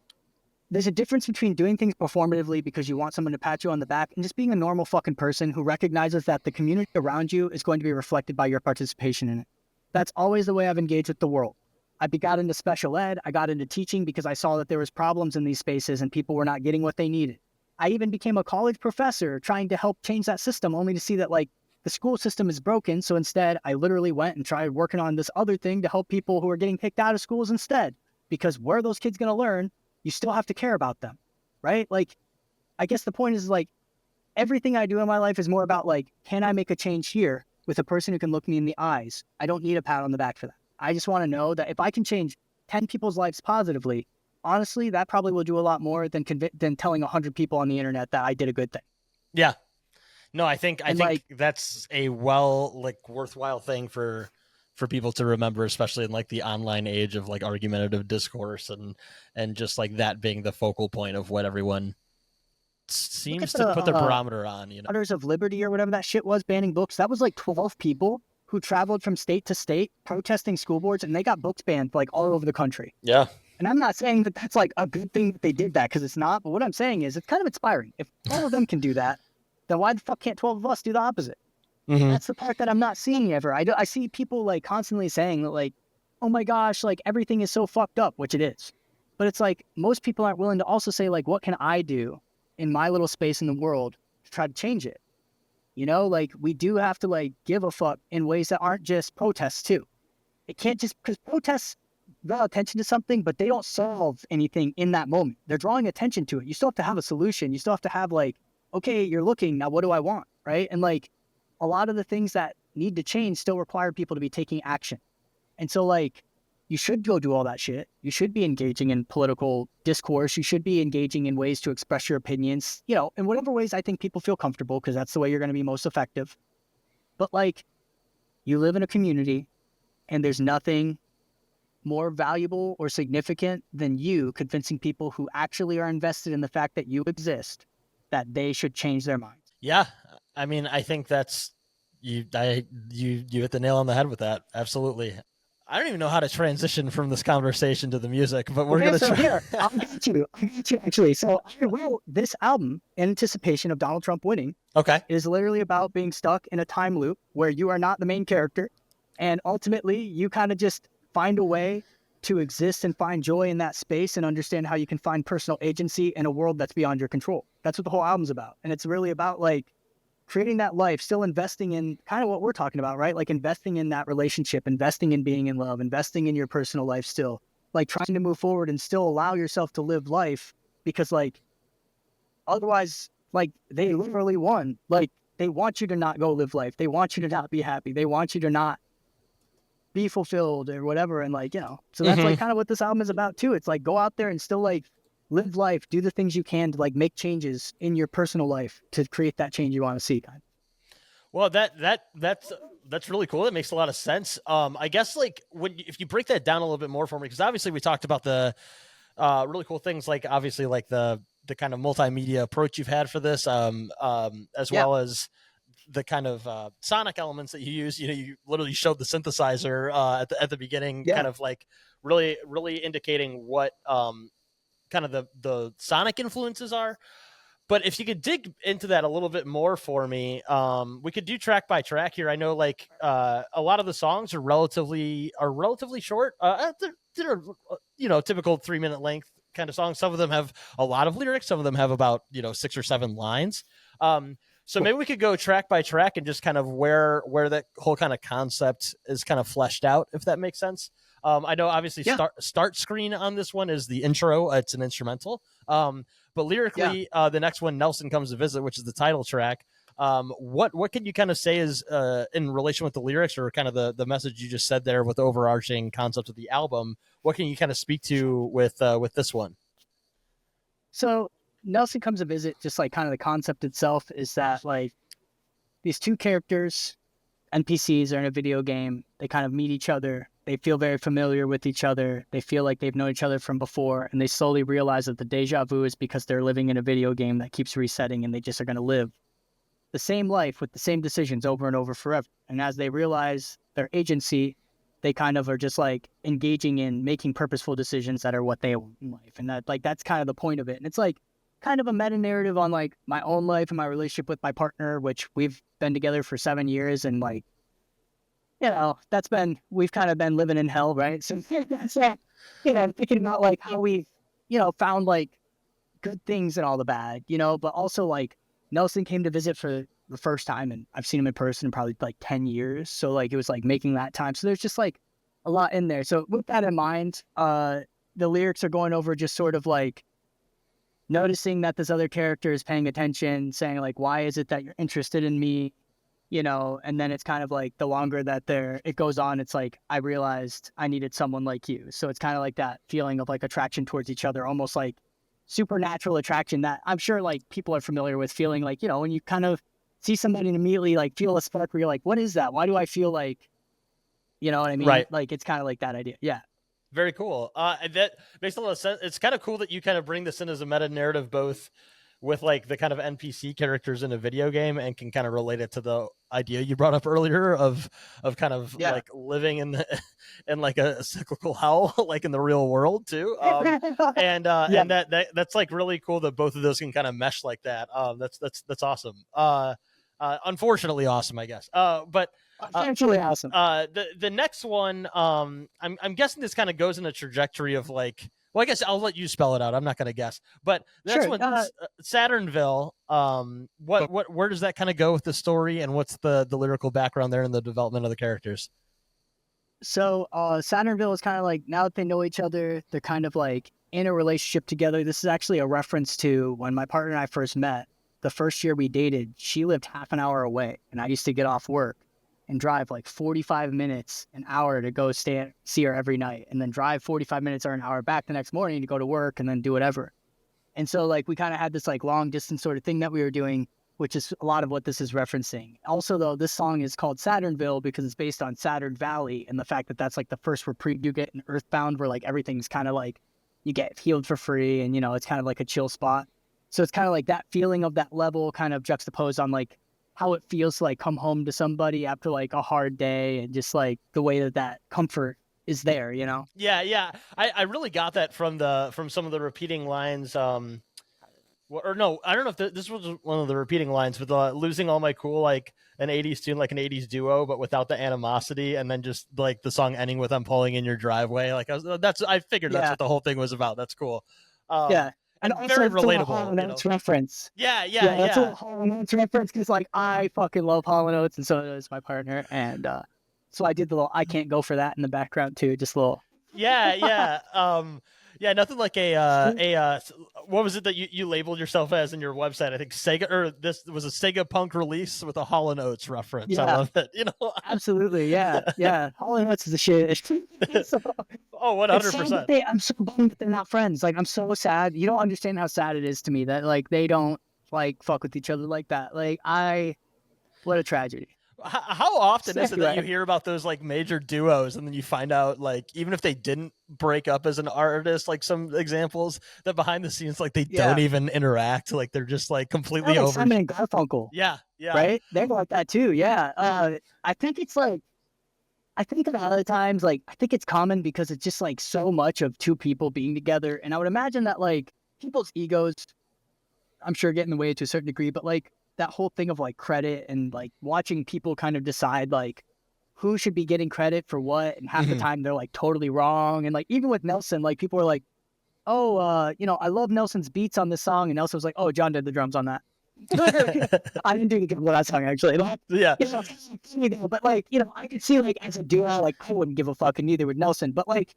there's a difference between doing things performatively because you want someone to pat you on the back and just being a normal fucking person who recognizes that the community around you is going to be reflected by your participation in it. That's always the way I've engaged with the world. I got into special ed. I got into teaching because I saw that there was problems in these spaces and people were not getting what they needed. I even became a college professor trying to help change that system, only to see that like the school system is broken. So instead, I literally went and tried working on this other thing to help people who are getting kicked out of schools instead. Because where are those kids going to learn? You still have to care about them, right? Like, I guess the point is like everything I do in my life is more about like, can I make a change here with a person who can look me in the eyes? I don't need a pat on the back for that. I just want to know that if I can change 10 people's lives positively, honestly, that probably will do a lot more than telling 100 people on the internet that I did a good thing. Yeah. No, I think like, that's a worthwhile thing for people to remember, especially in like the online age of like argumentative discourse and just like that being the focal point of what everyone seems to put their barometer on, you know. Daughters of Liberty or whatever that shit was, banning books. That was like 12 people who traveled from state to state protesting school boards, and they got books banned like all over the country. Yeah. And I'm not saying that that's like a good thing that they did that, because it's not. But what I'm saying is it's kind of inspiring. If all of them can do that, then why the fuck can't 12 of us do the opposite? Mm-hmm. That's the part that I'm not seeing ever. I see people like constantly saying that like, oh my gosh, like everything is so fucked up, which it is. But it's like most people aren't willing to also say like, what can I do in my little space in the world to try to change it? You know, like we do have to like give a fuck in ways that aren't just protests too. It can't just, because protests draw attention to something, but they don't solve anything in that moment. They're drawing attention to it. You still have to have a solution. You still have to have like, okay, you're looking, now what do I want? Right? And like a lot of the things that need to change still require people to be taking action. And so like, you should go do all that shit. You should be engaging in political discourse. You should be engaging in ways to express your opinions, you know, in whatever ways I think people feel comfortable, because that's the way you're going to be most effective. But like, you live in a community and there's nothing more valuable or significant than you convincing people who actually are invested in the fact that you exist, that they should change their minds. Yeah. I mean, I think that's, you hit the nail on the head with that. Absolutely. I don't even know how to transition from this conversation to the music, but we're going to try. Here, I'll get you actually. So I wrote this album in anticipation of Donald Trump winning. Okay. It is literally about being stuck in a time loop where you are not the main character. And ultimately, you kind of just find a way to exist and find joy in that space and understand how you can find personal agency in a world that's beyond your control. That's what the whole album's about. And it's really about like creating that life, still investing in kind of what we're talking about, right? Like investing in that relationship, investing in being in love, investing in your personal life still, like trying to move forward and still allow yourself to live life, because like otherwise, like they literally won. Like they want you to not go live life. They want you to not be happy. They want you to not be fulfilled or whatever. And like, you know, so that's like kind of what this album is about too. It's like, go out there and still like live life, do the things you can to like make changes in your personal life to create that change you want to see. Well, that's really cool. That makes a lot of sense. I guess like if you break that down a little bit more for me, because obviously we talked about the really cool things, like obviously like the kind of multimedia approach you've had for this, as well as the kind of sonic elements that you use. You know, you literally showed the synthesizer at the beginning, kind of like really indicating what kind of the sonic influences are. But if you could dig into that a little bit more for me, we could do track by track here. I know like a lot of the songs are relatively short. They're you know, typical 3-minute length kind of songs. Some of them have a lot of lyrics. Some of them have about, you know, 6 or 7 lines. So maybe we could go track by track and just kind of where that whole kind of concept is kind of fleshed out, if that makes sense. I know obviously start screen on this one is the intro. It's an instrumental. But lyrically, the next one, Nelson Comes to Visit, which is the title track. What can you kind of say is in relation with the lyrics, or kind of the message you just said there with the overarching concept of the album? What can you kind of speak to with this one? So Nelson Comes to Visit, just like kind of the concept itself is that like these two characters, NPCs, are in a video game. They kind of meet each other. They feel very familiar with each other. They feel like they've known each other from before, and they slowly realize that the deja vu is because they're living in a video game that keeps resetting, and they just are going to live the same life with the same decisions over and over forever. And as they realize their agency, they kind of are just like engaging in making purposeful decisions that are what they want in life. And that like that's kind of the point of it. And it's like kind of a meta narrative on like my own life and my relationship with my partner, which we've been together for 7 years, and like, you know, we've kind of been living in hell, right? So, you know, thinking about like how we, you know, found like good things and all the bad, you know, but also like Nelson came to visit for the first time, and I've seen him in person in probably like 10 years. So like, it was like making that time. So there's just like a lot in there. So with that in mind, the lyrics are going over just sort of like noticing that this other character is paying attention, saying like, why is it that you're interested in me? And then it's kind of like the longer that it goes on, it's like, I realized I needed someone like you. So it's kind of like that feeling of like attraction towards each other, almost like supernatural attraction that I'm sure like people are familiar with, feeling like, when you kind of see somebody and immediately like feel a spark where you're like, what is that? Why do I feel like, you know what I mean? Right. Like, it's kind of like that idea. Yeah. Very cool. That makes a lot of sense. It's kind of cool that you kind of bring this in as a meta narrative, both with like the kind of NPC characters in a video game, and can kind of relate it to the idea you brought up earlier of kind of like living in like a cyclical hell, like in the real world too. And that's like really cool that both of those can kind of mesh like that. That's awesome. Unfortunately awesome, I guess. But actually awesome. The next one, I'm guessing this kind of goes in a trajectory of like, well, I guess I'll let you spell it out. I'm not going to guess. But the next one, Saturnville. Where does that kind of go with the story, and what's the lyrical background there and the development of the characters? So Saturnville is kind of like, now that they know each other, they're kind of like in a relationship together. This is actually a reference to when my partner and I first met. The first year we dated, she lived half an hour away, and I used to get off work and drive like 45 minutes, an hour to go see her every night, and then drive 45 minutes or an hour back the next morning to go to work and then do whatever. And so like we kind of had this like long distance sort of thing that we were doing, which is a lot of what this is referencing. Also though, this song is called Saturnville because it's based on Saturn Valley, and the fact that that's like the first reprieve you get in Earthbound, where like everything's kind of like you get healed for free, and it's kind of like a chill spot. So it's kind of like that feeling of that level kind of juxtaposed on like how it feels to like come home to somebody after like a hard day, and just like the way that comfort is there, Yeah. I really got that from some of the repeating lines. Or no, I don't know if this was one of the repeating lines, but losing all my cool, like an 80s tune, like an 80s duo, but without the animosity. And then just like the song ending with I'm pulling in your driveway. Like I figured that's what the whole thing was about. That's cool. And very relatable. Notes reference. Yeah. That's a Hall & Oates reference, because like I fucking love Hall & Oates, and so does my partner, and so I did the little I can't go for that in the background too, just a little. Yeah. Nothing like what was it that you labeled yourself as in your website? I think Sega, or this was a Sega Punk release with a Hall & Oates reference. Yeah. I love it. Absolutely, yeah. Hall & Oates is the shit. So, 100%. I'm so bummed that they're not friends. Like, I'm so sad. You don't understand how sad it is to me that like they don't like fuck with each other like that. Like what a tragedy. How often is it that you hear about those like major duos, and then you find out, like, even if they didn't break up as an artist, like some examples, that behind the scenes, like they don't even interact, like they're just like completely over. Simon and Garfunkel. Yeah. Right? They're like that too. Yeah. I think it's like, I think a lot of the times, like, I think it's common because it's just like so much of two people being together, and I would imagine that like people's egos, I'm sure, get in the way to a certain degree, but like that whole thing of like credit and like watching people kind of decide like who should be getting credit for what, and half the time they're like totally wrong. And like even with Nelson, like people are like, oh, I love Nelson's beats on this song, and Nelson was like, oh, John did the drums on that. I didn't do the good that song actually. Yeah. But like, I could see like as a duo, like I wouldn't give a fuck, and neither would Nelson. But like,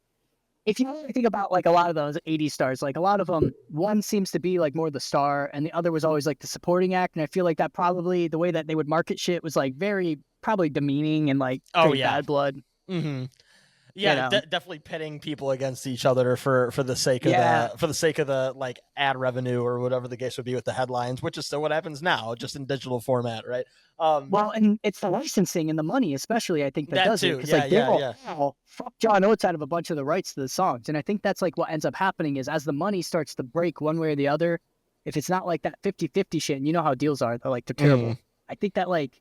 if you really think about like a lot of those 80s stars, like a lot of them, one seems to be like more the star, and the other was always like the supporting act. And I feel like that probably the way that they would market shit was like very probably demeaning and like bad blood. Mm-hmm. Yeah, definitely pitting people against each other for the sake of the like ad revenue or whatever the case would be with the headlines, which is still what happens now, just in digital format, right? Well, and it's the licensing and the money, especially, I think that does too. it. Yeah. Fuck John Oates out of a bunch of the rights to the songs, and I think that's like what ends up happening is as the money starts to break one way or the other, if it's not like that 50-50 shit, and you know how deals are, they're terrible. I think that like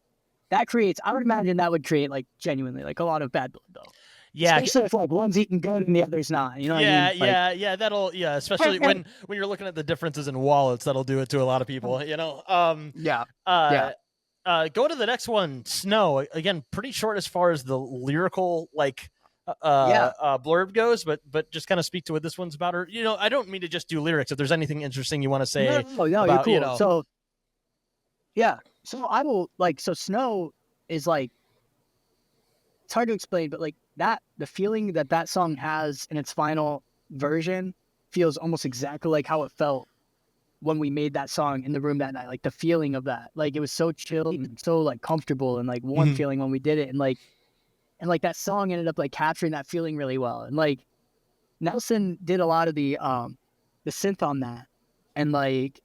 that creates, I would imagine that would create like genuinely like a lot of bad blood though. Yeah, especially if like one's eating good and the other's not. You know what I mean? Especially when you're looking at the differences in wallets, that'll do it to a lot of people. Go to the next one, Snow. Again, pretty short as far as the lyrical blurb goes, but just kind of speak to what this one's about. Or I don't mean to just do lyrics. If there's anything interesting you want to say, no, about, you're cool. So I will so Snow is like, it's hard to explain, but like that, the feeling that song has in its final version feels almost exactly like how it felt when we made that song in the room that night, like the feeling of that, like it was so chill and so like comfortable and like warm feeling when we did it. And like that song ended up like capturing that feeling really well. And like Nelson did a lot of the synth on that, and like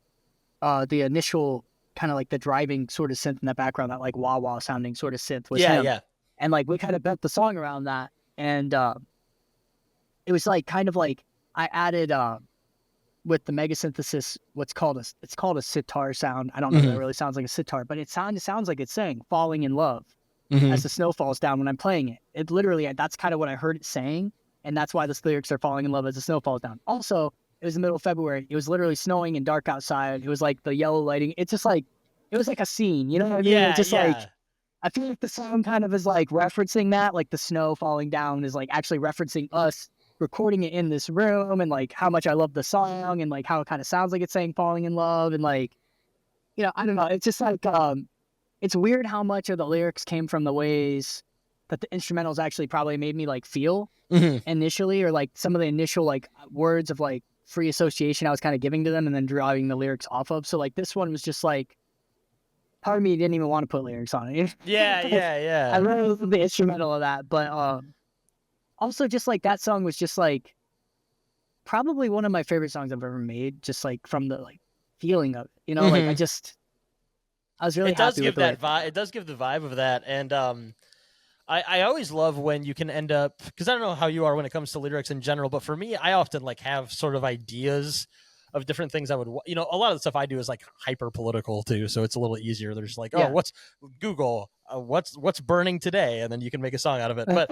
the initial kind of like the driving sort of synth in the background, that like wah wah sounding sort of synth was him. Yeah. And like we kind of built the song around that. And it was like kind of like I added with the mega synthesis what's called a sitar sound. I don't know if that really sounds like a sitar, but it sounds like it's saying falling in love as the snow falls down when I'm playing it. It literally, that's kind of what I heard it saying, and that's why the lyrics are falling in love as the snow falls down. Also, it was the middle of February. It was literally snowing and dark outside. It was like the yellow lighting. It's just like, it was like a scene, you know what I mean? It's just like, I feel like the song kind of is like referencing that, like the snow falling down is like actually referencing us recording it in this room, and like how much I love the song, and like how it kind of sounds like it's saying falling in love. And like, you know, I don't know. It's just like, it's weird how much of the lyrics came from the ways that the instrumentals actually probably made me like feel initially, or like some of the initial like words of like free association I was kind of giving to them and then driving the lyrics off of. So like this one was just like, part of me didn't even want to put lyrics on it. Yeah. I really love the instrumental of that, but also just like that song was just like probably one of my favorite songs I've ever made, just like from the like feeling of it, you know, like I was really happy with that vibe. It does give the vibe of that. And I always love when you can end up, because I don't know how you are when it comes to lyrics in general, but for me, I often like have sort of ideas of different things I would, you know, a lot of the stuff I do is like hyper political too, so it's a little easier. There's like, oh, what's Google, what's burning today, and then you can make a song out of it. But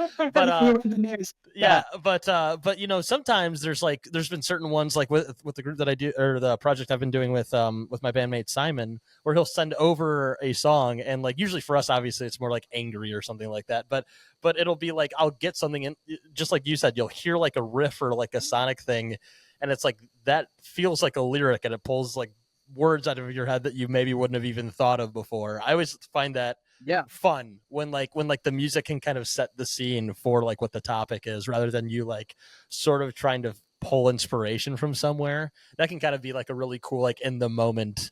but you know, sometimes there's been certain ones like with the group that I do, or the project I've been doing with my bandmate Simon, where he'll send over a song, and like usually for us, obviously it's more like angry or something like that, but it'll be like I'll get something in, just like you said, you'll hear like a riff or like a sonic thing, and it's like that feels like a lyric, and it pulls like words out of your head that you maybe wouldn't have even thought of before. I always find that fun when the music can kind of set the scene for like what the topic is, rather than you like sort of trying to pull inspiration from somewhere. That can kind of be like a really cool, like in the moment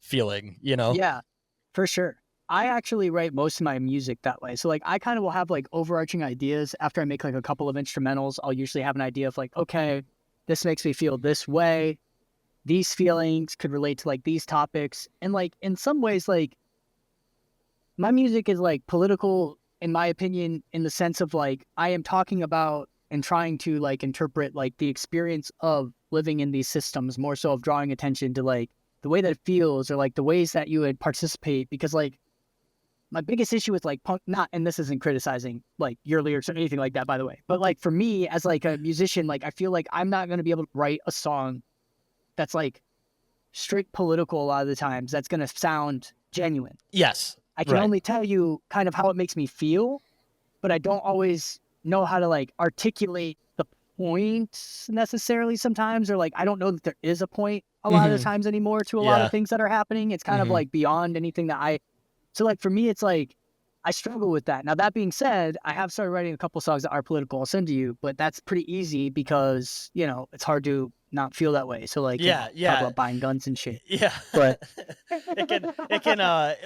feeling, you know? Yeah, for sure. I actually write most of my music that way. So like I kind of will have like overarching ideas after I make like a couple of instrumentals. I'll usually have an idea of like, okay, this makes me feel this way. These feelings could relate to like these topics. And like in some ways, like my music is like political, in my opinion, in the sense of like I am talking about and trying to like interpret like the experience of living in these systems, more so of drawing attention to like the way that it feels, or like the ways that you would participate. Because like my biggest issue with like punk, not, and this isn't criticizing like your lyrics or anything like that, by the way, but like for me as like a musician, like I feel like I'm not going to be able to write a song that's like straight political a lot of the times that's going to sound genuine. Yes. I can only tell you kind of how it makes me feel, but I don't always know how to like articulate the point necessarily sometimes, or like I don't know that there is a point a lot of the times anymore to a lot of things that are happening. It's kind of like beyond anything that so like for me, it's like I struggle with that. Now, that being said, I have started writing a couple songs that are political. I'll send to you, but that's pretty easy because, you know, it's hard to not feel that way. So like, talk about buying guns and shit. Yeah. But it can,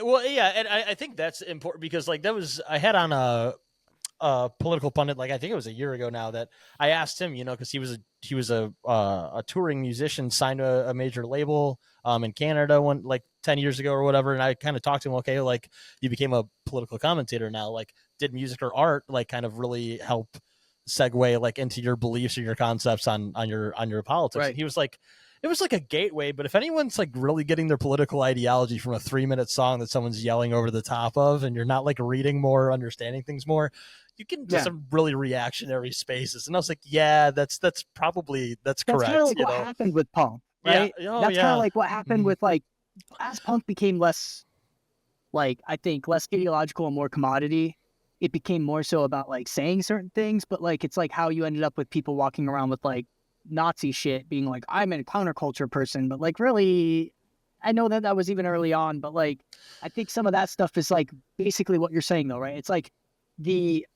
well, yeah. And I think that's important because like I had on a political pundit, like I think it was a year ago now, that I asked him, you know, because he was a touring musician signed to a major label in Canada like 10 years ago or whatever, and I kind of talked to him, okay, like you became a political commentator now, like did music or art like kind of really help segue like into your beliefs or your concepts on your politics? Right. And he was like, it was like a gateway, but if anyone's like really getting their political ideology from a 3-minute song that someone's yelling over the top of, and you're not like reading more or understanding things more, you get into some really reactionary spaces. And I was like, that's correct. That's kind of like what happened with punk, right? That's kind of like what happened with like, as punk became less, like, I think less ideological and more commodity, it became more so about like saying certain things, but like, it's like how you ended up with people walking around with like Nazi shit being like, I'm a counterculture person, but like really, I know that was even early on, but like, I think some of that stuff is like basically what you're saying though, right? It's like the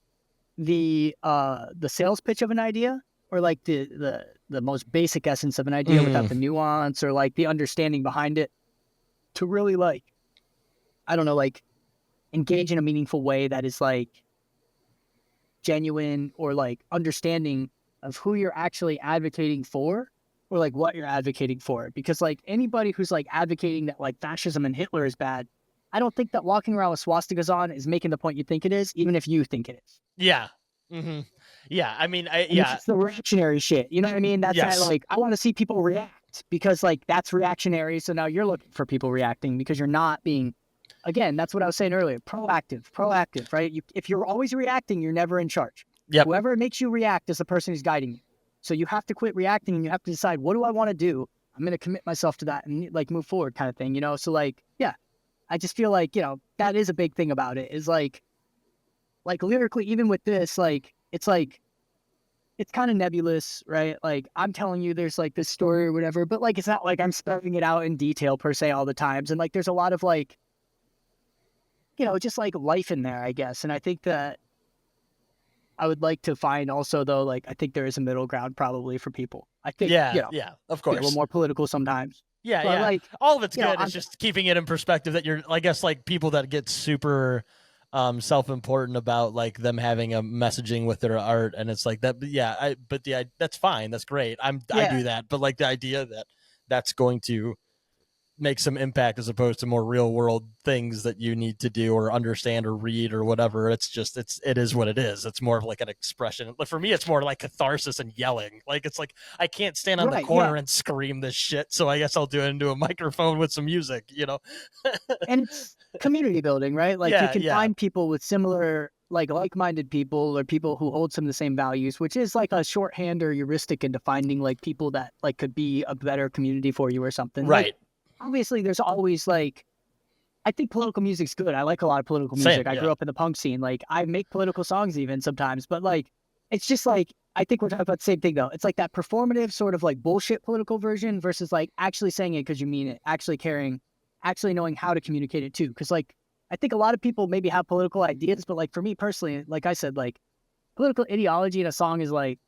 sales pitch of an idea or like the most basic essence of an idea without the nuance or like the understanding behind it, to really like, I don't know, like engage in a meaningful way that is like genuine or like understanding of who you're actually advocating for or like what you're advocating for. Because like anybody who's like advocating that like fascism and Hitler is bad, I don't think that walking around with swastikas on is making the point you think it is, even if you think it is. Yeah. Yeah. I mean, It's the reactionary shit. You know what I mean? That's Yes. like, I want to see people react because like that's reactionary. So now you're looking for people reacting because you're not being, again, that's what I was saying earlier, proactive, right? If you're always reacting, you're never in charge. Yep. Whoever makes you react is the person who's guiding you. So you have to quit reacting and you have to decide, what do I want to do? I'm going to commit myself to that and like move forward kind of thing, you know? So like, yeah, I just feel like, you know, that is a big thing about it is like lyrically, even with this, like, it's kind of nebulous, right? Like I'm telling you there's like this story or whatever, but like, it's not like I'm spelling it out in detail per se all the times. And like, there's a lot of like, you know, just like life in there, I guess. And I think that I would like to find also though, like, I think there is a middle ground probably for people. I think, you know, of be a course. little more political sometimes. Yeah, But, yeah. like, all of it's you know, good. It's just keeping it in perspective that you're, I guess, like people that get super self-important about like them having a messaging with their art, and it's like that. But yeah, that's fine. That's great. I do that. But like the idea that that's going to make some impact as opposed to more real world things that you need to do or understand or read or whatever. It's just, it is what it is. It's more of like an expression. For me, it's more like catharsis and yelling. Like, it's like, I can't stand on the corner and scream this shit. So I guess I'll do it into a microphone with some music, you know? And it's community building, right? Like you can find people with similar, like-minded people or people who hold some of the same values, which is like a shorthand or heuristic into finding like people that like could be a better community for you or something. Right. Like, obviously there's always like, I think political music's good. I like a lot of political music. I grew up in the punk scene. Like I make political songs even sometimes, but like, it's just like, I think we're talking about the same thing though. It's like that performative sort of like bullshit political version versus like actually saying it because you mean it, actually caring, actually knowing how to communicate it too. Cause like, I think a lot of people maybe have political ideas, but like for me personally, like I said, like political ideology in a song is like,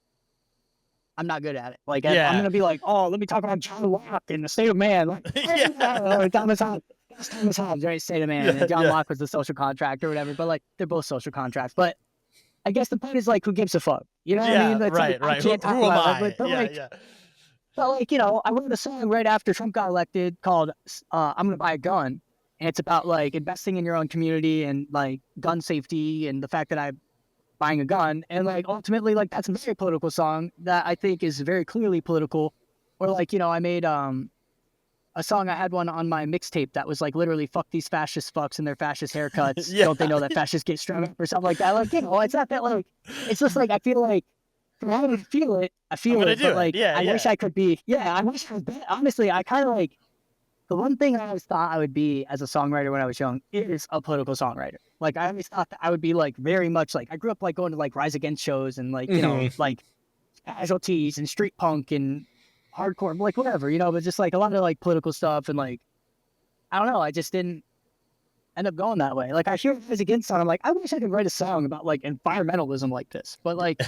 I'm not good at it. Like, I'm going to be like, oh, let me talk about John Locke and the State of Man. Like, or Thomas Hobbes, right? State of Man. And John Locke was the social contract or whatever. But, like, they're both social contracts. But I guess the point is, like, who gives a fuck? You know what I mean? It's right. I can't talk about it. But, like, you know, I wrote a song right after Trump got elected called I'm Going to Buy a Gun. And it's about, like, investing in your own community and, like, gun safety and the fact that I'm buying a gun. And like ultimately, like that's a very political song that I think is very clearly political. Or like, you know, I made a song, I had one on my mixtape that was like literally fuck these fascist fucks and their fascist haircuts. Don't they know that fascists get strung up or something like that? Like, you know, it's not that like, it's just like I feel like for how to feel it, I feel it, but like I wish I could be, I wish I was better. Honestly, I kind of like the one thing I always thought I would be as a songwriter when I was young is a political songwriter. Like I always thought that I would be like very much like I grew up like going to like Rise Against shows and like, you know, like Casualties and street punk and hardcore, like whatever, you know, but just like a lot of like political stuff and like, I don't know, I just didn't end up going that way. Like I hear Rise Against song, I'm like, I wish I could write a song about like environmentalism like this, but like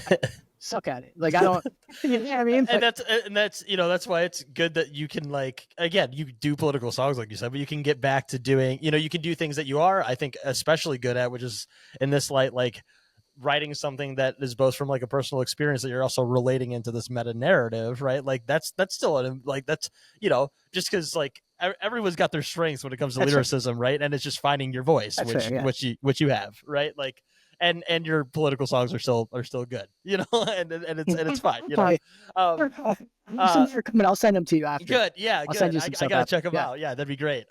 suck at it. Like I don't, you know what I mean? And that's, you know, that's why it's good that you can like, again, you do political songs like you said, but you can get back to doing, you know, you can do things that you are, I think, especially good at, which is in this light, like writing something that is both from like a personal experience that you're also relating into this meta narrative, right? Like that's still like, that's, you know, just because like everyone's got their strengths when it comes to lyricism, right? And it's just finding your voice, which you have, right? Like, and your political songs are still good, you know, and it's fine, you know. I'll send them to you after. Good, yeah, I'll good. send you some I gotta check them out. Yeah, that'd be great.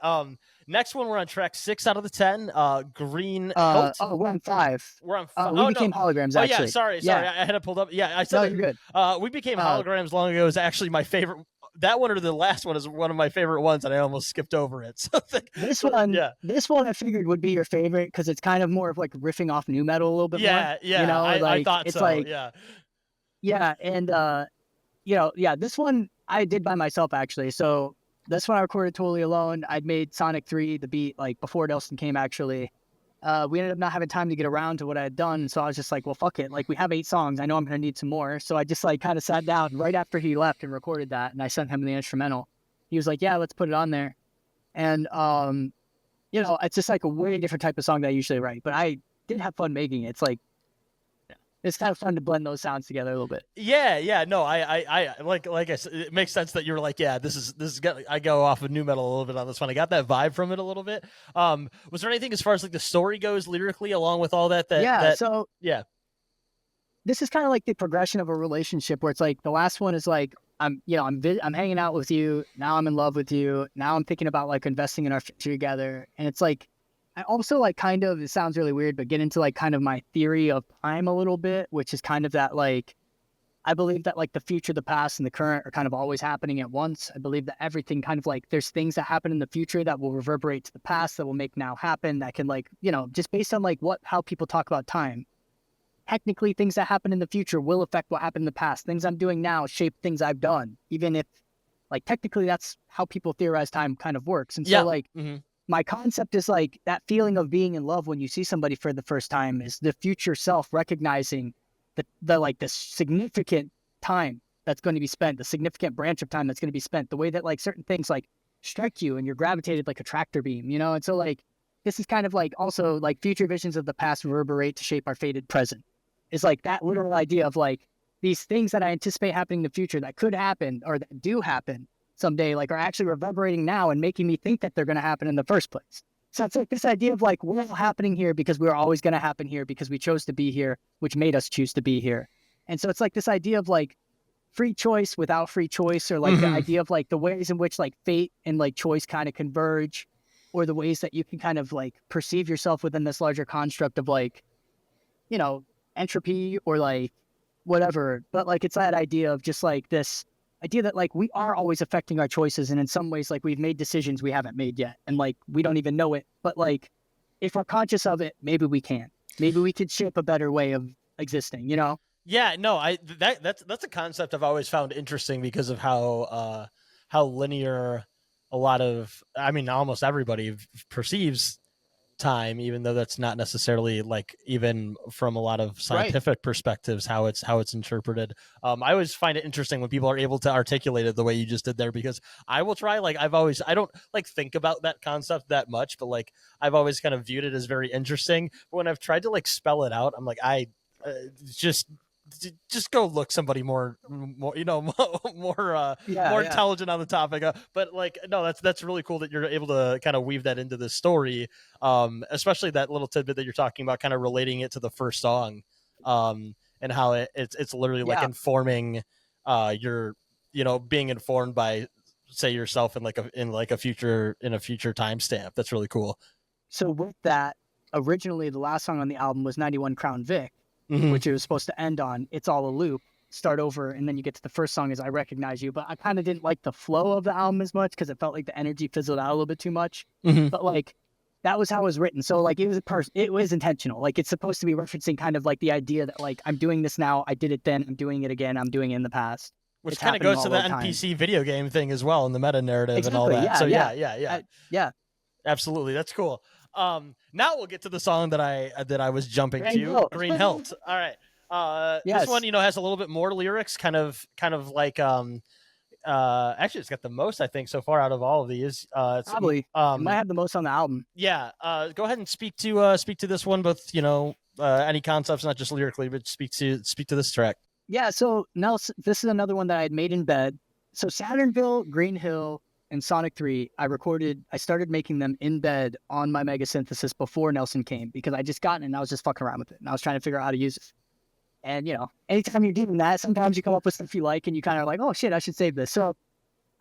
Next one, we're on track 6 out of the 10. Green. We're on 5. We're on 5. We became holograms. Actually. Oh yeah, sorry. I had it pulled up. Yeah, I said. No, you're good. We became holograms long ago. Is actually my favorite. That one or the last one is one of my favorite ones, and I almost skipped over it. So this one I figured would be your favorite because it's kind of more of like riffing off new metal a little bit more. Yeah, you know, I thought it's so. Like, yeah, and you know, this one I did by myself actually. So this one I recorded totally alone. I'd made Sonic 3, the beat, like before Nelson came actually. we ended up not having time to get around to what I had done. So I was just like, well, fuck it. Like, we have 8 songs. I know I'm going to need some more. So I just like kind of sat down right after he left and recorded that. And I sent him the instrumental. He was like, yeah, let's put it on there. And, you know, it's just like a way different type of song that I usually write, but I did have fun making it. It's like, it's kind of fun to blend those sounds together a little bit. Yeah. No, I like I said, it makes sense that you were like, yeah, this is I go off of new metal a little bit on this one. I got that vibe from it a little bit. Was there anything as far as like the story goes lyrically, along with all that? So yeah, this is kind of like the progression of a relationship where it's like the last one is like, I'm hanging out with you. Now I'm in love with you. Now I'm thinking about like investing in our future together. And it's like, I also like kind of, it sounds really weird, but get into like kind of my theory of time a little bit, which is kind of that like, I believe that like the future, the past, and the current are kind of always happening at once. I believe that everything kind of like, there's things that happen in the future that will reverberate to the past that will make now happen, that can like, you know, just based on like how people talk about time. Technically, things that happen in the future will affect what happened in the past. Things I'm doing now shape things I've done, even if like technically that's how people theorize time kind of works. And so like, my concept is like that feeling of being in love when you see somebody for the first time is the future self recognizing the like the significant time that's going to be spent, the significant branch of time that's going to be spent, the way that like certain things like strike you and you're gravitated like a tractor beam, you know? And so like, this is kind of like also like future visions of the past reverberate to shape our fated present. It's like that literal idea of like these things that I anticipate happening in the future that could happen or that do happen someday, like are actually reverberating now and making me think that they're going to happen in the first place. So it's like this idea of like, we're all happening here because we're always going to happen here because we chose to be here, which made us choose to be here. And so it's like this idea of like free choice without free choice, or like the idea of like the ways in which like fate and like choice kind of converge, or the ways that you can kind of like perceive yourself within this larger construct of like, you know, entropy or like whatever. But like, it's that idea of just like this idea that like we are always affecting our choices, and in some ways like we've made decisions we haven't made yet, and like we don't even know it, but like if we're conscious of it, maybe we could shape a better way of existing, you know? Yeah, no, that's a concept I've always found interesting because of how linear a lot of, I mean, almost everybody perceives time, even though that's not necessarily like, even from a lot of scientific perspectives, how it's interpreted. I always find it interesting when people are able to articulate it the way you just did there, because I will try, like, I don't like think about that concept that much, but like I've always kind of viewed it as very interesting. But when I've tried to like spell it out, I'm like, just go look somebody more you know, more intelligent on the topic, but like, no, that's really cool that you're able to kind of weave that into this story, especially that little tidbit that you're talking about, kind of relating it to the first song, and how it's literally like informing your, you know, being informed by, say, yourself in a future timestamp. That's really cool. So with that, originally the last song on the album was 91 Crown Vic, which it was supposed to end on It's All a Loop, start over, and then you get to the first song is I Recognize You. But I kind of didn't like the flow of the album as much because it felt like the energy fizzled out a little bit too much. But like, that was how it was written. So like, it was intentional. Like, it's supposed to be referencing kind of like the idea that like, I'm doing this now, I did it then, I'm doing it again, I'm doing it in the past. Which kind of goes to the NPC video game thing as well, and the meta narrative and all that. Yeah, so yeah. Absolutely, that's cool. Now we'll get to the song that I was jumping to, Green Hilt. All right. This one, you know, has a little bit more lyrics, kind of like actually it's got the most, I think, so far out of all of these. Probably it might have the most on the album. Yeah. Go ahead and speak to this one, both, you know, any concepts, not just lyrically, but speak to this track. Yeah. So now this is another one that I had made in bed. So Saturnville, Green Hill, and Sonic 3, I started making them in bed on my Mega Synthesis before Nelson came, because I just got it and I was just fucking around with it. And I was trying to figure out how to use it. And, you know, anytime you're doing that, sometimes you come up with stuff you like and you kind of like, oh shit, I should save this. So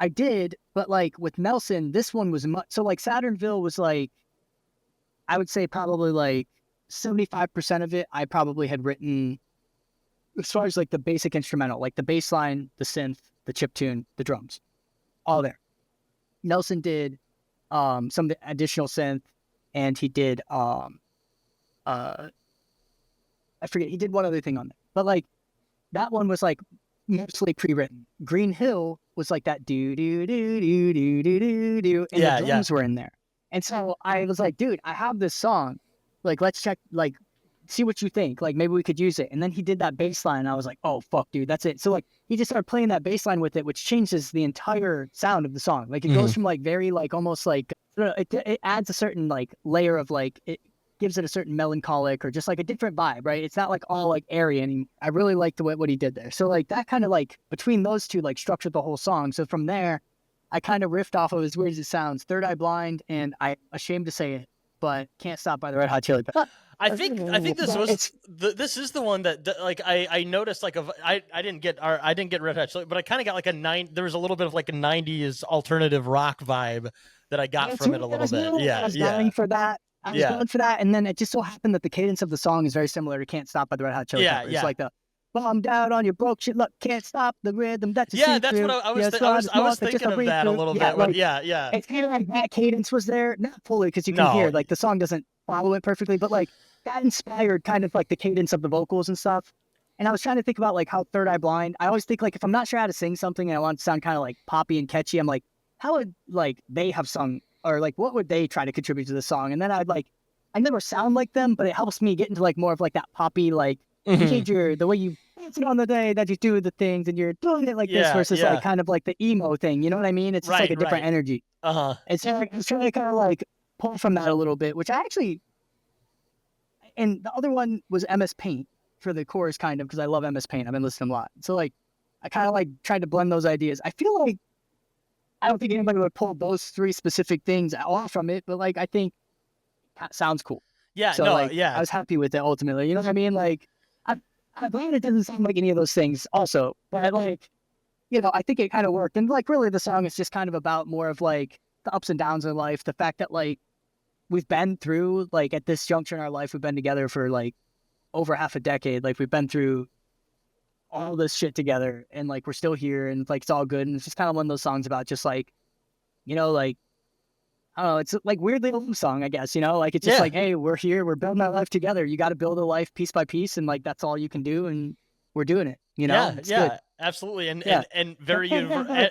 I did, but like with Nelson, this one was much, so like Saturnville was like, I would say probably like 75% of it, I probably had written as far as like the basic instrumental, like the bass line, the synth, the chip tune, the drums, all there. Nelson did some additional synth, and he did I forget, he did one other thing on there, but like that one was like mostly pre-written. Green Hill was like that do do do do do do do do, and the drums were in there. And so I was like, dude, I have this song, Like, let's check, like, see what you think. Like, maybe we could use it. And then he did that bass line. And I was like, oh, fuck, dude, that's it. So, like, he just started playing that bass line with it, which changes the entire sound of the song. Like, it goes from, like, very, like, almost like, I don't know, it adds a certain, like, layer of, like, it gives it a certain melancholic or just, like, a different vibe, right? It's not, like, all, like, airy. And I really liked what he did there. So, like, that kind of, like, between those two, like, structured the whole song. So from there, I kind of riffed off of, as weird as it sounds, Third Eye Blind, and I'm ashamed to say it, but Can't Stop by the Red Hot Chili Peppers. I think this is the one that like I noticed, like, I didn't get Red Hot Chili, but I kind of got like there was a little bit of like a 90s alternative rock vibe that I got from it a little bit. Yeah, I was going for that. I was going for that, and then it just so happened that the cadence of the song is very similar to Can't Stop by the Red Hot Chili Peppers. It's like the bombed out on your broke shit, look, can't stop the rhythm. That's what I was thinking of that a little bit. Like, yeah. It's kind of like that cadence was there, not fully because you can hear like the song doesn't follow it perfectly, but like that inspired kind of like the cadence of the vocals and stuff. And I was trying to think about like how Third Eye Blind. I always think like if I'm not sure how to sing something and I want it to sound kind of like poppy and catchy, I'm like, how would like they have sung, or like what would they try to contribute to the song? And then I never sound like them, but it helps me get into like more of like that poppy like. The way you dance it on the day that you do the things and you're doing it like this versus like kind of like the emo thing, you know what I mean? It's just like a different energy. And so I was trying to kind of like pull from that a little bit, which I actually, and the other one was MS Paint for the chorus kind of, because I love MS Paint. I've been listening a lot. So like, I kind of like tried to blend those ideas. I feel like, I don't think anybody would pull those three specific things off from it, but like, I think it sounds cool. Yeah, so like, I was happy with it ultimately. You know what I mean? Like, I'm glad it doesn't sound like any of those things also, but like, you know, I think it kind of worked. And like, really the song is just kind of about more of like the ups and downs of life. The fact that like, we've been through like at this juncture in our life, we've been together for like over half a decade. Like we've been through all this shit together and like, we're still here and like, it's all good. And it's just kind of one of those songs about just like, you know, like, I don't know, it's like weirdly a love song, I guess, you know, like it's just like, hey, we're here, we're building our life together. You got to build a life piece by piece, and like that's all you can do, and we're doing it, you know? Good. Absolutely, and very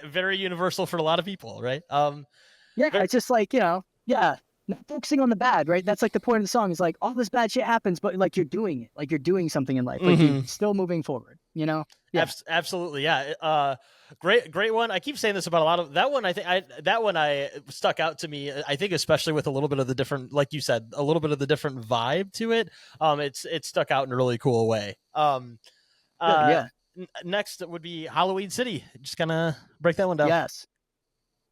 very universal for a lot of people, right? It's just like, you know, not focusing on the bad, right? That's like the point of the song is like all this bad shit happens, but like you're doing it, like you're doing something in life, like you're still moving forward, you know? Absolutely, great one. I keep saying this about a lot of that one. I think I stuck out to me. I think especially with a little bit of the different, like you said, a little bit of the different vibe to it. It stuck out in a really cool way. Next would be Halloween City. Just gonna break that one down. Yes.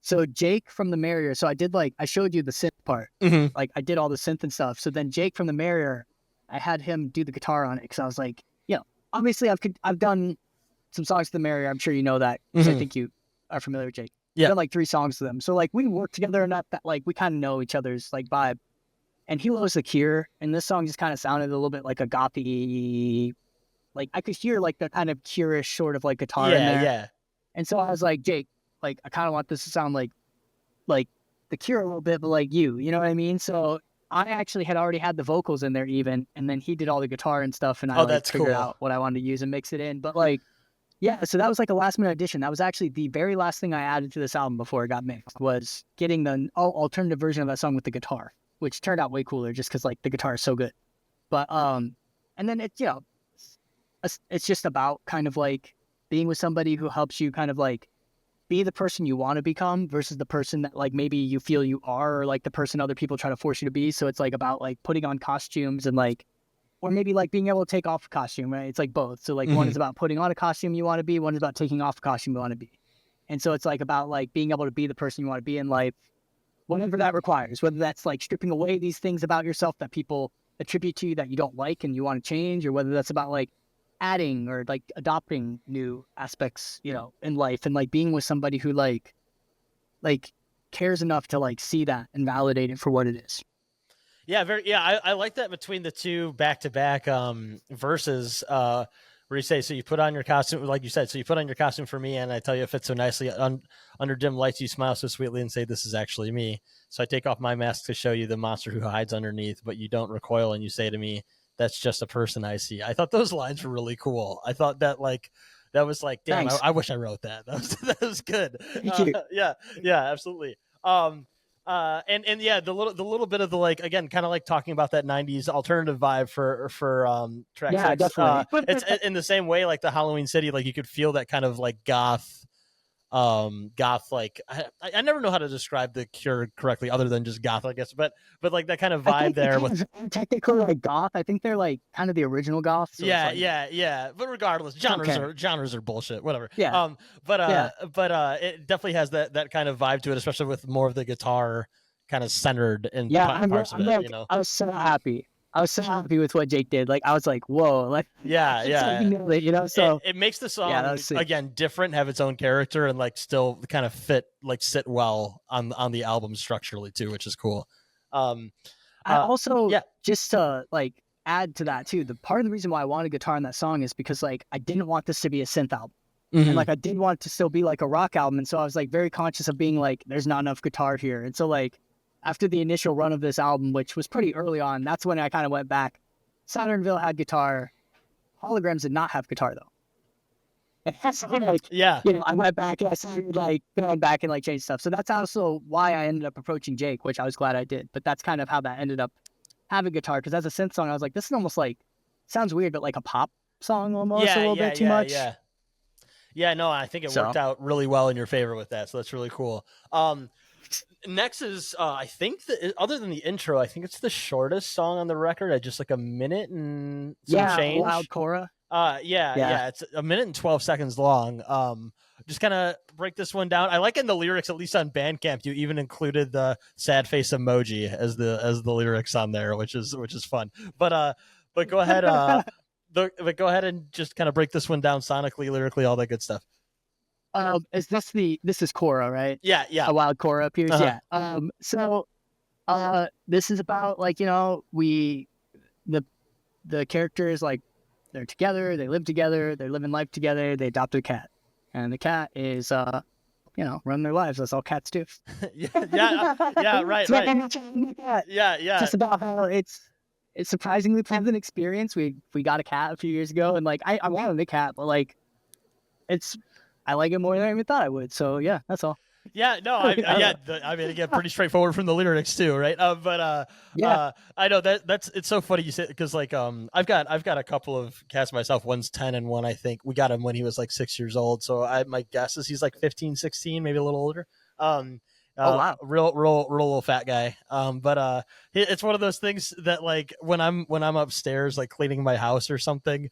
So Jake from the Marrier. So I showed you the synth part. Like I did all the synth and stuff. So then Jake from the Marrier, I had him do the guitar on it because I was like, you know, obviously I've done some songs to the Marrier. I'm sure you know that because I think you are familiar with Jake. I've done like 3 songs to them. So like we work together and that like we kind of know each other's like vibe. And he loves The Cure, and this song just kind of sounded a little bit like a gothy. Like I could hear like the kind of Cure-ish sort of like guitar in there. Yeah. And so I was like, Jake, like I kind of want this to sound like The Cure a little bit, but like you know what I mean? So I actually had already had the vocals in there even, and then he did all the guitar and stuff, and I figured out what I wanted to use and mix it in. But like, so that was like a last minute addition. That was actually the very last thing I added to this album before it got mixed, was getting the alternative version of that song with the guitar, which turned out way cooler just because like the guitar is so good. But and then it's, you know, it's just about kind of like being with somebody who helps you kind of like be the person you want to become versus the person that like maybe you feel you are, or like the person other people try to force you to be. So it's like about like putting on costumes and like, or maybe like being able to take off a costume, right? It's like both. So like one is about putting on a costume you want to be, one is about taking off a costume you want to be. And so it's like about like being able to be the person you want to be in life, whatever that requires, whether that's like stripping away these things about yourself that people attribute to you that you don't like and you want to change, or whether that's about like adding or like adopting new aspects, you know, in life, and like being with somebody who like cares enough to like see that and validate it for what it is. I like that between the two back-to-back verses where you say, so you put on your costume, like you said, so you put on your costume for me, and I tell you it fits so nicely. Under dim lights you smile so sweetly and say, this is actually me. So I take off my mask to show you the monster who hides underneath, but you don't recoil and you say to me, that's just a person I see. I thought those lines were really cool. I thought that like, that was like, damn, I wish I wrote that. That was good. Thank you. Yeah, absolutely. And yeah, the little bit of the like again, kind of like talking about that '90s alternative vibe for track Yeah, 6. definitely. It's in the same way like the Halloween City, like you could feel that kind of like goth like I never know how to describe the Cure correctly other than just goth, I guess, but like that kind of I vibe think there with technically like goth. I think they're like kind of the original goth. So it's like, yeah. But regardless, genres are bullshit, whatever. Yeah. But it definitely has that kind of vibe to it, especially with more of the guitar kind of centered in parts of it, you know. I was so happy. I was so happy with what Jake did. Like I was like, whoa, like Yeah, it's like he nailed it, you know. So it makes the song that was sick. again different, have its own character, and like still kind of sit well on the album structurally too, which is cool. I also yeah. just to like add to that too. The part of the reason why I wanted guitar in that song is because like I didn't want this to be a synth album. Mhm. And like I did want it to still be like a rock album, and so I was like very conscious of being like, there's not enough guitar here. And so like after the initial run of this album, which was pretty early on, that's when I kind of went back. Saturnville had guitar. Holograms did not have guitar though. And that's like, Yeah. you know, I went back and I started like going back and like change stuff. So that's also why I ended up approaching Jake, which I was glad I did. But that's kind of how that ended up having guitar. Because as a synth song, I was like, this is almost like, sounds weird, but like a pop song almost a little bit too much. Yeah, no, I think it worked out really well in your favor with that, so that's really cool. Next is I think that other than the intro, I think it's the shortest song on the record at just like a minute and some change. Loud Cora. Yeah, it's a minute and 12 seconds long. Just kind of break this one down. I like in the lyrics, at least on Bandcamp, you even included the sad face emoji as the lyrics on there, which is fun. But go ahead. But go ahead and just kind of break this one down sonically, lyrically, all that good stuff. This is Cora, right? Yeah. A wild Cora appears. Uh-huh. Yeah. So this is about like, you know, the characters, like they're together, they live together, they're living life together, they adopt a cat. And the cat is you know, run their lives. That's all cats do. Right. Yeah. Just about how it's surprisingly pleasant experience. We got a cat a few years ago, and like I wanted a cat, but like I like it more than I even thought I would. So yeah, that's all. Yeah, no, I mean, again, pretty straightforward from the lyrics too, right? I know that's it's so funny you say, because like I've got a couple of cats myself. One's 10 and one I think we got him when he was like 6 years old. So my guess is he's like 15, 16, maybe a little older. Oh wow, real little fat guy. But it's one of those things that like when I'm upstairs like cleaning my house or something,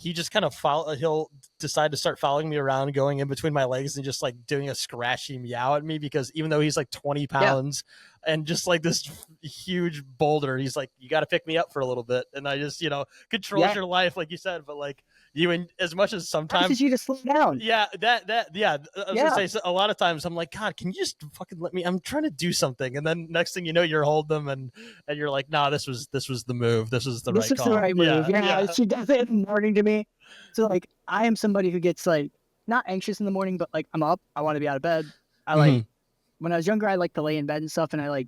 he just kind of he'll decide to start following me around, going in between my legs and just like doing a scratchy meow at me, because even though he's like 20 pounds and just like this huge boulder, he's like, you got to pick me up for a little bit. And I just, you know, controls your life, like you said, but like as much as sometimes you just slow down. I was gonna say, so a lot of times I'm like, God, can you just fucking let me? I'm trying to do something, and then next thing you know, you're holding them, and you're like, nah, this was the move. This was the right call. The right move. Yeah. She does it in the morning to me. So like, I am somebody who gets like not anxious in the morning, but like I'm up. I want to be out of bed. I like when I was younger, I like to lay in bed and stuff, and I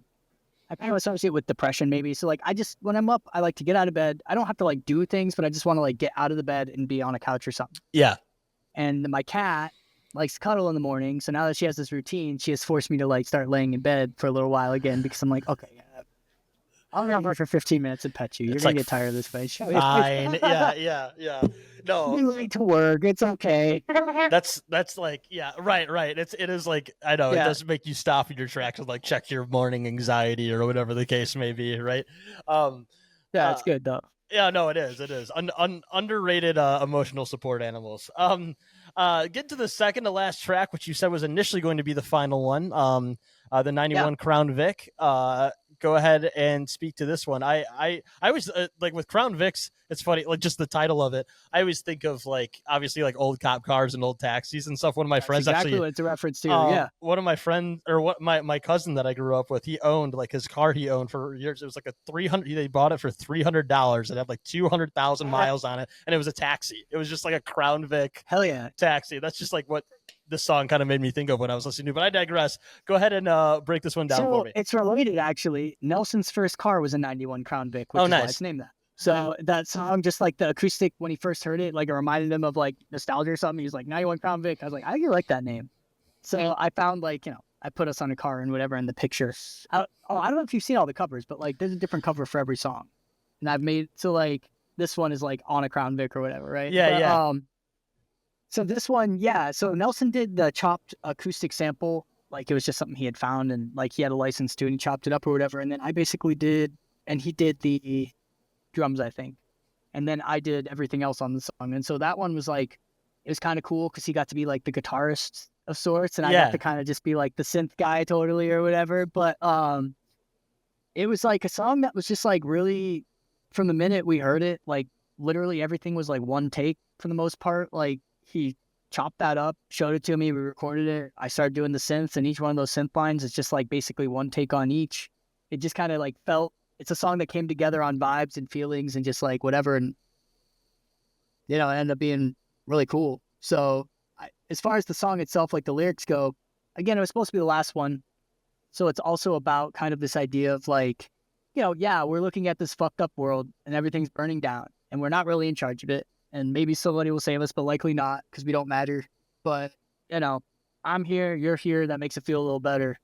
kind of associate with depression maybe. So like when I'm up, I like to get out of bed. I don't have to like do things, but I just want to like get out of the bed and be on a couch or something. Yeah. And my cat likes to cuddle in the morning. So now that she has this routine, she has forced me to like start laying in bed for a little while again, because I'm like, okay, I'll be out for 15 minutes and pet you. You're going to get tired of this face. Fine. Yeah. No. You late to work. It's okay. That's like, yeah, right. It is like, I know, it does make you stop in your tracks and like check your morning anxiety or whatever the case may be, right? It's good though. Yeah, no, it is. Underrated emotional support animals. Get to the second to last track, which you said was initially going to be the final one. The 91 Crown Vic. Go ahead and speak to this one. I always like with Crown Vics, it's funny, like just the title of it. I always think of like obviously like old cop cars and old taxis and stuff. One of my friends exactly what it's a reference to. One of my friends, or my cousin that I grew up with, he owned like his car he owned for years. It was like a 300. They bought it for $300. It had like 200,000 miles on it, and it was a taxi. It was just like a Crown Vic. Hell yeah, taxi. That's just like what this song kind of made me think of when I was listening to, but I digress. Go ahead and break this one down for me. It's related, actually. Nelson's first car was a 91 Crown Vic, which is why it's named that. So that song, just like the acoustic, when he first heard it, like it reminded him of like nostalgia or something. He was like, 91 Crown Vic. I was like, I really like that name. So I found like, you know, I put us on a car and whatever in the picture. I don't know if you've seen all the covers, but like there's a different cover for every song. And I've made, so like this one is like on a Crown Vic or whatever, right? Yeah, But, yeah. so this one, yeah. So Nelson did the chopped acoustic sample. Like it was just something he had found and like he had a license to and he chopped it up or whatever. And then I basically did, and he did the drums, I think. And then I did everything else on the song. And so that one was like, it was kind of cool because he got to be like the guitarist of sorts. And I Yeah. got to kind of just be like the synth guy totally or whatever. But it was like a song that was just like really, from the minute we heard it, like literally everything was like one take for the most part. Like he chopped that up, showed it to me, we recorded it. I started doing the synths, and each one of those synth lines is just like basically one take on each. It just kind of like felt, it's a song that came together on vibes and feelings and just like whatever. And, you know, it ended up being really cool. So as far as the song itself, like the lyrics go, again, it was supposed to be the last one. So it's also about kind of this idea of like, you know, yeah, we're looking at this fucked up world and everything's burning down and we're not really in charge of it. And maybe somebody will save us, but likely not because we don't matter. But, you know, I'm here, you're here. That makes it feel a little better.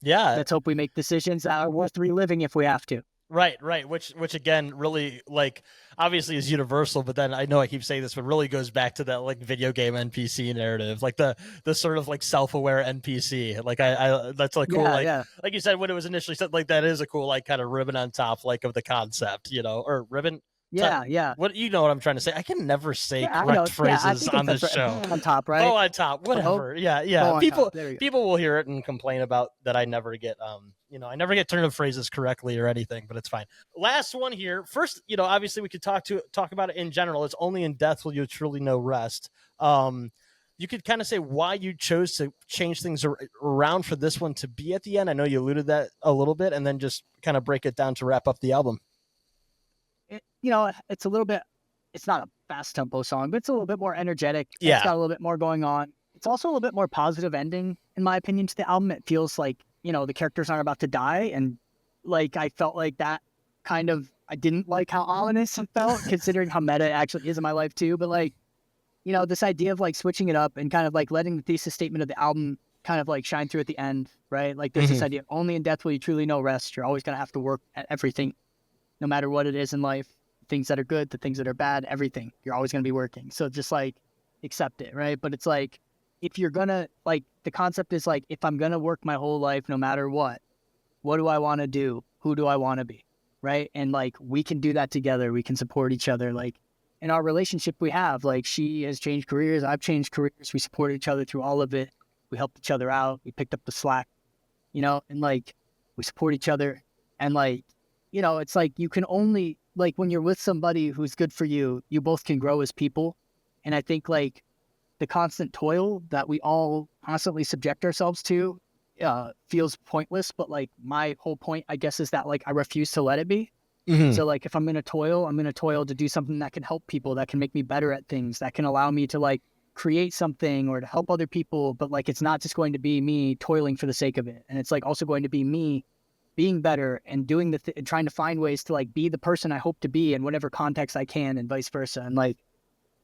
Yeah. Let's hope we make decisions that are worth reliving if we have to. Right. Which again, really, like, obviously is universal, but then I know I keep saying this, but really goes back to that like video game NPC narrative, like the sort of like self-aware NPC. Like I that's like cool. Like you said, when it was initially said, like that is a cool like kind of ribbon on top, like of the concept, you know, or ribbon. Yeah. What, you know what I'm trying to say? I can never say Yeah, correct phrases on this show. On top, right? Oh, on top, whatever. Yeah. People will hear it and complain about that. I never get I never get turned of phrases correctly or anything, but it's fine. Last one here. First, you know, obviously we could talk about it in general. It's only in death will you truly know rest. You could kind of say why you chose to change things around for this one to be at the end. I know you alluded that a little bit, and then just kind of break it down to wrap up the album. It's a little bit, it's not a fast tempo song, but it's a little bit more energetic. Yeah. It's got a little bit more going on. It's also a little bit more positive ending, in my opinion, to the album. It feels like, you know, the characters aren't about to die. And like, I felt like that kind of, I didn't like how ominous it felt, considering how meta it actually is in my life too. But like, you know, this idea of like switching it up and kind of like letting the thesis statement of the album kind of like shine through at the end, right? Like there's this idea, only in death will you truly know rest. You're always going to have to work at everything, no matter what it is in life. Things that are good, the things that are bad, everything. You're always going to be working. So just like accept it, right? But it's like, if you're going to, like, the concept is like, if I'm going to work my whole life, no matter what do I want to do? Who do I want to be? Right? And like, we can do that together. We can support each other. Like in our relationship we have, like she has changed careers. I've changed careers. We support each other through all of it. We helped each other out. We picked up the slack, you know, and like we support each other. And like, you know, it's like, you can only, like when you're with somebody who's good for you, you both can grow as people. And I think like the constant toil that we all constantly subject ourselves to feels pointless. But like my whole point, I guess, is that like I refuse to let it be. So like if I'm going to toil to do something that can help people, that can make me better at things, that can allow me to like create something or to help other people. But like, it's not just going to be me toiling for the sake of it. And it's like also going to be me being better and doing trying to find ways to like be the person I hope to be in whatever context I can, and vice versa. And like,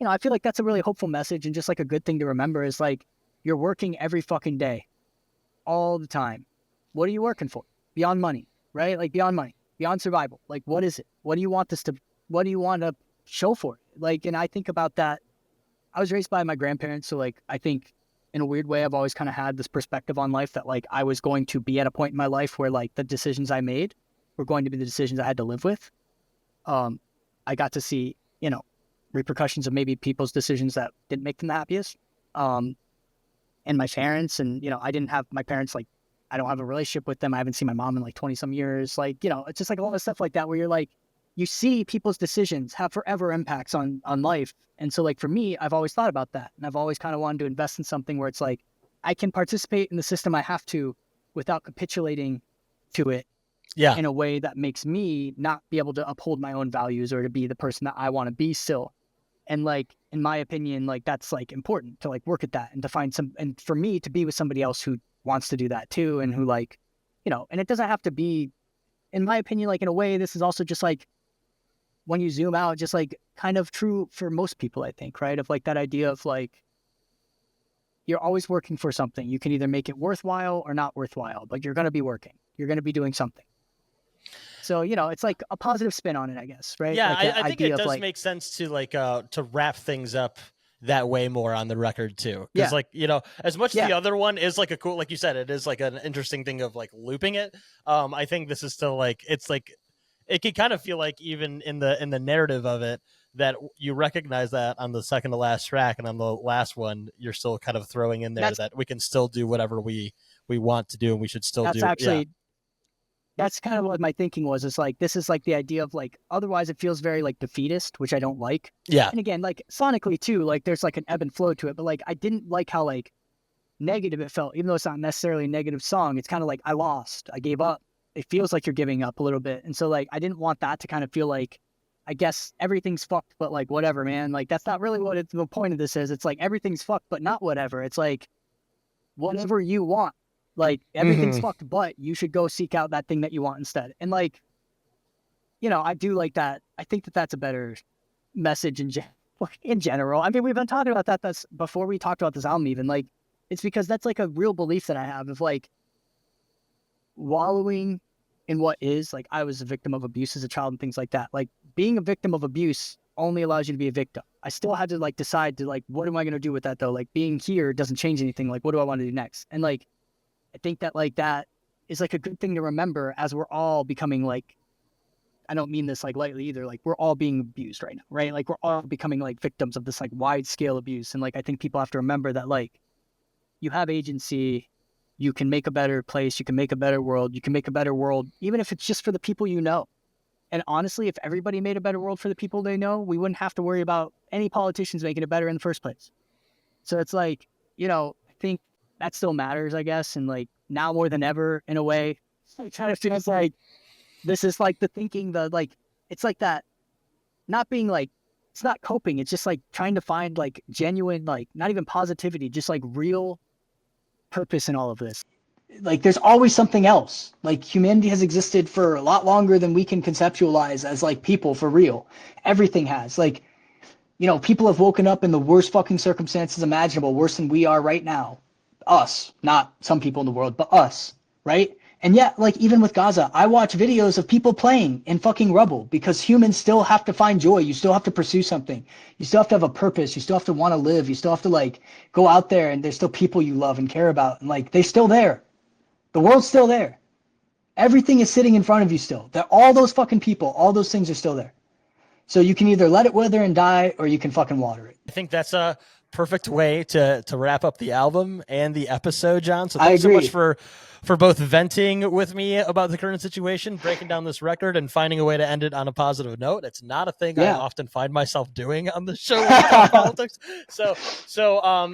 you know, I feel like that's a really hopeful message, and just like a good thing to remember is like, you're working every fucking day, all the time. What are you working for? Beyond money, right? Like beyond money, beyond survival. Like, what is it? What do you want to show for it? Like, and I think about that. I was raised by my grandparents. So like, I think in a weird way, I've always kind of had this perspective on life that like I was going to be at a point in my life where like the decisions I made were going to be the decisions I had to live with. I got to see, you know, repercussions of maybe people's decisions that didn't make them the happiest. And my parents, and, you know, I didn't have my parents, like, I don't have a relationship with them. I haven't seen my mom in like 20 some years. Like, you know, it's just like a lot of stuff like that where you're like, you see people's decisions have forever impacts on life. And so like for me, I've always thought about that. And I've always kind of wanted to invest in something where it's like, I can participate in the system I have to without capitulating to it in a way that makes me not be able to uphold my own values or to be the person that I want to be still. And like, in my opinion, like that's like important to like work at that and to find and for me to be with somebody else who wants to do that too. And who like, you know, and it doesn't have to be, in my opinion, like in a way, this is also just like, when you zoom out, just like kind of true for most people, I think, right? Of like that idea of like, you're always working for something. You can either make it worthwhile or not worthwhile, but you're going to be working. You're going to be doing something. So, it's like a positive spin on it, I guess, right? Yeah, like I think it does make sense to to wrap things up that way more on the record too, because as much as the other one is like a cool, like you said, it is like an interesting thing of like looping it. I think this is still like it's like it can kind of feel like even in the narrative of it that you recognize that on the second to last track, and on the last one you're still kind of throwing in there that we can still do whatever we want to do, and we should still do. Actually, that's kind of what my thinking was. It's like, this is like the idea of like, otherwise it feels very like defeatist, which I don't like. Yeah. And again, like sonically too, like there's like an ebb and flow to it, but like, I didn't like how like negative it felt, even though it's not necessarily a negative song. It's kind of like, I lost, I gave up. It feels like you're giving up a little bit. And so like, I didn't want that to kind of feel like, I guess everything's fucked, but like, whatever, man. Like, that's not really what the point of this is. It's like, everything's fucked, but not whatever. It's like, whatever you want. Like, everything's fucked, but you should go seek out that thing that you want instead. And like, I do like that. I think that that's a better message in general. I mean, we've been talking about that. That's before we talked about this album even. Like, it's because that's like a real belief that I have of like wallowing in what is. Like, I was a victim of abuse as a child and things like that. Like, being a victim of abuse only allows you to be a victim. I still had to like decide to like, what am I going to do with that though? Like, being here doesn't change anything. Like, what do I want to do next? And like, I think that like that is like a good thing to remember as we're all becoming like, I don't mean this like lightly either. Like, we're all being abused right now, right? Like, we're all becoming like victims of this like wide scale abuse. And like, I think people have to remember that like, you have agency, you can make a better place, you can make a better world, you can make a better world, even if it's just for the people you know. And honestly, if everybody made a better world for the people they know, we wouldn't have to worry about any politicians making it better in the first place. So it's like, I think that still matters, I guess. And like, now more than ever, in a way, it kind of feels like this is like the thinking, it's like that, not being like, it's not coping. It's just like trying to find like genuine, like not even positivity, just like real purpose in all of this. Like, there's always something else. Like, humanity has existed for a lot longer than we can conceptualize as like people for real. Everything has. Like, people have woken up in the worst fucking circumstances imaginable, worse than we are right now. Us, not some people in the world, but us, right? And yet, like, even with Gaza, I watch videos of people playing in fucking rubble because humans still have to find joy. You still have to pursue something. You still have to have a purpose. You still have to want to live. You still have to, like, go out there, and there's still people you love and care about. And, like, they're still there. The world's still there. Everything is sitting in front of you still. All those fucking people, all those things are still there. So you can either let it wither and die, or you can fucking water it. I think that's a perfect way to wrap up the album and the episode, John. So thanks so much for both venting with me about the current situation, breaking down this record, and finding a way to end it on a positive note. It's not a thing I often find myself doing on the show about politics. So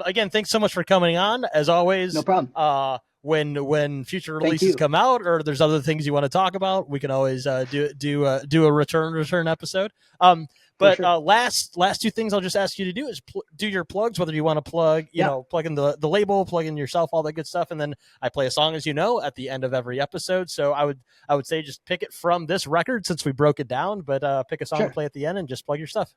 again, thanks so much for coming on. As always, no problem. When future releases come out, or there's other things you want to talk about, we can always do a return episode. But sure. Last two things I'll just ask you to do is do your plugs, whether you want to plug, plug in the label, plug in yourself, all that good stuff. And then I play a song, as you know, at the end of every episode. So I would say just pick it from this record since we broke it down, but pick a song to play at the end and just plug your stuff.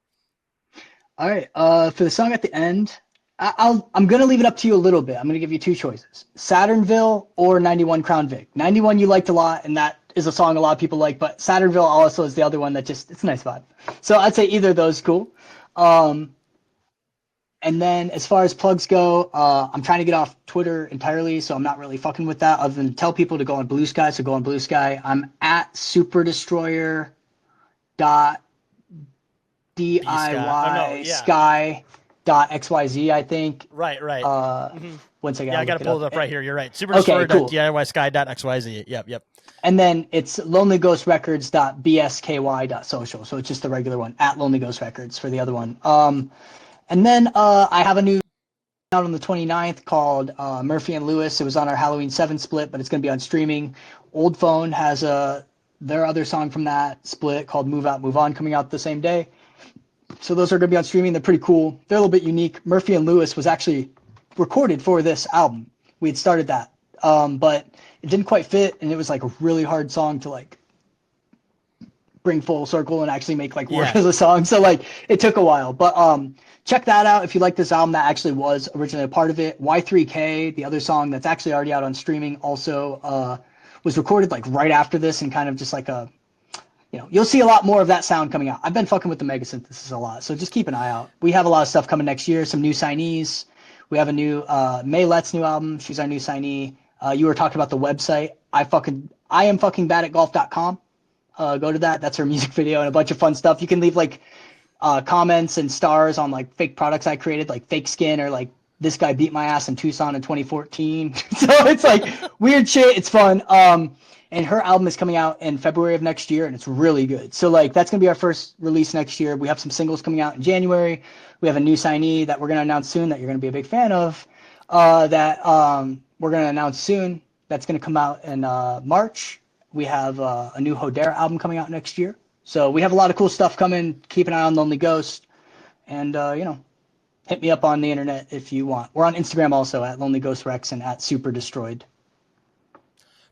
All right. For the song at the end, I'm going to leave it up to you a little bit. I'm going to give you two choices: Saturnville or 91 Crown Vic. 91 you liked a lot, and that is a song a lot of people like, but Saturnville also is the other one that it's a nice vibe. So I'd say either of those cool. And then as far as plugs go, I'm trying to get off Twitter entirely, so I'm not really fucking with that other than tell people to go on Blue Sky. So go on Blue Sky. I'm at SuperDestroyer .diy sky.xyz, I think. Right. Once again, I got to pull it up right here. You're right. SuperDestroyer.diysky.xyz. Yep. And then it's lonelyghostrecords.bsky.social. So it's just the regular one, at Lonely Ghost Records for the other one. And then I have a new out on the 29th called Murphy and Lewis. It was on our Halloween 7 split, but it's going to be on streaming. Old Phone has their other song from that split called Move Out, Move On coming out the same day. So those are going to be on streaming. They're pretty cool. They're a little bit unique. Murphy and Lewis was actually recorded for this album. We had started that, but it didn't quite fit, and it was like a really hard song to like bring full circle and actually make like work Yeah. as a song. So like it took a while, but check that out if you like this album. That actually was originally a part of it. Y3K, the other song that's actually already out on streaming, also was recorded like right after this and kind of just like a, you know, you'll see a lot more of that sound coming out. I've been fucking with the mega synthesis a lot, so just keep an eye out. We have a lot of stuff coming next year, some new signees. We have a new May Let's new album. She's our new signee. You were talking about the website. I am fucking bad at golf.com. Go to that. That's her music video and a bunch of fun stuff. You can leave like comments and stars on like fake products I created, like fake skin or like this guy beat my ass in Tucson in 2014. So it's like weird shit. It's fun. And her album is coming out in February of next year, and it's really good. So like that's gonna be our first release next year. We have some singles coming out in January. We have a new signee that we're gonna announce soon that you're gonna be a big fan of. That we're gonna announce soon. That's gonna come out in March. We have a new Hodera album coming out next year. So we have a lot of cool stuff coming. Keep an eye on Lonely Ghost, and you know, hit me up on the internet if you want. We're on Instagram also at Lonely Ghost Rex and at SuperDestroyed.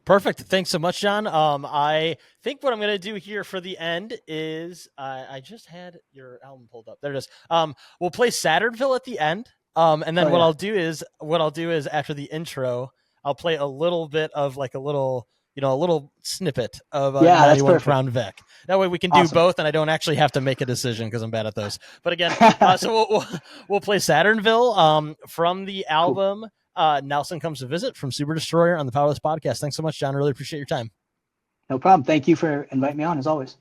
Perfect. Thanks so much, John. I think what I'm going to do here for the end is I just had your album pulled up. There it is. We'll play Saturnville at the end. And then what I'll do is after the intro, I'll play a little bit of like a little snippet of 91 Crown Vic. That way we can do both, and I don't actually have to make a decision because I'm bad at those. But again, so we'll play Saturnville from the album. Cool. Nelson Comes to Visit from SuperDestroyer on the Powerless Podcast. Thanks so much, John. Really appreciate your time. No problem. Thank you for inviting me on, as always.